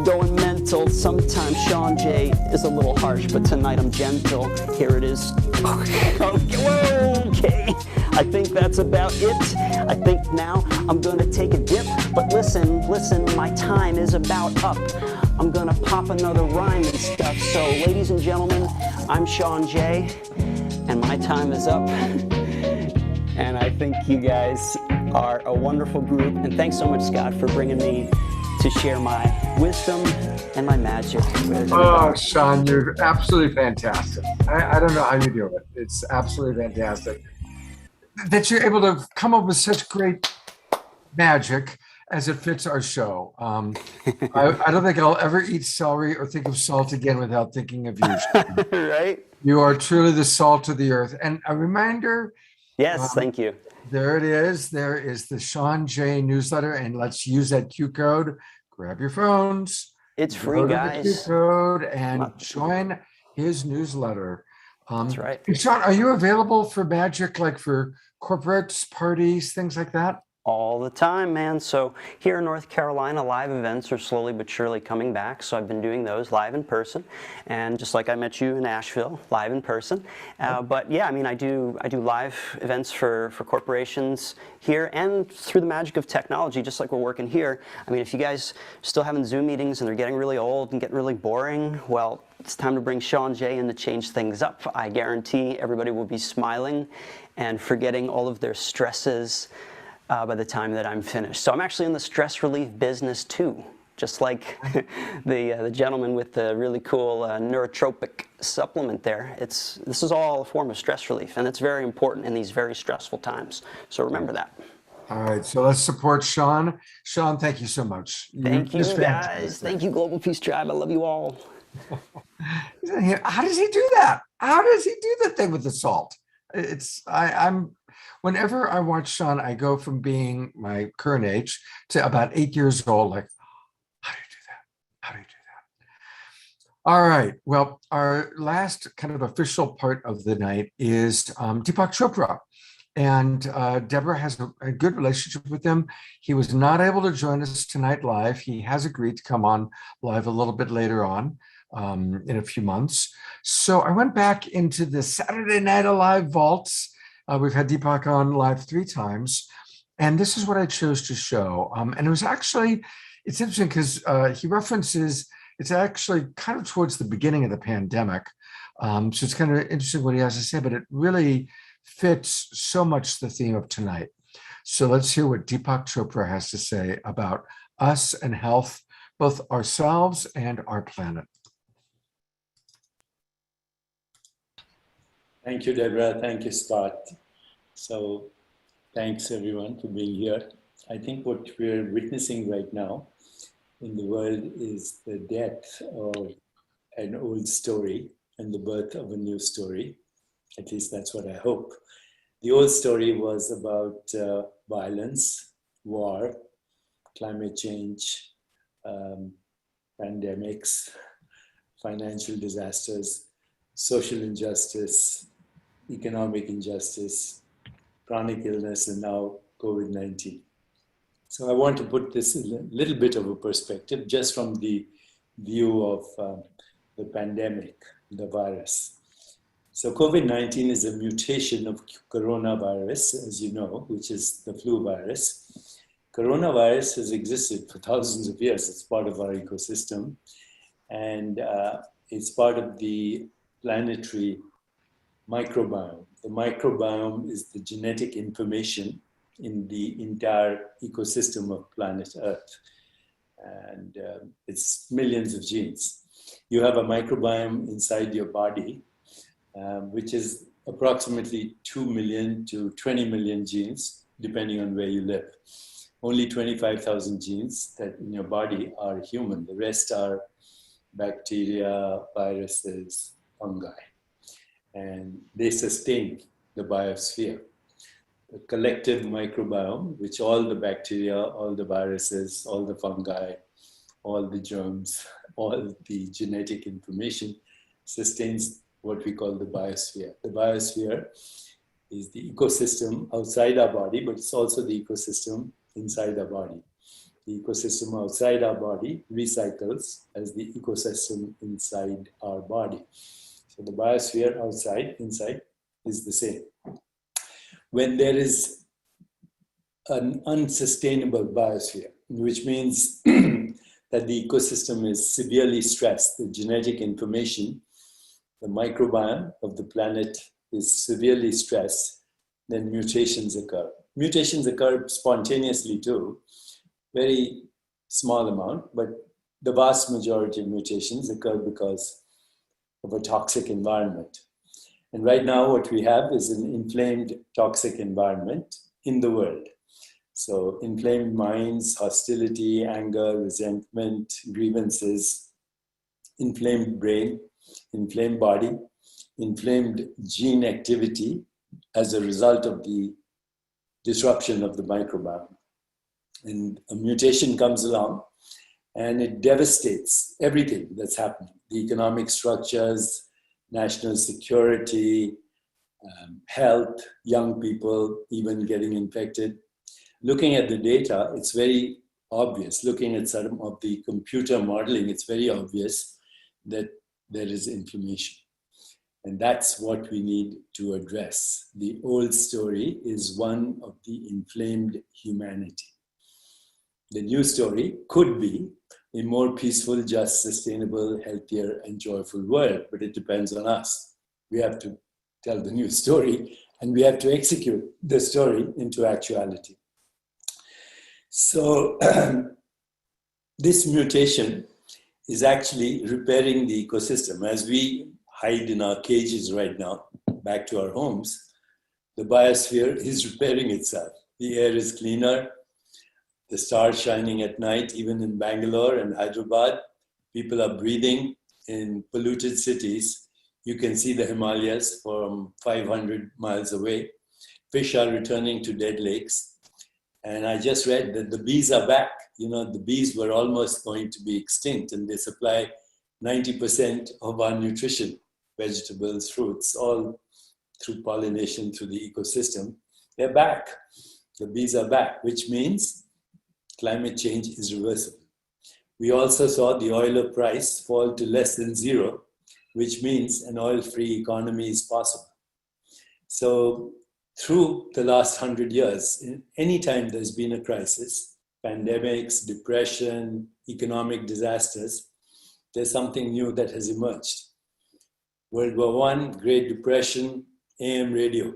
going mental. Sometimes Shawn Jay is a little harsh, but tonight I'm gentle. Here it is. Okay, I think that's about it. I think now I'm gonna take a dip, but listen, my time is about up. I'm gonna pop another rhyme and stuff. So, ladies and gentlemen, I'm Shawn Jay, and my time is up. And I think you guys are a wonderful group, and thanks so much, Scott, for bringing me to share my wisdom and my magic with Oh, Shawn, you're absolutely fantastic. I don't know how you do it. It's absolutely fantastic that you're able to come up with such great magic as it fits our show. I don't think I'll ever eat celery or think of salt again without thinking of you, Shawn. Right? You are truly the salt of the earth. And a reminder. Yes, thank you. There it is. There is the Shawn Jay newsletter, and let's use that Q code. Grab your phones. It's free, guys. Q code and join his newsletter. That's right. Shawn, are you available for magic, like for corporates, parties, things like that? All the time, man. So here in North Carolina, live events are slowly but surely coming back. So I've been doing those live in person, and just like I met you in Asheville, live in person. But yeah, I mean, I do live events for corporations here, and through the magic of technology, just like we're working here. I mean, if you guys are still having Zoom meetings and they're getting really old and getting really boring, well, it's time to bring Shawn Jay in to change things up. I guarantee everybody will be smiling and forgetting all of their stresses by the time that I'm finished. So I'm actually in the stress relief business too, just like the gentleman with the really cool neurotropic supplement there. This is all a form of stress relief, and it's very important in these very stressful times. So remember that. All right, so let's support Shawn. Shawn, thank you so much. Thank you, guys. Thank you, Global Peace Tribe. I love you all. How does he do that? How does he do the thing with the salt? Whenever I watch Shawn, I go from being my current age to about 8 years old. Like, how do you do that? How do you do that? All right. Well, our last kind of official part of the night is Deepak Chopra. And Deborah has a good relationship with him. He was not able to join us tonight live. He has agreed to come on live a little bit later on in a few months. So I went back into the Saturday Night Alive vaults. We've had Deepak on live 3 times, and this is what I chose to show. And it was actually, it's interesting because he references, it's actually kind of towards the beginning of the pandemic. So it's kind of interesting what he has to say, but it really fits so much the theme of tonight. So let's hear what Deepak Chopra has to say about us and health, both ourselves and our planet. Thank you, Deborah. Thank you, Scott. So thanks, everyone, for being here. I think what we're witnessing right now in the world is the death of an old story and the birth of a new story. At least that's what I hope. The old story was about violence, war, climate change, pandemics, financial disasters, social injustice, economic injustice, chronic illness, and now COVID-19. So I want to put this in a little bit of a perspective, just from the view of the pandemic, the virus. So COVID-19 is a mutation of coronavirus, as you know, which is the flu virus. Coronavirus has existed for thousands of years. It's part of our ecosystem. And it's part of the planetary microbiome. The microbiome is the genetic information in the entire ecosystem of planet Earth. And it's millions of genes. You have a microbiome inside your body, which is approximately 2 million to 20 million genes, depending on where you live. Only 25,000 genes that in your body are human. The rest are bacteria, viruses, fungi. And they sustain the biosphere. The collective microbiome, which all the bacteria, all the viruses, all the fungi, all the germs, all the genetic information sustains what we call the biosphere. The biosphere is the ecosystem outside our body, but it's also the ecosystem inside our body. The ecosystem outside our body recycles as the ecosystem inside our body. So the biosphere outside, inside is the same. When there is an unsustainable biosphere, which means that the ecosystem is severely stressed, the genetic information, the microbiome of the planet is severely stressed, then mutations occur. Mutations occur spontaneously too, very small amount, but the vast majority of mutations occur because of a toxic environment. And right now what we have is an inflamed toxic environment in the world. So inflamed minds, hostility, anger, resentment, grievances, inflamed brain, inflamed body, inflamed gene activity as a result of the disruption of the microbiome. And a mutation comes along and it devastates everything that's happening. The economic structures, national security, health, young people even getting infected. Looking at the data, it's very obvious. Looking at some of the computer modeling, it's very obvious that there is inflammation. And that's what we need to address. The old story is one of the inflamed humanity. The new story could be a more peaceful, just, sustainable, healthier, and joyful world, but it depends on us. We have to tell the new story, and we have to execute the story into actuality. So this mutation is actually repairing the ecosystem. As we hide in our cages right now, back to our homes, the biosphere is repairing itself. The air is cleaner, the stars shining at night, even in Bangalore and Hyderabad. People are breathing in polluted cities. You can see the Himalayas from 500 miles away. Fish are returning to dead lakes. And I just read that the bees are back. You know, the bees were almost going to be extinct, and they supply 90% of our nutrition, vegetables, fruits, all through pollination through the ecosystem. They're back. The bees are back, which means climate change is reversible. We also saw the oil price fall to less than zero, which means an oil-free economy is possible. So through the last 100 years, anytime there's been a crisis, pandemics, depression, economic disasters, there's something new that has emerged. World War I, Great Depression, AM radio.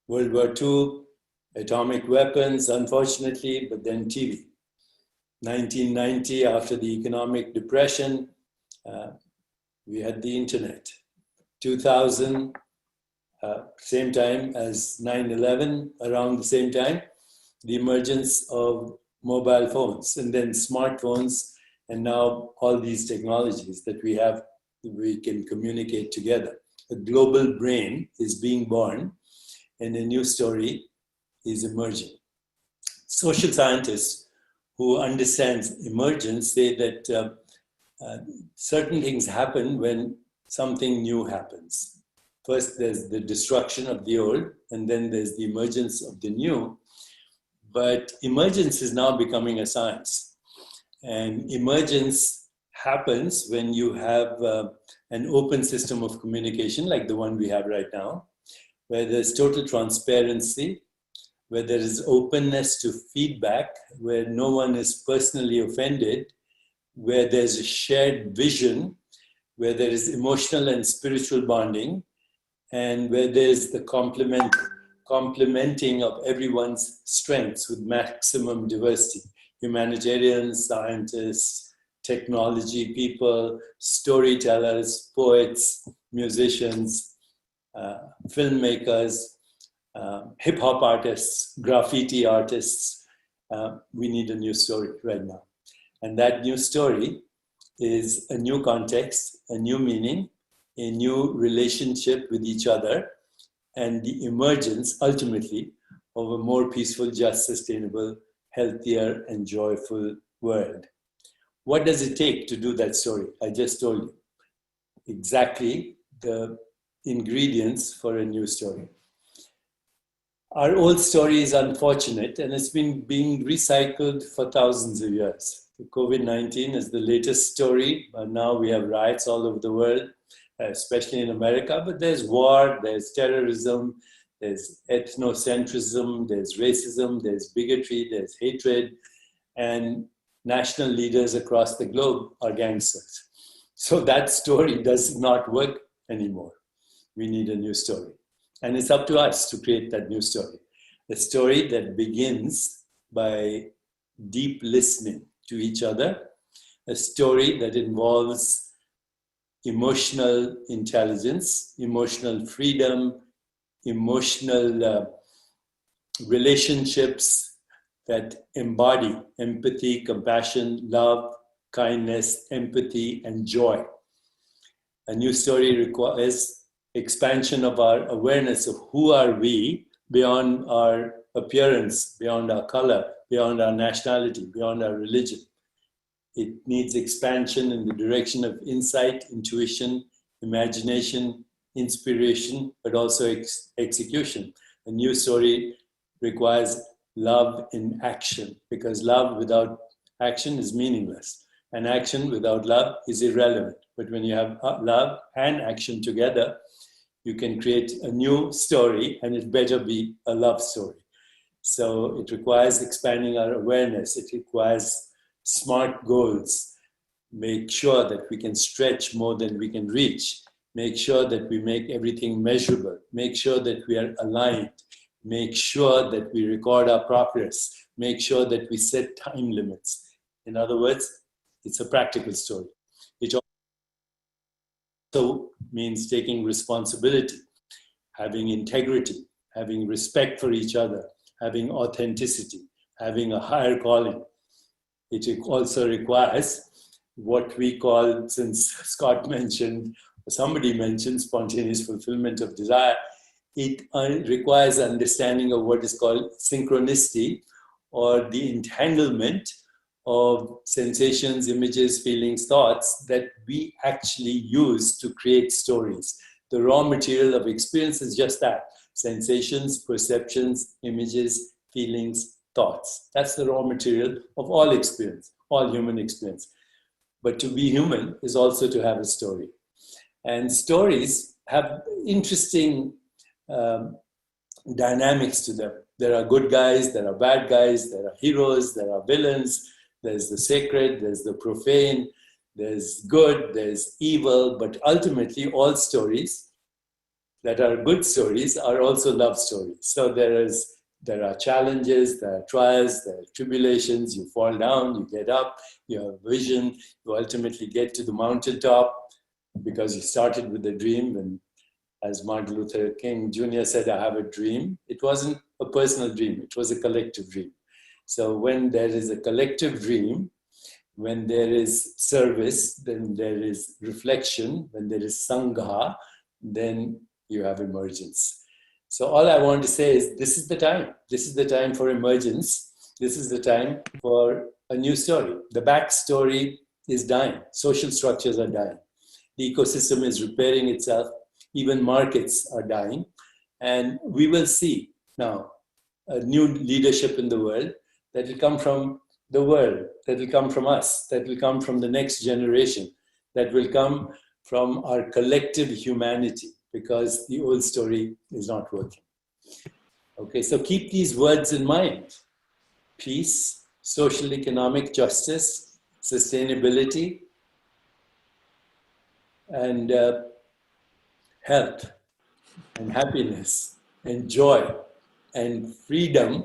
World War II, atomic weapons, unfortunately, but then TV. 1990, after the economic depression, we had the internet. 2000, same time as 9/11, around the same time, the emergence of mobile phones, and then smartphones, and now all these technologies that we have, we can communicate together. A global brain is being born, and a new story is emerging. Social scientists who understand emergence say that certain things happen when something new happens. First, there's the destruction of the old, and then there's the emergence of the new. But emergence is now becoming a science. And emergence happens when you have an open system of communication, like the one we have right now, where there's total transparency, where there is openness to feedback, where no one is personally offended, where there's a shared vision, where there is emotional and spiritual bonding, and where there's the complementing of everyone's strengths with maximum diversity. Humanitarians, scientists, technology people, storytellers, poets, musicians, filmmakers, hip-hop artists, graffiti artists. We need a new story right now. And that new story is a new context, a new meaning, a new relationship with each other, and the emergence, ultimately, of a more peaceful, just, sustainable, healthier, and joyful world. What does it take to do that story? I just told you exactly the ingredients for a new story. Our old story is unfortunate, and it's been being recycled for thousands of years. COVID-19 is the latest story. Now we have riots all over the world, especially in America, but there's war, there's terrorism, there's ethnocentrism, there's racism, there's bigotry, there's hatred, and national leaders across the globe are gangsters. So that story does not work anymore. We need a new story. And it's up to us to create that new story. A story that begins by deep listening to each other, a story that involves emotional intelligence, emotional freedom, emotional relationships that embody empathy, compassion, love, kindness, empathy, and joy. A new story requires expansion of our awareness of who are we beyond our appearance, beyond our color, beyond our nationality, beyond our religion. It needs expansion in the direction of insight, intuition, imagination, inspiration, but also execution. A new story requires love in action, because love without action is meaningless, and action without love is irrelevant. But when you have love and action together, you can create a new story, and it better be a love story. So it requires expanding our awareness. It requires smart goals. Make sure that we can stretch more than we can reach. Make sure that we make everything measurable. Make sure that we are aligned. Make sure that we record our progress. Make sure that we set time limits. In other words, it's a practical story. It also means taking responsibility, having integrity, having respect for each other, having authenticity, having a higher calling. It also requires what we call, since Scott mentioned, or somebody mentioned, spontaneous fulfillment of desire. It requires understanding of what is called synchronicity, or the entanglement of sensations, images, feelings, thoughts that we actually use to create stories. The raw material of experience is just that: sensations, perceptions, images, feelings, thoughts. That's the raw material of all experience, all human experience. But to be human is also to have a story. And stories have interesting dynamics to them. There are good guys, there are bad guys, there are heroes, there are villains, there's the sacred, there's the profane, there's good, there's evil, but ultimately all stories that are good stories are also love stories. So there are challenges, there are trials, there are tribulations, you fall down, you get up, you have vision, you ultimately get to the mountaintop because you started with a dream. And as Martin Luther King Jr. said, I have a dream. It wasn't a personal dream, it was a collective dream. So when there is a collective dream, when there is service, then there is reflection, when there is sangha, then you have emergence. So all I want to say is this is the time. This is the time for emergence. This is the time for a new story. The backstory is dying. Social structures are dying. The ecosystem is repairing itself. Even markets are dying. And we will see now a new leadership in the world that will come from the world, that will come from us, that will come from the next generation, that will come from our collective humanity, because the old story is not working. Okay, so keep these words in mind: peace, social economic justice, sustainability, and health, and happiness, and joy, and freedom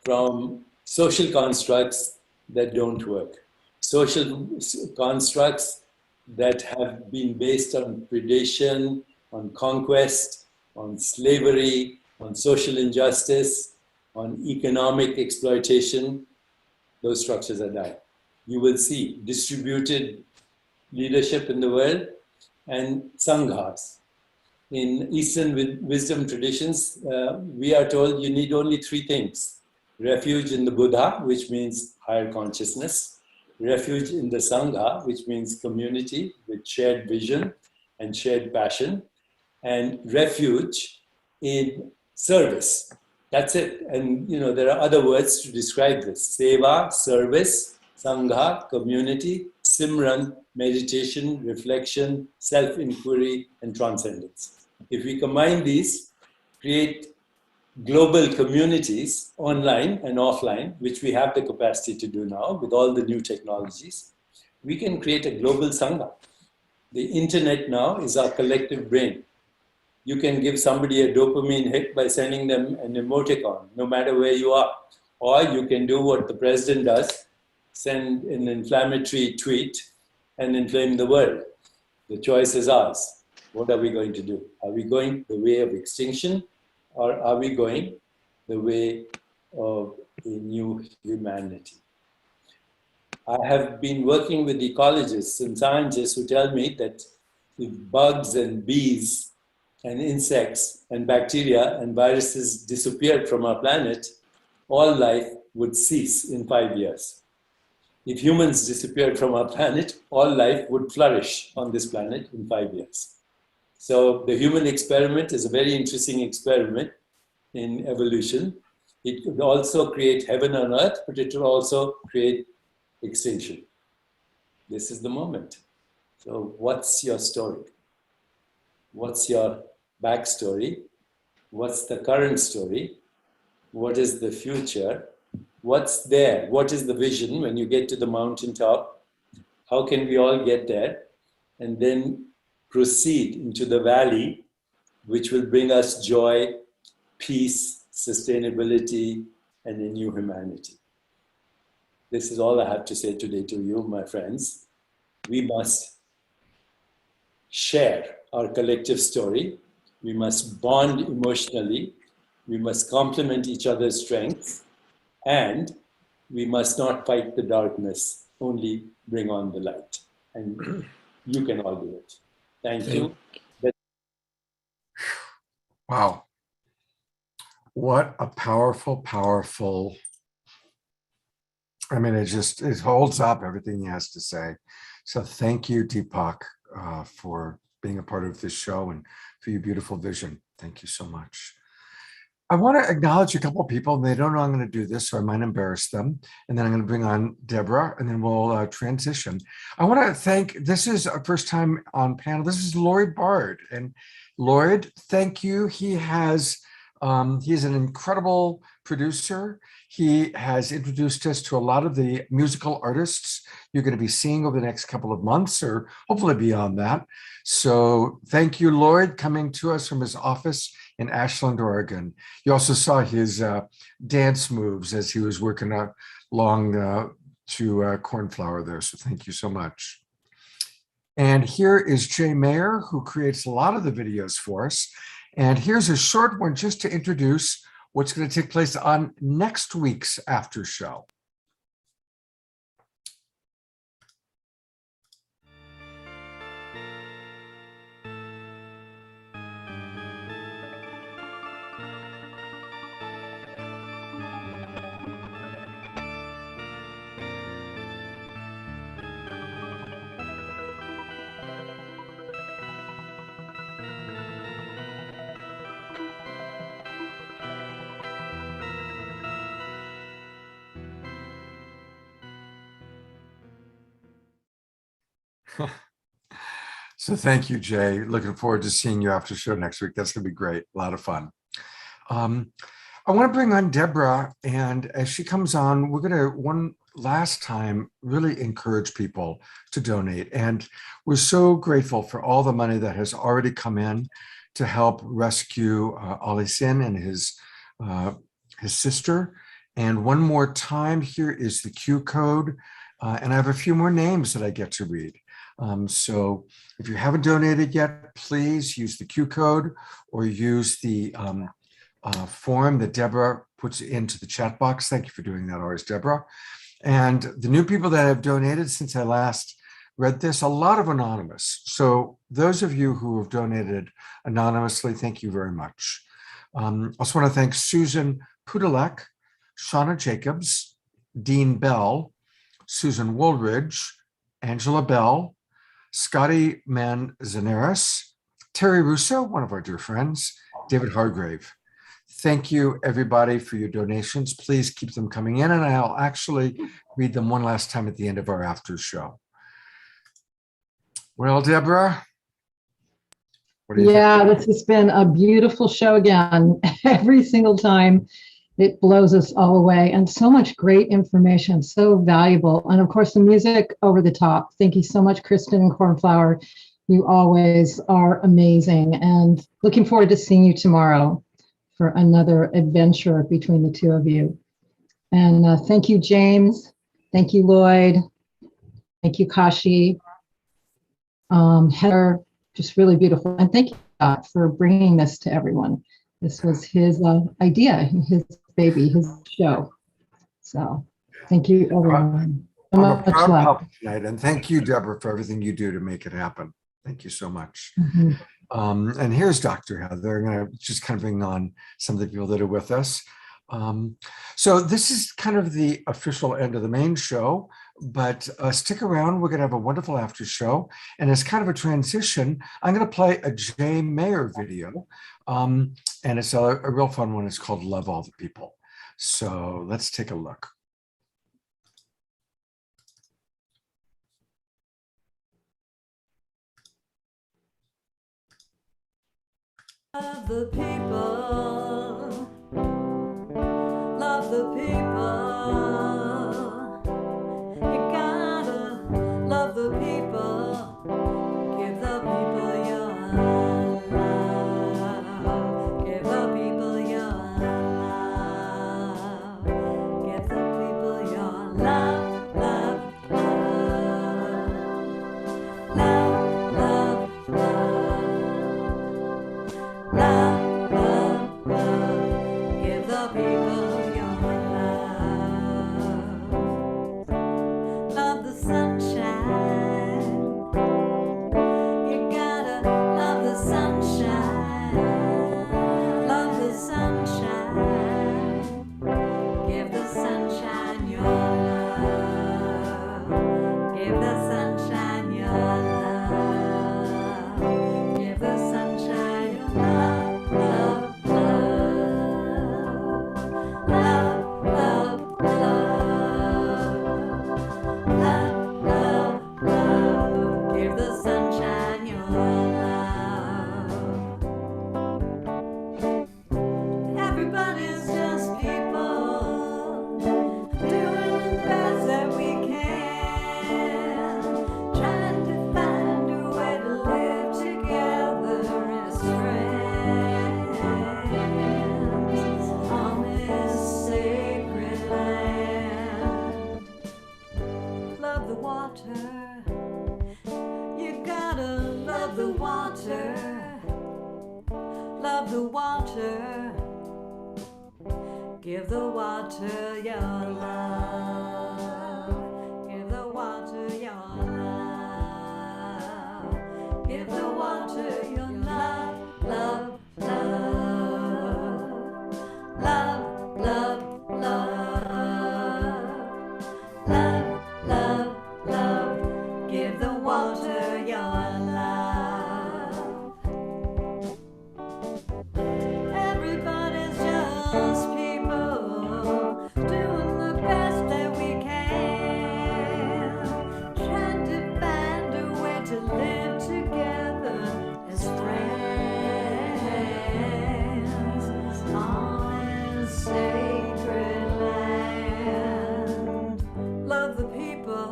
from social constructs that don't work. Social constructs that have been based on predation, on conquest, on slavery, on social injustice, on economic exploitation. Those structures are dying. You will see distributed leadership in the world and sanghas. In Eastern wisdom traditions, we are told you need only three things: refuge in the Buddha, which means higher consciousness; refuge in the Sangha, which means community with shared vision and shared passion; and refuge in service. That's it. And there are other words to describe this: seva, service; Sangha, community; Simran, meditation, reflection, self-inquiry, and transcendence. If we combine these, create global communities, online and offline, which we have the capacity to do now with all the new technologies, we can create a global Sangha. The internet now is our collective brain. You can give somebody a dopamine hit by sending them an emoticon, no matter where you are. Or you can do what the president does, send an inflammatory tweet and inflame the world. The choice is ours. What are we going to do? Are we going the way of extinction, or are we going the way of a new humanity? I have been working with ecologists and scientists who tell me that if bugs and bees and insects and bacteria and viruses disappeared from our planet, all life would cease in 5 years. If humans disappeared from our planet, all life would flourish on this planet in 5 years. So the human experiment is a very interesting experiment in evolution. It could also create heaven on earth, but it will also create extinction. This is the moment. So what's your story? What's your backstory? What's the current story? What is the future? What's there? What is the vision when you get to the mountaintop? How can we all get there? And then proceed into the valley, which will bring us joy, peace, sustainability, and a new humanity. This is all I have to say today to you, my friends. We must share our collective story. We must bond emotionally. We must complement each other's strengths. And we must not fight the darkness, only bring on the light. And you can all do it. Thank you. Wow. What a powerful, powerful, I mean, it holds up everything he has to say. So thank you, Deepak, for being a part of this show and for your beautiful vision. Thank you so much. I want to acknowledge a couple of people, and they don't know I'm going to do this, so I might embarrass them. And then I'm going to bring on Deborah, and then we'll transition. I want to thank, this is our first time on panel. This is Lloyd Bard. And Lloyd, thank you. He is an incredible producer. He has introduced us to a lot of the musical artists you're going to be seeing over the next couple of months, or hopefully beyond that. So thank you, Lloyd, coming to us from his office in Ashland, Oregon. You also saw his dance moves as he was working along to Cornflower there. So thank you so much. And here is Jay Mayer, who creates a lot of the videos for us. And here's a short one just to introduce what's going to take place on next week's after show. So thank you, Jay. Looking forward to seeing you after show next week. That's going to be great. A lot of fun. I want to bring on Deborah, and as she comes on, we're going to one last time really encourage people to donate. And we're so grateful for all the money that has already come in to help rescue Alishina and his sister. And one more time, here is the Q code. And I have a few more names that I get to read. So if you haven't donated yet, please use the Q code or use the form that Deborah puts into the chat box. Thank you for doing that always, Deborah. And the new people that have donated since I last read this, a lot of anonymous. So those of you who have donated anonymously, thank you very much. I also want to thank Susan Pudalek, Shauna Jacobs, Dean Bell, Susan Woolridge, Angela Bell, Scotty Manzanares, Terry Russo, one of our dear friends, David Hargrave. Thank you, everybody, for your donations. Please keep them coming in, and I'll actually read them one last time at the end of our after show. Well, Deborah, what do you think? This has been a beautiful show again. Every single time it blows us all away, and so much great information, so valuable. And of course, the music over the top. Thank you so much, Kristen and Cornflower. You always are amazing, and looking forward to seeing you tomorrow for another adventure between the two of you. And thank you, James. Thank you, Lloyd. Thank you, Kashi. Heather, just really beautiful. And thank you, Scott, for bringing this to everyone. This was his idea, his baby, his show. So thank you, everyone. I'm a proud papa tonight, and thank you, Deborah, for everything you do to make it happen. Thank you so much. Mm-hmm. And here's Dr. Heather. I'm going to just kind of bring on some of the people that are with us. So this is kind of the official end of the main show, but stick around. We're going to have a wonderful after show. And as kind of a transition, I'm going to play a Jay Mayer video. And it's a real fun one. It's called Love All the People. So let's take a look. Love the people, love the people. You gotta love the people, give the people your love, give the people your love, give the people your love, love, love, love, love, love. Love, love, love, give the people your love. Love the sunshine. You gotta love the sunshine. Love the sunshine. Give the sunshine your love. Give the sunshine your love. Give the sunshine your love. Love the water, give the water your love, give the water your love, give the water your love, love, love, love, love, love, love, love, love, give the water your love. Everybody's just people doing the best that we can, trying to find a way to live together as friends on this sacred land. Love the people,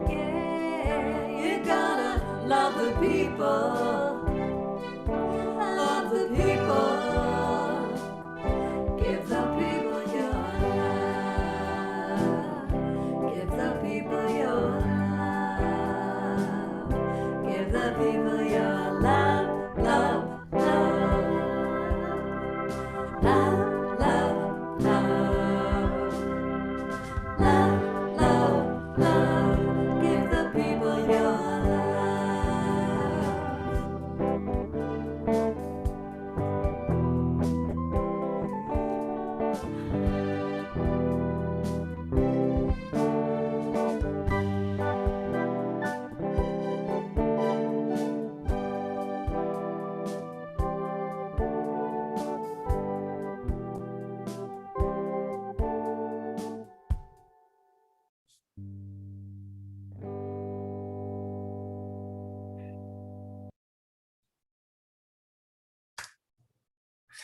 yeah, you gotta love the people. Love the people. Give the people your love. Give the people your love. Give the people your love, love, love. Love, love, love. Love, love, love. Give the people your love.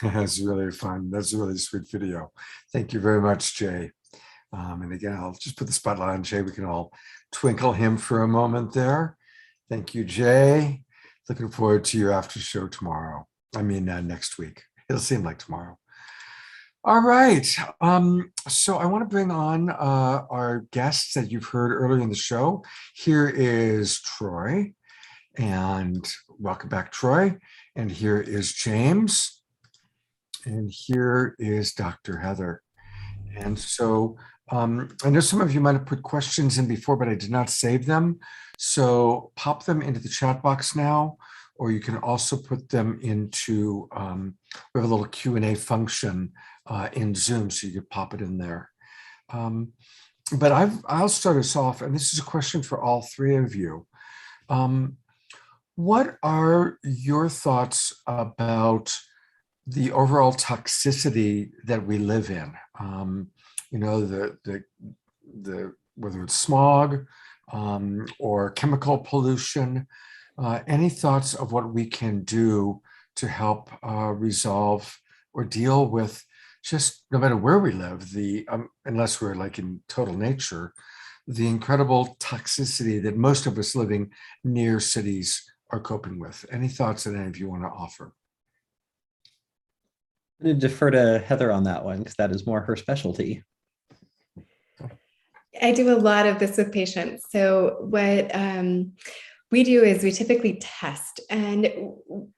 That's really fun. That's a really sweet video. Thank you very much, Jay. And again, I'll just put the spotlight on Jay. We can all twinkle him for a moment there. Thank you, Jay. Looking forward to your after show tomorrow. I mean, next week. It'll seem like tomorrow. All right. So I want to bring on our guests that you've heard earlier in the show. Here is Troy. And welcome back, Troy. And here is James. And here is Dr. Heather. And so I know some of you might have put questions in before, but I did not save them. So pop them into the chat box now, or you can also put them into, we have a little Q&A function in Zoom, so you could pop it in there. But I'll start us off, and this is a question for all three of you. What are your thoughts about the overall toxicity that we live in. You know, the whether it's smog or chemical pollution. Any thoughts of what we can do to help resolve or deal with, just no matter where we live, unless we're like in total nature, the incredible toxicity that most of us living near cities are coping with? Any thoughts that any of you want to offer? I'm going to defer to Heather on that one because that is more her specialty. I do a lot of this with patients. So what we do is we typically test, and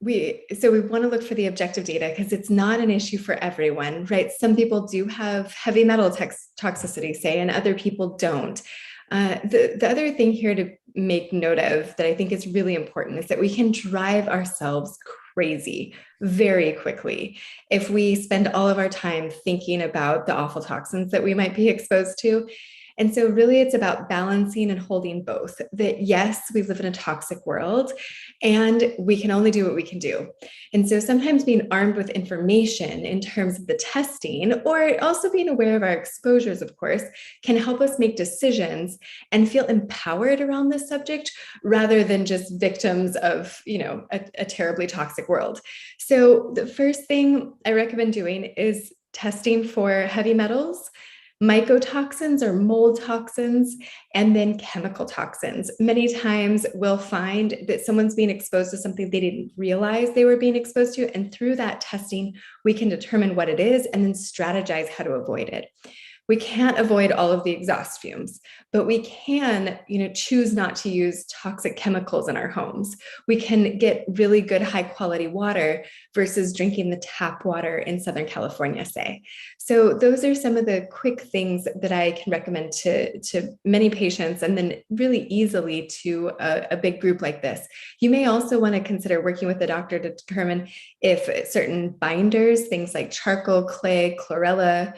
we want to look for the objective data because it's not an issue for everyone, right? Some people do have heavy metal toxicity, say, and other people don't. The other thing here to make note of that I think is really important is that we can drive ourselves crazy very quickly if we spend all of our time thinking about the awful toxins that we might be exposed to. And so really it's about balancing and holding both, that yes, we live in a toxic world and we can only do what we can do. And so sometimes being armed with information in terms of the testing, or also being aware of our exposures, of course, can help us make decisions and feel empowered around this subject rather than just victims of, you know, a terribly toxic world. So the first thing I recommend doing is testing for heavy metals, mycotoxins or mold toxins, and then chemical toxins. Many times we'll find that someone's being exposed to something they didn't realize they were being exposed to. And through that testing, we can determine what it is and then strategize how to avoid it. We can't avoid all of the exhaust fumes, but we can, you know, choose not to use toxic chemicals in our homes. We can get really good high quality water versus drinking the tap water in Southern California, say. So those are some of the quick things that I can recommend to many patients, and then really easily to a big group like this. You may also want to consider working with a doctor to determine if certain binders, things like charcoal, clay, chlorella,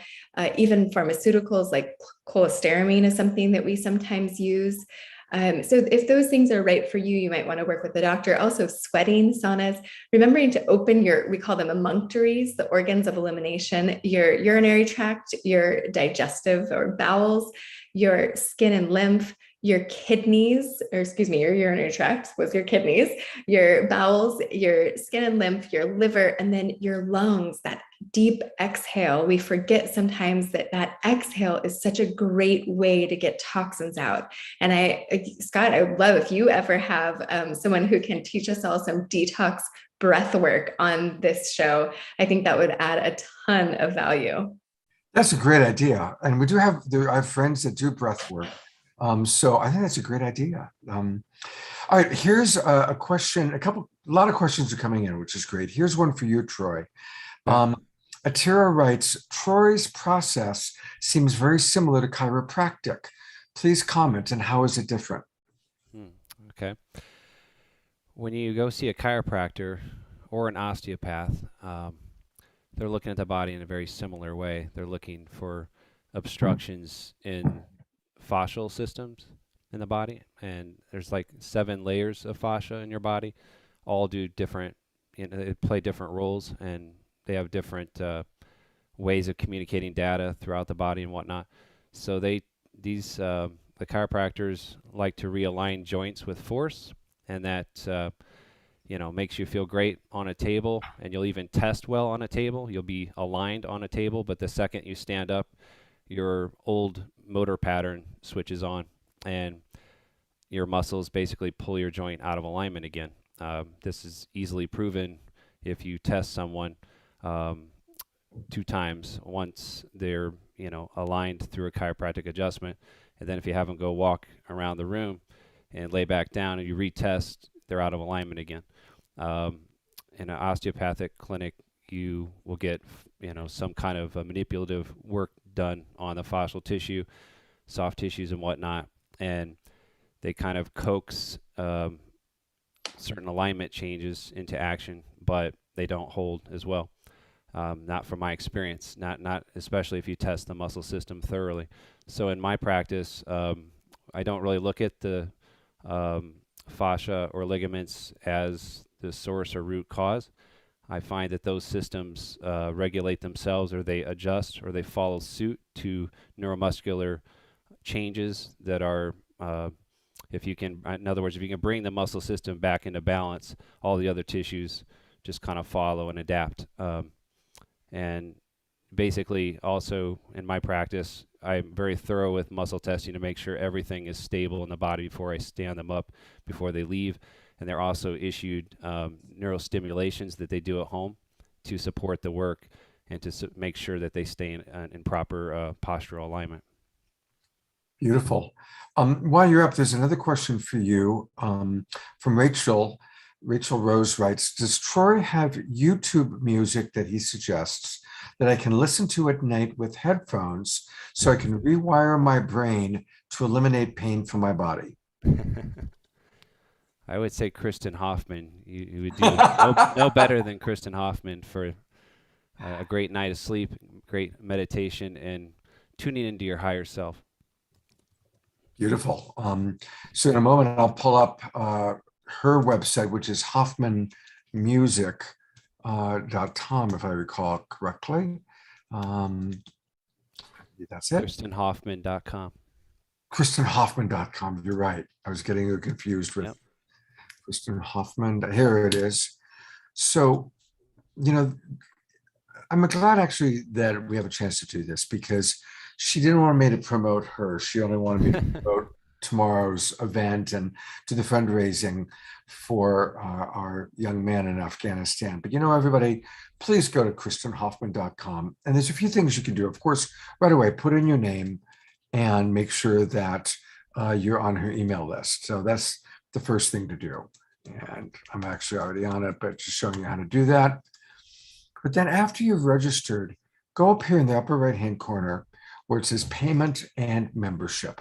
even pharmaceuticals like cholestyramine is something that we sometimes use. So if those things are right for you, you might want to work with the doctor. Also sweating, saunas, remembering to open we call them emunctories, the organs of elimination, your urinary tract, your digestive or bowels, your skin and lymph, your kidneys, or excuse me, your urinary tract was your kidneys, your bowels, your skin and lymph, your liver, and then your lungs, that deep exhale. We forget sometimes that exhale is such a great way to get toxins out. And Scott, I would love if you ever have someone who can teach us all some detox breath work on this show. I think that would add a ton of value. That's a great idea. And I have friends that do breath work. So I think that's a great idea. All right, here's a question. A lot of questions are coming in, which is great. Here's one for you, Troy. Atira writes, Troy's process seems very similar to chiropractic. Please comment, and how is it different? Okay. When you go see a chiropractor or an osteopath, they're looking at the body in a very similar way. They're looking for obstructions in fascial systems in the body, and there's like 7 layers of fascia in your body, all do different, they play different roles, and they have different ways of communicating data throughout the body and whatnot. So the chiropractors like to realign joints with force, and that makes you feel great on a table, and you'll even test well on a table. You'll be aligned on a table, but the second you stand up, your old motor pattern switches on, and your muscles basically pull your joint out of alignment again. This is easily proven if you test someone 2 times. Once they're aligned through a chiropractic adjustment, and then if you have them go walk around the room and lay back down and you retest, they're out of alignment again. In an osteopathic clinic, you will get some kind of manipulative work done on the fascial tissue, soft tissues and whatnot, and they kind of coax certain alignment changes into action, but they don't hold as well. Not from my experience, not especially if you test the muscle system thoroughly. So in my practice, I don't really look at the fascia or ligaments as the source or root cause. I find that those systems regulate themselves, or they adjust, or they follow suit to neuromuscular changes that are, if you can, in other words, if you can bring the muscle system back into balance, all the other tissues just kind of follow and adapt. And basically, also in my practice, I'm very thorough with muscle testing to make sure everything is stable in the body before I stand them up, before they leave. And they're also issued neurostimulations that they do at home to support the work and to make sure that they stay in proper postural alignment. Beautiful. While you're up, there's another question for you from Rachel. Rachel Rose writes, does Troy have YouTube music that he suggests that I can listen to at night with headphones so I can rewire my brain to eliminate pain from my body? I would say Kristen Hoffman. You would do no better than Kristen Hoffman for a great night of sleep, great meditation, and tuning into your higher self. Beautiful. So in a moment, I'll pull up her website, which is hoffmanmusic.com, if I recall correctly. That's it. KristenHoffman.com. KristenHoffman.com. You're right. I was getting confused with Kristen Hoffman. Here it is. So, I'm glad actually that we have a chance to do this, because she didn't want me to promote her. She only wanted me to promote tomorrow's event and do the fundraising for our young man in Afghanistan. But everybody, please go to KristenHoffman.com. And there's a few things you can do. Of course, right away, put in your name and make sure that you're on her email list. So that's the first thing to do. And I'm actually already on it, but just showing you how to do that. But then after you've registered, go up here in the upper right-hand corner where it says payment and membership.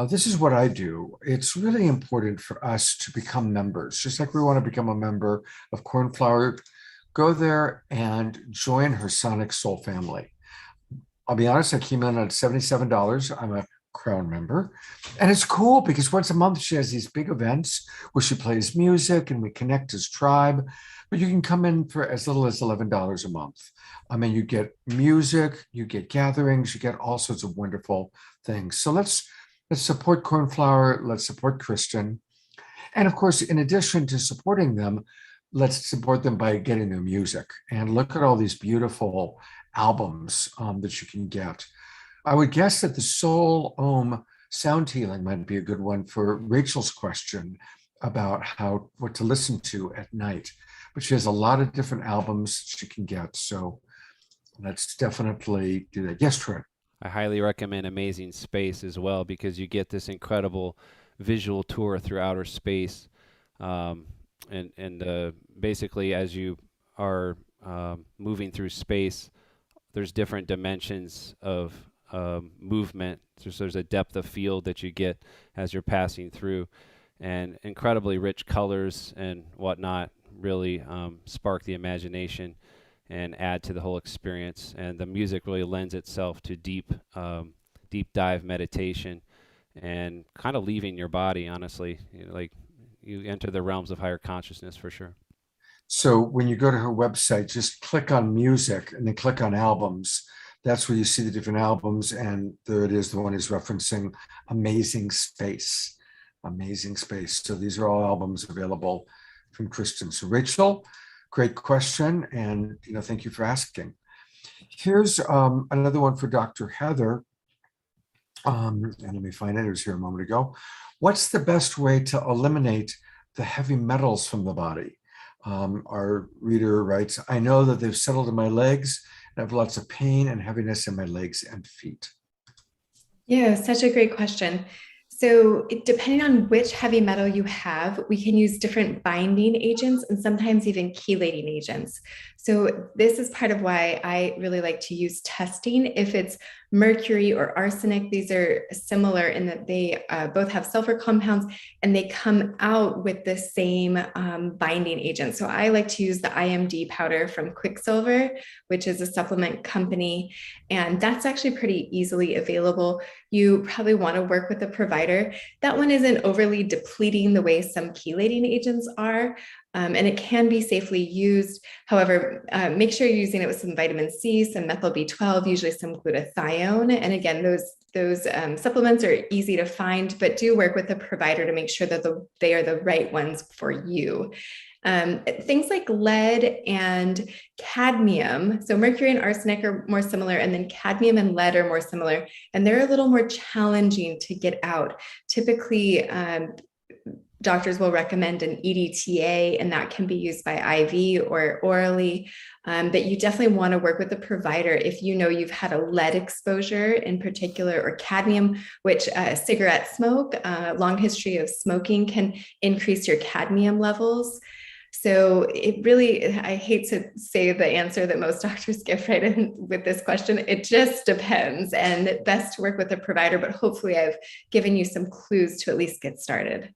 This is what I do. It's really important for us to become members, just like we want to become a member of Cornflower. Go there and join her Sonic Soul family. I'll be honest, I came in at $77. I'm a Crown member. And it's cool because once a month she has these big events where she plays music and we connect as tribe. But you can come in for as little as $11 a month. I mean, you get music, you get gatherings, you get all sorts of wonderful things. So let's support Cornflower, let's support Kristen. And of course, in addition to supporting them, let's support them by getting their music. And look at all these beautiful albums that you can get. I would guess that the Soul Om sound healing might be a good one for Rachel's question about what to listen to at night. But she has a lot of different albums she can get. So let's definitely do that. Yes, Troy. I highly recommend Amazing Space as well, because you get this incredible visual tour through outer space. Basically, as you are moving through space, there's different dimensions of movement. So there's a depth of field that you get as you're passing through, and incredibly rich colors and whatnot really spark the imagination and add to the whole experience. And the music really lends itself to deep dive meditation and kind of leaving your body, honestly. Like you enter the realms of higher consciousness for sure. So when you go to her website, just click on music and then click on albums. That's where you see the different albums. And there it is, the one is referencing Amazing Space. Amazing Space. So these are all albums available from Kristen. So Rachel, great question. And thank you for asking. Here's another one for Dr. Heather. And let me find it. It was here a moment ago. What's the best way to eliminate the heavy metals from the body? Our reader writes, I know that they've settled in my legs and I have lots of pain and heaviness in my legs and feet. Yeah, such a great question. So depending on which heavy metal you have, we can use different binding agents and sometimes even chelating agents. So this is part of why I really like to use testing. If it's mercury or arsenic, these are similar in that they both have sulfur compounds and they come out with the same binding agent. So I like to use the IMD powder from Quicksilver, which is a supplement company. And that's actually pretty easily available. You probably want to work with a provider. That one isn't overly depleting the way some chelating agents are. and it can be safely used. However, make sure you're using it with some vitamin C, some methyl B12, usually some glutathione. And again, those supplements are easy to find, but do work with a provider to make sure that they are the right ones for you. Things like lead and cadmium. So mercury and arsenic are more similar, and then cadmium and lead are more similar, and they're a little more challenging to get out. Typically, doctors will recommend an EDTA, and that can be used by IV or orally. But you definitely want to work with the provider if you know you've had a lead exposure in particular, or cadmium, which cigarette smoke, long history of smoking can increase your cadmium levels. So it really, I hate to say the answer that most doctors give right in with this question. It just depends, and best to work with a provider, but hopefully I've given you some clues to at least get started.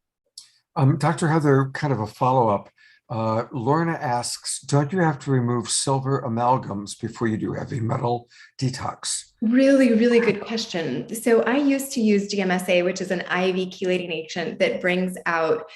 Dr. Heather, kind of a follow-up. Lorna asks, don't you have to remove silver amalgams before you do heavy metal detox? Really, really good question. So I used to use DMSA, which is an IV chelating agent that brings out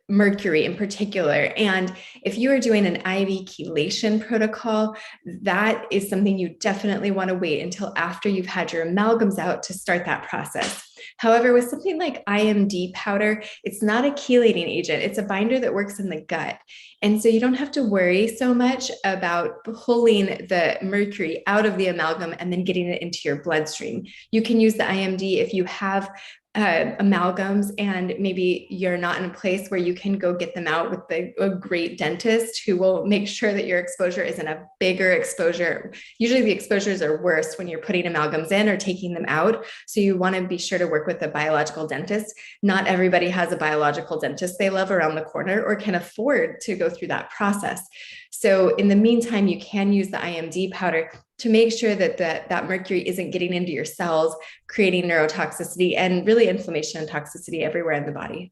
mercury in particular. And if you are doing an IV chelation protocol, that is something you definitely want to wait until after you've had your amalgams out to start that process. However, with something like IMD powder, it's not a chelating agent. It's a binder that works in the gut. And so you don't have to worry so much about pulling the mercury out of the amalgam and then getting it into your bloodstream. You can use the IMD if you have amalgams and maybe you're not in a place where you can go get them out with a great dentist who will make sure that your exposure isn't a bigger exposure. Usually the exposures are worse when you're putting amalgams in or taking them out. So you want to be sure to work with a biological dentist. Not everybody has a biological dentist they love around the corner or can afford to go through that process. So in the meantime, you can use the IMD powder to make sure that that mercury isn't getting into your cells, creating neurotoxicity and really inflammation and toxicity everywhere in the body.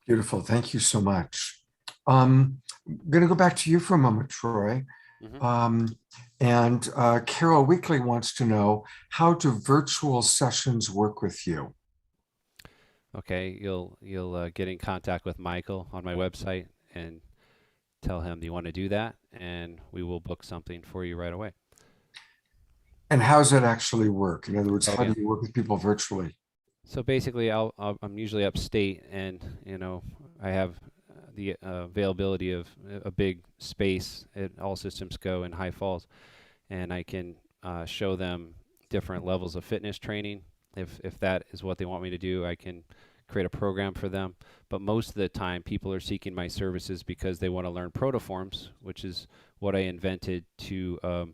Beautiful. Thank you so much. I'm going to go back to you for a moment, Troy. And Carol Whitley wants to know, how do virtual sessions work with you? Okay, you'll get in contact with Michael on my website and tell him you want to do that, and we will book something for you right away. And how does it actually work? In other words, how do you work with people virtually? So basically, I'm usually upstate, and I have the availability of a big space at All Systems Go in High Falls, and I can show them different levels of fitness training. If that is what they want me to do, I can create a program for them. But most of the time, people are seeking my services because they want to learn protoforms, which is what I invented to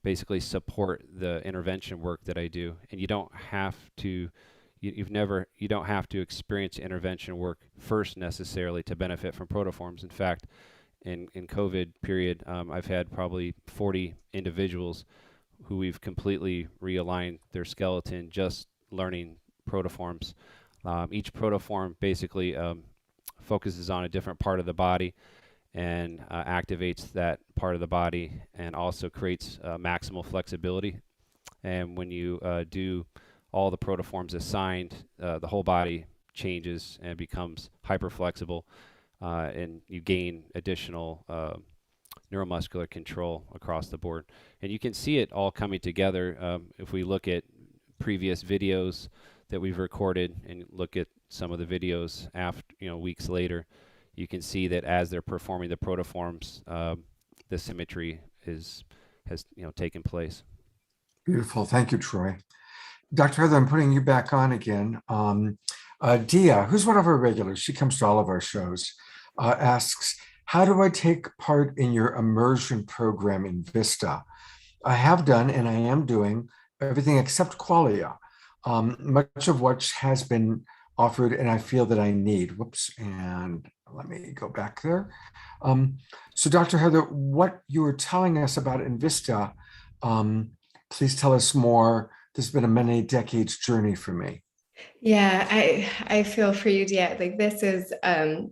basically support the intervention work that I do. And you don't have to, you don't have to experience intervention work first necessarily to benefit from protoforms. In fact, in COVID period, I've had probably 40 individuals who we've completely realigned their skeleton just learning protoforms. Each protoform basically focuses on a different part of the body and activates that part of the body and also creates maximal flexibility. And when you do all the protoforms assigned, the whole body changes and becomes hyperflexible, and you gain additional neuromuscular control across the board. And you can see it all coming together if we look at previous videos that we've recorded and look at some of the videos after, weeks later. You can see that as they're performing the protoforms, the symmetry has taken place. Beautiful. Thank you, Troy. Dr. Heather, I'm putting you back on again. Dia, who's one of our regulars, she comes to all of our shows, asks, how do I take part in your immersion program in Vista? I have done, and I am doing everything except qualia, much of which has been offered and I feel that I need. Whoops, and let me go back there. So Dr. Heather, what you were telling us about Invista, please tell us more. This has been a many decades journey for me. Yeah, I feel for you, Dia. Like, this is an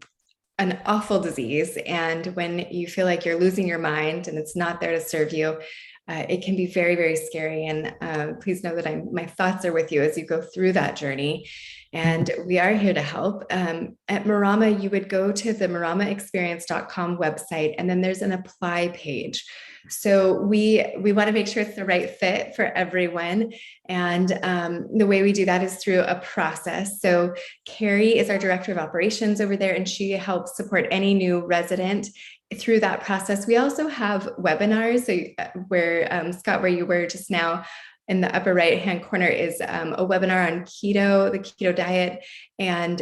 awful disease. And when you feel like you're losing your mind and it's not there to serve you, it can be very, very scary. And please know that my thoughts are with you as you go through that journey. and we are here to help. At Marama, you would go to the maramaexperience.com website, and then there's an apply page. So we want to make sure it's the right fit for everyone. And the way we do that is through a process. So Carrie is our director of operations over there, and she helps support any new resident through that process. We also have webinars. So where Scott, where you were just now, in the upper right-hand corner is a webinar on keto, the keto diet, and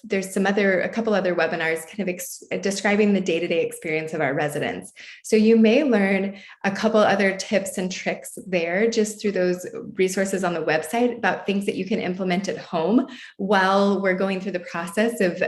there's a couple other webinars kind of describing the day-to-day experience of our residents. So you may learn a couple other tips and tricks there just through those resources on the website about things that you can implement at home while we're going through the process of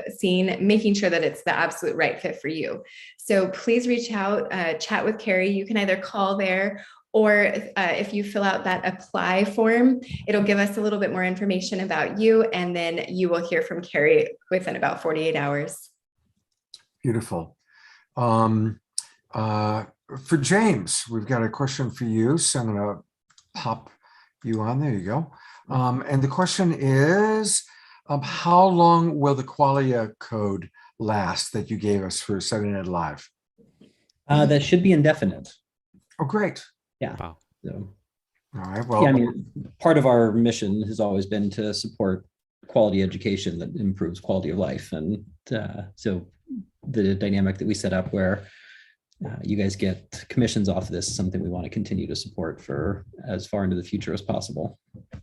making sure that it's the absolute right fit for you. So please reach out, chat with Carrie. You can either call there, or if you fill out that apply form, it'll give us a little bit more information about you, and then you will hear from Carrie within about 48 hours. Beautiful. For James, we've got a question for you. So I'm going to pop you on. There you go. And the question is, how long will the qualia code last that you gave us for Saturday Night Live? That should be indefinite. Oh, great. Yeah. Wow. So, all right. Well, yeah, I mean, part of our mission has always been to support quality education that improves quality of life. And so the dynamic that we set up where you guys get commissions off of this is something we want to continue to support for as far into the future as possible.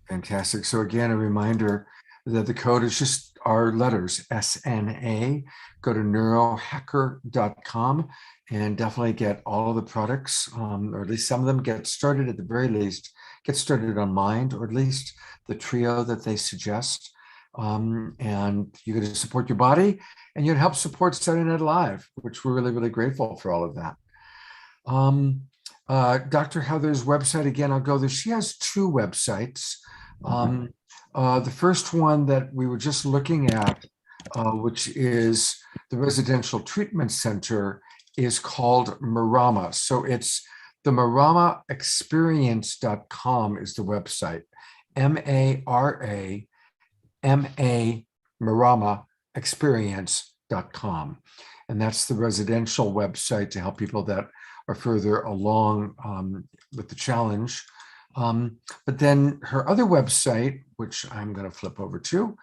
Fantastic. So again, a reminder that the code is just our letters, SNA. Go to neurohacker.com and definitely get all of the products, or at least some of them, get started at the very least, get started on Mind, or at least the trio that they suggest. And you're going to support your body, and you'd help support Saturday Night Live, which we're really, really grateful for all of that. Dr. Heather's website, again, I'll go there. She has two websites. The first one that we were just looking at, which is the Residential Treatment Center, is called Marama. So it's the maramaexperience.com is the website. M-A-R-A-M-A maramaexperience.com. And that's the residential website to help people that are further along with the challenge. But then her other website, which I'm going to flip over to,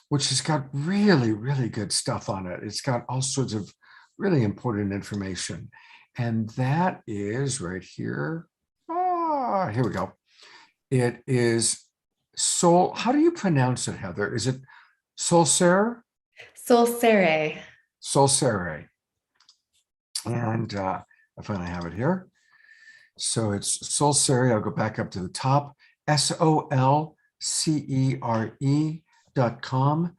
which has got really, really good stuff on it. It's got all sorts of really important information. And that is right here. Here we go. It is Soul. How do you pronounce it, Heather? Is it Solsere? Solsere. Solsere. And I finally have it here. So it's Solsere. I'll go back up to the top. SOLCERE.com.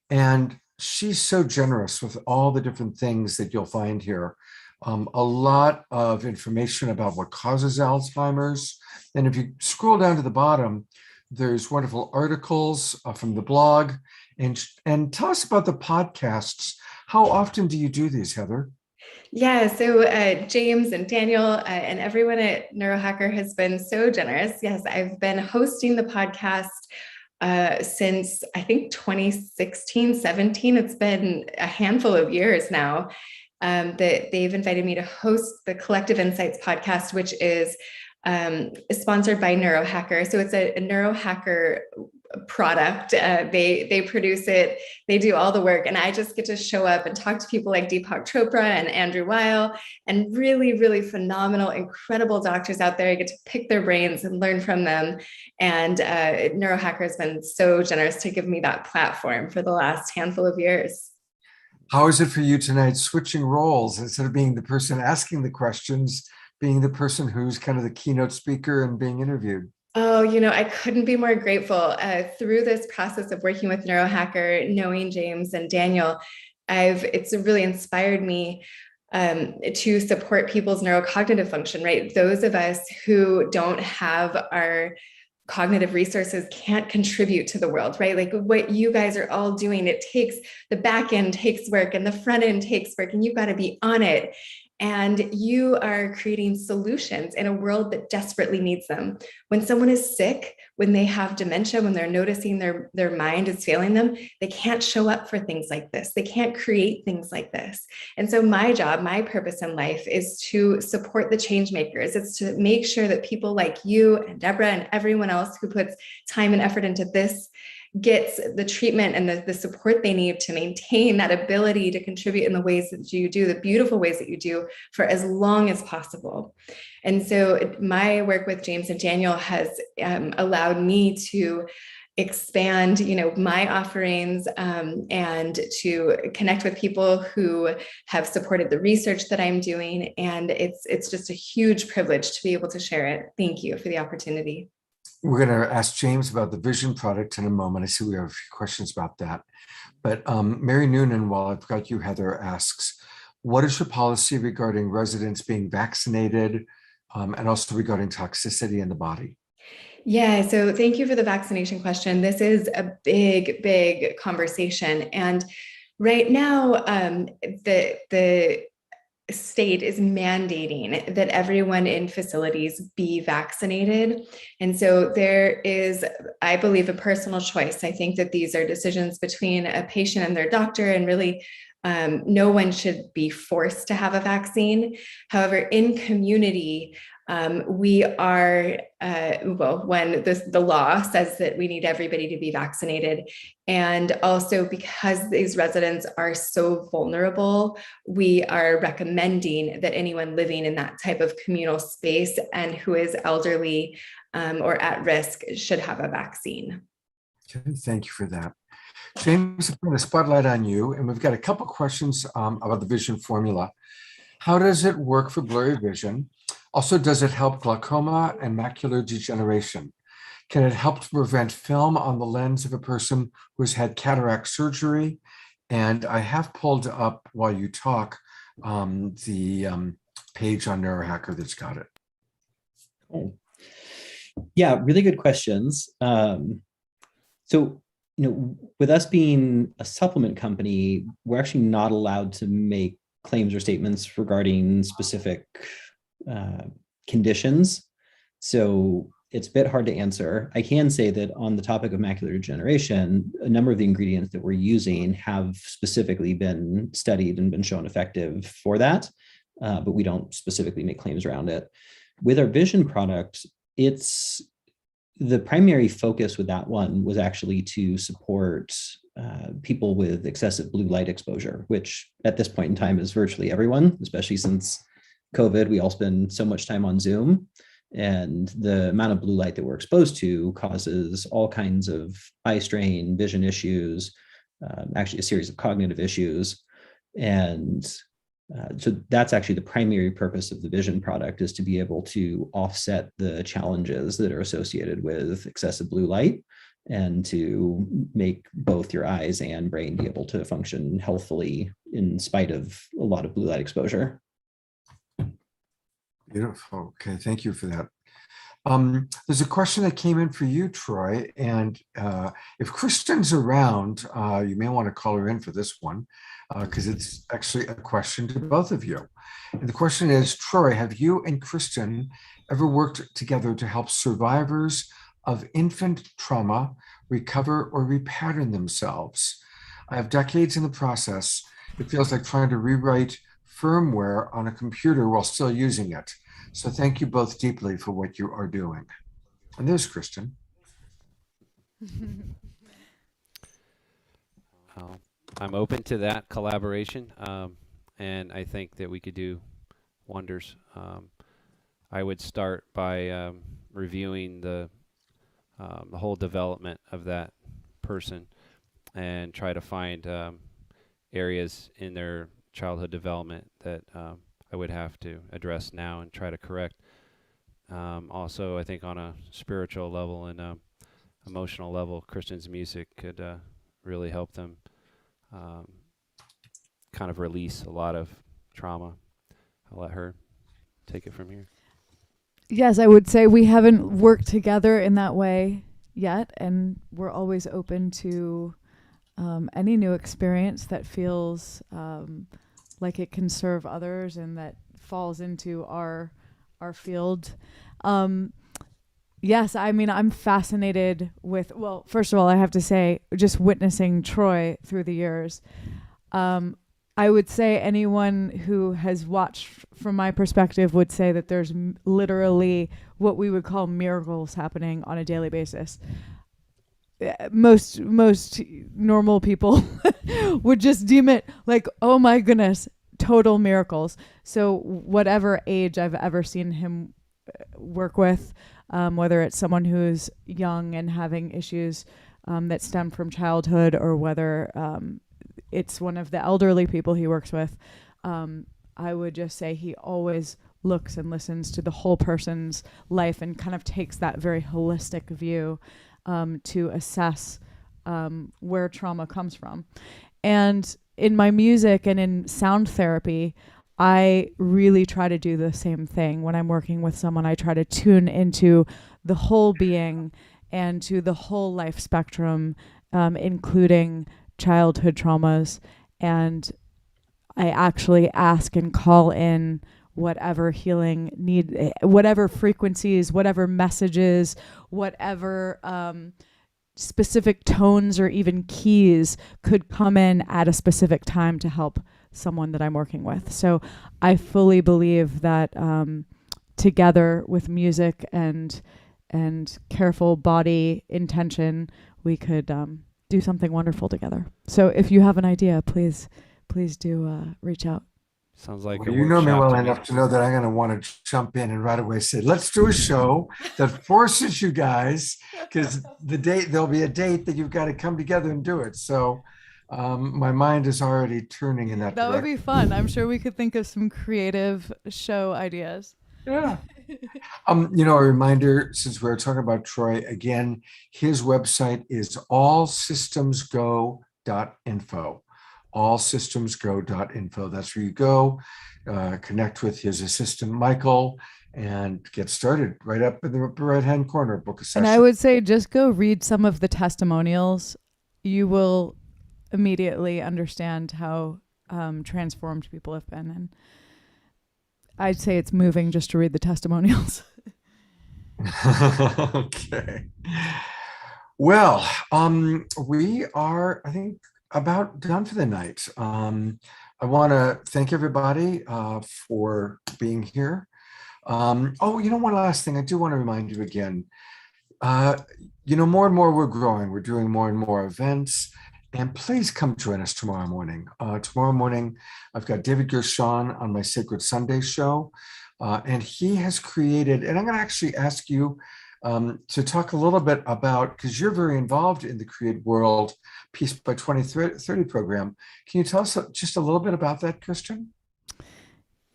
And she's so generous with all the different things that you'll find here. A lot of information about what causes Alzheimer's. And if you scroll down to the bottom, there's wonderful articles from the blog. And tell us about the podcasts. How often do you do these, Heather? Yeah, so James and Daniel and everyone at Nero Hacker has been so generous. Yes, I've been hosting the podcast since I think 2016, 17. It's been a handful of years now that they've invited me to host the Collective Insights podcast, which is sponsored by Nero Hacker. So it's a Nero Hacker product. They produce it, they do all the work, and I just get to show up and talk to people like Deepak Chopra and Andrew Weil, and really, really phenomenal, incredible doctors out there. I get to pick their brains and learn from them. And Nero Hacker has been so generous to give me that platform for the last handful of years. How is it for you tonight, switching roles instead of being the person asking the questions, being the person who's kind of the keynote speaker and being interviewed? Oh, I couldn't be more grateful. Through this process of working with Nero Hacker, knowing James and Daniel, it's really inspired me to support people's neurocognitive function, right? Those of us who don't have our cognitive resources can't contribute to the world, right? Like what you guys are all doing, it takes, the back end takes work and the front end takes work, and you've got to be on it. And you are creating solutions in a world that desperately needs them. When someone is sick, when they have dementia, when they're noticing their mind is failing them, they can't show up for things like this. They can't create things like this. And so my job, my purpose in life is to support the change makers. It's to make sure that people like you and Deborah and everyone else who puts time and effort into this gets the treatment and the support they need to maintain that ability to contribute in the ways that you do, the beautiful ways that you do, for as long as possible. And so my work with James and Daniel has allowed me to expand, my offerings and to connect with people who have supported the research that I'm doing. And it's just a huge privilege to be able to share it. Thank you for the opportunity. We're going to ask James about the Vision product in a moment. I see we have a few questions about that. But Mary Noonan, while I've got you, Heather, asks, what is your policy regarding residents being vaccinated and also regarding toxicity in the body? Yeah, so thank you for the vaccination question. This is a big, big conversation. And right now, the state is mandating that everyone in facilities be vaccinated. And so there is, I believe, a personal choice. I think that these are decisions between a patient and their doctor, and really no one should be forced to have a vaccine. However, in community, we are, when the law says that we need everybody to be vaccinated, and also because these residents are so vulnerable, we are recommending that anyone living in that type of communal space and who is elderly or at risk should have a vaccine. Okay, thank you for that. James, I'm putting a spotlight on you, and we've got a couple questions about the Vision formula. How does it work for blurry vision? Also, does it help glaucoma and macular degeneration? Can it help to prevent film on the lens of a person who has had cataract surgery? And I have pulled up, while you talk, the page on Nero Hacker that's got it. Cool. Yeah, really good questions. So, with us being a supplement company, we're actually not allowed to make claims or statements regarding specific conditions. So it's a bit hard to answer. I can say that on the topic of macular degeneration, a number of the ingredients that we're using have specifically been studied and been shown effective for that, but we don't specifically make claims around it. With our Vision product, the primary focus with that one was actually to support people with excessive blue light exposure, which at this point in time is virtually everyone, especially since COVID. We all spend so much time on Zoom, and the amount of blue light that we're exposed to causes all kinds of eye strain, vision issues, actually a series of cognitive issues. And so that's actually the primary purpose of the Vision product, is to be able to offset the challenges that are associated with excessive blue light and to make both your eyes and brain be able to function healthfully in spite of a lot of blue light exposure. Beautiful. Okay, thank you for that. There's a question that came in for you, Troy, and if Kristen's around, you may want to call her in for this one, because it's actually a question to both of you. And the question is, Troy, have you and Kristen ever worked together to help survivors of infant trauma recover or repattern themselves? I have decades in the process. It feels like trying to rewrite firmware on a computer while still using it. So thank you both deeply for what you are doing. And there's Kristen. I'm open to that collaboration, and I think that we could do wonders. I would start by reviewing the whole development of that person and try to find areas in their childhood development that I would have to address now and try to correct. Also, I think on a spiritual level and emotional level, Kristen's music could really help them kind of release a lot of trauma. I'll let her take it from here. Yes, I would say we haven't worked together in that way yet, and we're always open to any new experience that feels like it can serve others and that falls into our field. Yes, I mean, I'm fascinated with, well, first of all, I have to say, just witnessing Troy through the years, I would say anyone who has watched from my perspective would say that there's literally what we would call miracles happening on a daily basis. Most normal people would just deem it like, oh my goodness, total miracles. So whatever age I've ever seen him work with, whether it's someone who's young and having issues that stem from childhood, or whether it's one of the elderly people he works with, I would just say he always looks and listens to the whole person's life and kind of takes that very holistic view to assess where trauma comes from. And in my music and in sound therapy, I really try to do the same thing. When I'm working with someone, I try to tune into the whole being and to the whole life spectrum, including childhood traumas. And I actually ask and call in whatever healing need, whatever frequencies, whatever messages, whatever specific tones or even keys could come in at a specific time to help someone that I'm working with. So I fully believe that together with music and careful body intention, we could do something wonderful together. So if you have an idea, please do reach out. Sounds like you know me well enough to know that I'm going to want to jump in and right away say, let's do a show that forces you guys, because there'll be a date that you've got to come together and do it. So my mind is already turning in that direction. Would be fun. I'm sure we could think of some creative show ideas. Yeah. A reminder, since we're talking about Troy, again, his website is allsystemsgo.info. allsystemsgo.info. That's where you go, connect with his assistant, Michael, and get started right up in the right-hand corner, book a session. And I would say just go read some of the testimonials. You will immediately understand how transformed people have been. And I'd say it's moving just to read the testimonials. Okay. Well, we are, I think, about done for the night. I want to thank everybody for being here. One last thing. I do want to remind you again, more and more we're growing. We're doing more and more events. And please come join us tomorrow morning. Tomorrow morning, I've got David Gershon on my Sacred Sunday show. And he has created, and I'm going to actually ask you to talk a little bit about, because you're very involved in the Create World Peace by 2030 program. Can you tell us just a little bit about that, Kristen?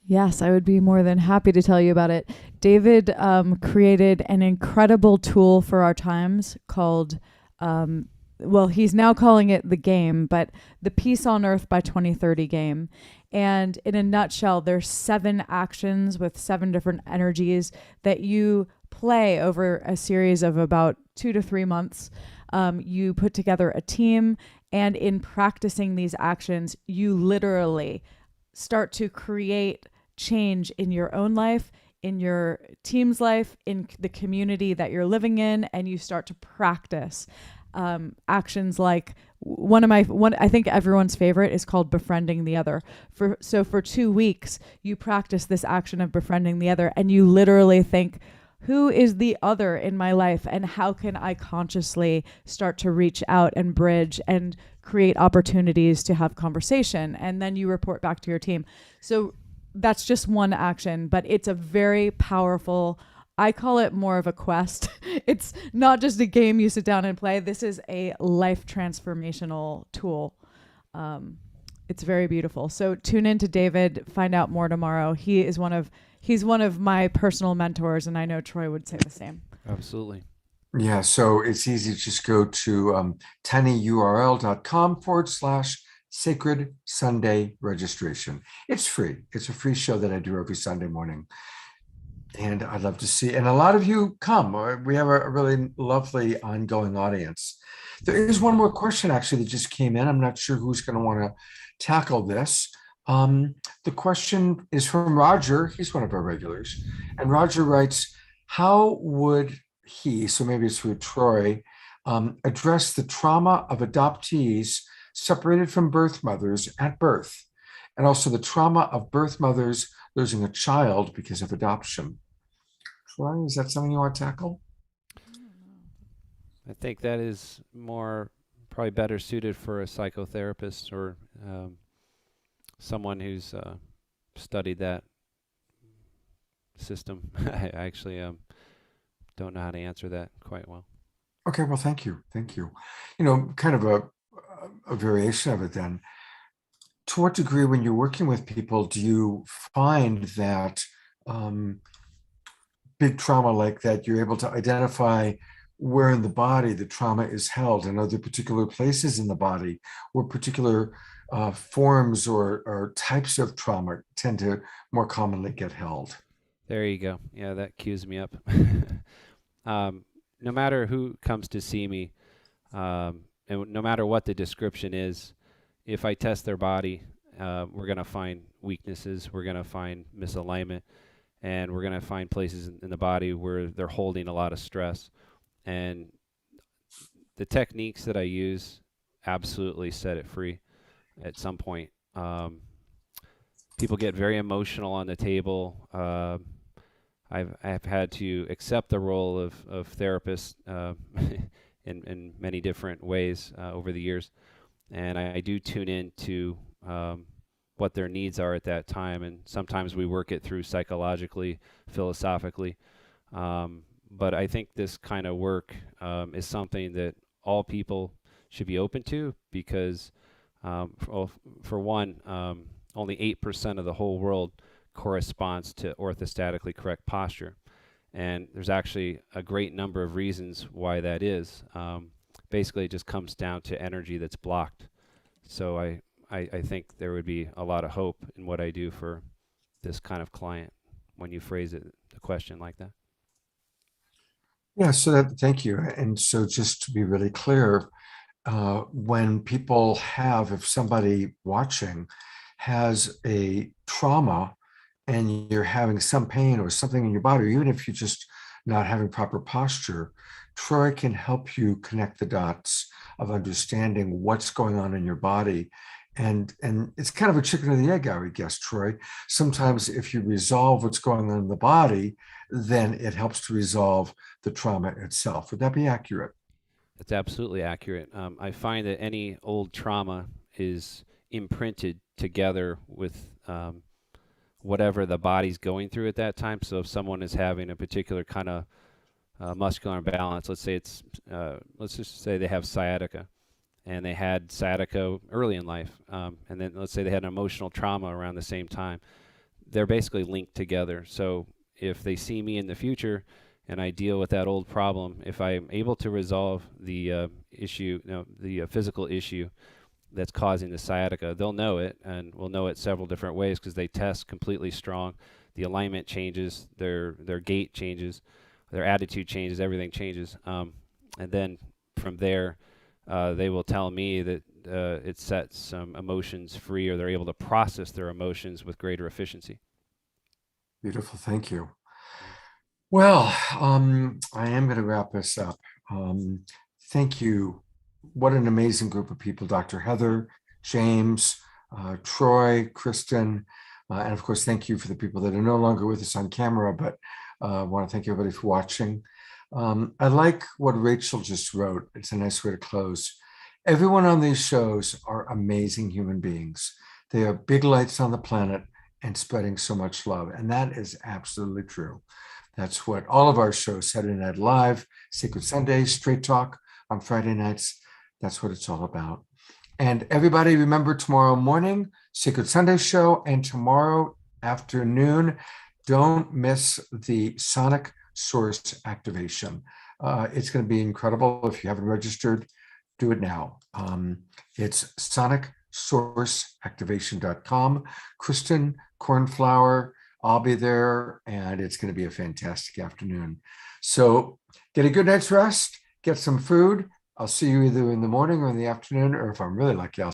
Yes, I would be more than happy to tell you about it. David created an incredible tool for our times called, he's now calling it the game, but the Peace on Earth by 2030 game. And in a nutshell, there's 7 actions with 7 different energies that you play over a series of about 2 to 3 months. You put together a team, and in practicing these actions, you literally start to create change in your own life, in your team's life, in the community that you're living in, and you start to practice actions like I think everyone's favorite is called befriending the other. For 2 weeks, you practice this action of befriending the other, and you literally think, who is the other in my life, and how can I consciously start to reach out and bridge and create opportunities to have conversation? And then you report back to your team. So that's just one action, but it's a very powerful, I call it more of a quest. It's not just a game you sit down and play. This is a life transformational tool. It's very beautiful. So tune in to David, find out more tomorrow. He's one of my personal mentors, and I know Troy would say the same. Absolutely. Yeah, so it's easy to just go to tinyurl.com/Sacred Sunday registration. It's free. It's a free show that I do every Sunday morning. And I'd love to see, and a lot of you come. We have a really lovely ongoing audience. There is one more question actually that just came in. I'm not sure who's going to want to tackle this. The question is from Roger. He's one of our regulars. And Roger writes, how would he, so maybe it's for Troy, address the trauma of adoptees separated from birth mothers at birth, and also the trauma of birth mothers losing a child because of adoption? Troy, is that something you want to tackle? I think that is probably better suited for a psychotherapist or someone who's studied that system. I actually don't know how to answer that quite well. Okay, well, thank you. Thank you. Kind of a variation of it then. To what degree, when you're working with people, do you find that big trauma like that, you're able to identify where in the body the trauma is held, and are there particular places in the body where particular forms or types of trauma tend to more commonly get held? There you go. Yeah, that cues me up. No matter who comes to see me, and no matter what the description is, if I test their body, we're going to find weaknesses, we're going to find misalignment, and we're going to find places in the body where they're holding a lot of stress. And the techniques that I use absolutely set it free at some point. People get very emotional on the table. I've had to accept the role of therapist in many different ways over the years, and I do tune in to what their needs are at that time, and sometimes we work it through psychologically, philosophically. But I think this kind of work is something that all people should be open to, because for one, only 8% of the whole world corresponds to orthostatically correct posture. And there's actually a great number of reasons why that is. Basically, it just comes down to energy that's blocked. So I think there would be a lot of hope in what I do for this kind of client when you phrase the question like that. Yeah, so thank you. And so just to be really clear, when people if somebody watching has a trauma and you're having some pain or something in your body, or even if you're just not having proper posture, Troy can help you connect the dots of understanding what's going on in your body. And it's kind of a chicken or the egg, I would guess, Troy. Sometimes if you resolve what's going on in the body, then it helps to resolve the trauma itself. Would that be accurate? That's absolutely accurate. I find that any old trauma is imprinted together with whatever the body's going through at that time. So if someone is having a particular kind of muscular imbalance, let's just say they have sciatica, and they had sciatica early in life, and then let's say they had an emotional trauma around the same time, they're basically linked together. So if they see me in the future and I deal with that old problem, if I'm able to resolve the issue, the physical issue that's causing the sciatica, they'll know it, and we'll know it several different ways because they test completely strong. The alignment changes, their gait changes, their attitude changes, everything changes. And then from there, they will tell me that it sets some emotions free, or they're able to process their emotions with greater efficiency. Beautiful, thank you. Well, I am going to wrap this up. Thank you. What an amazing group of people, Dr. Heather, James, Troy, Kristen, and of course, thank you for the people that are no longer with us on camera, but I want to thank everybody for watching. I like what Rachel just wrote. It's a nice way to close. Everyone on these shows are amazing human beings. They are big lights on the planet and spreading so much love. And that is absolutely true. That's what all of our shows, Saturday Night Live, Sacred Sunday, Straight Talk on Friday nights, that's what it's all about. And everybody remember, tomorrow morning, Sacred Sunday show, and tomorrow afternoon, don't miss the Sonic Source activation. It's going to be incredible. If you haven't registered, do it now. It's sonicsourceactivation.com. Kristen, Cornflower, I'll be there, and it's going to be a fantastic afternoon. So get a good night's rest, get some food. I'll see you either in the morning or in the afternoon, or if I'm really lucky, I'll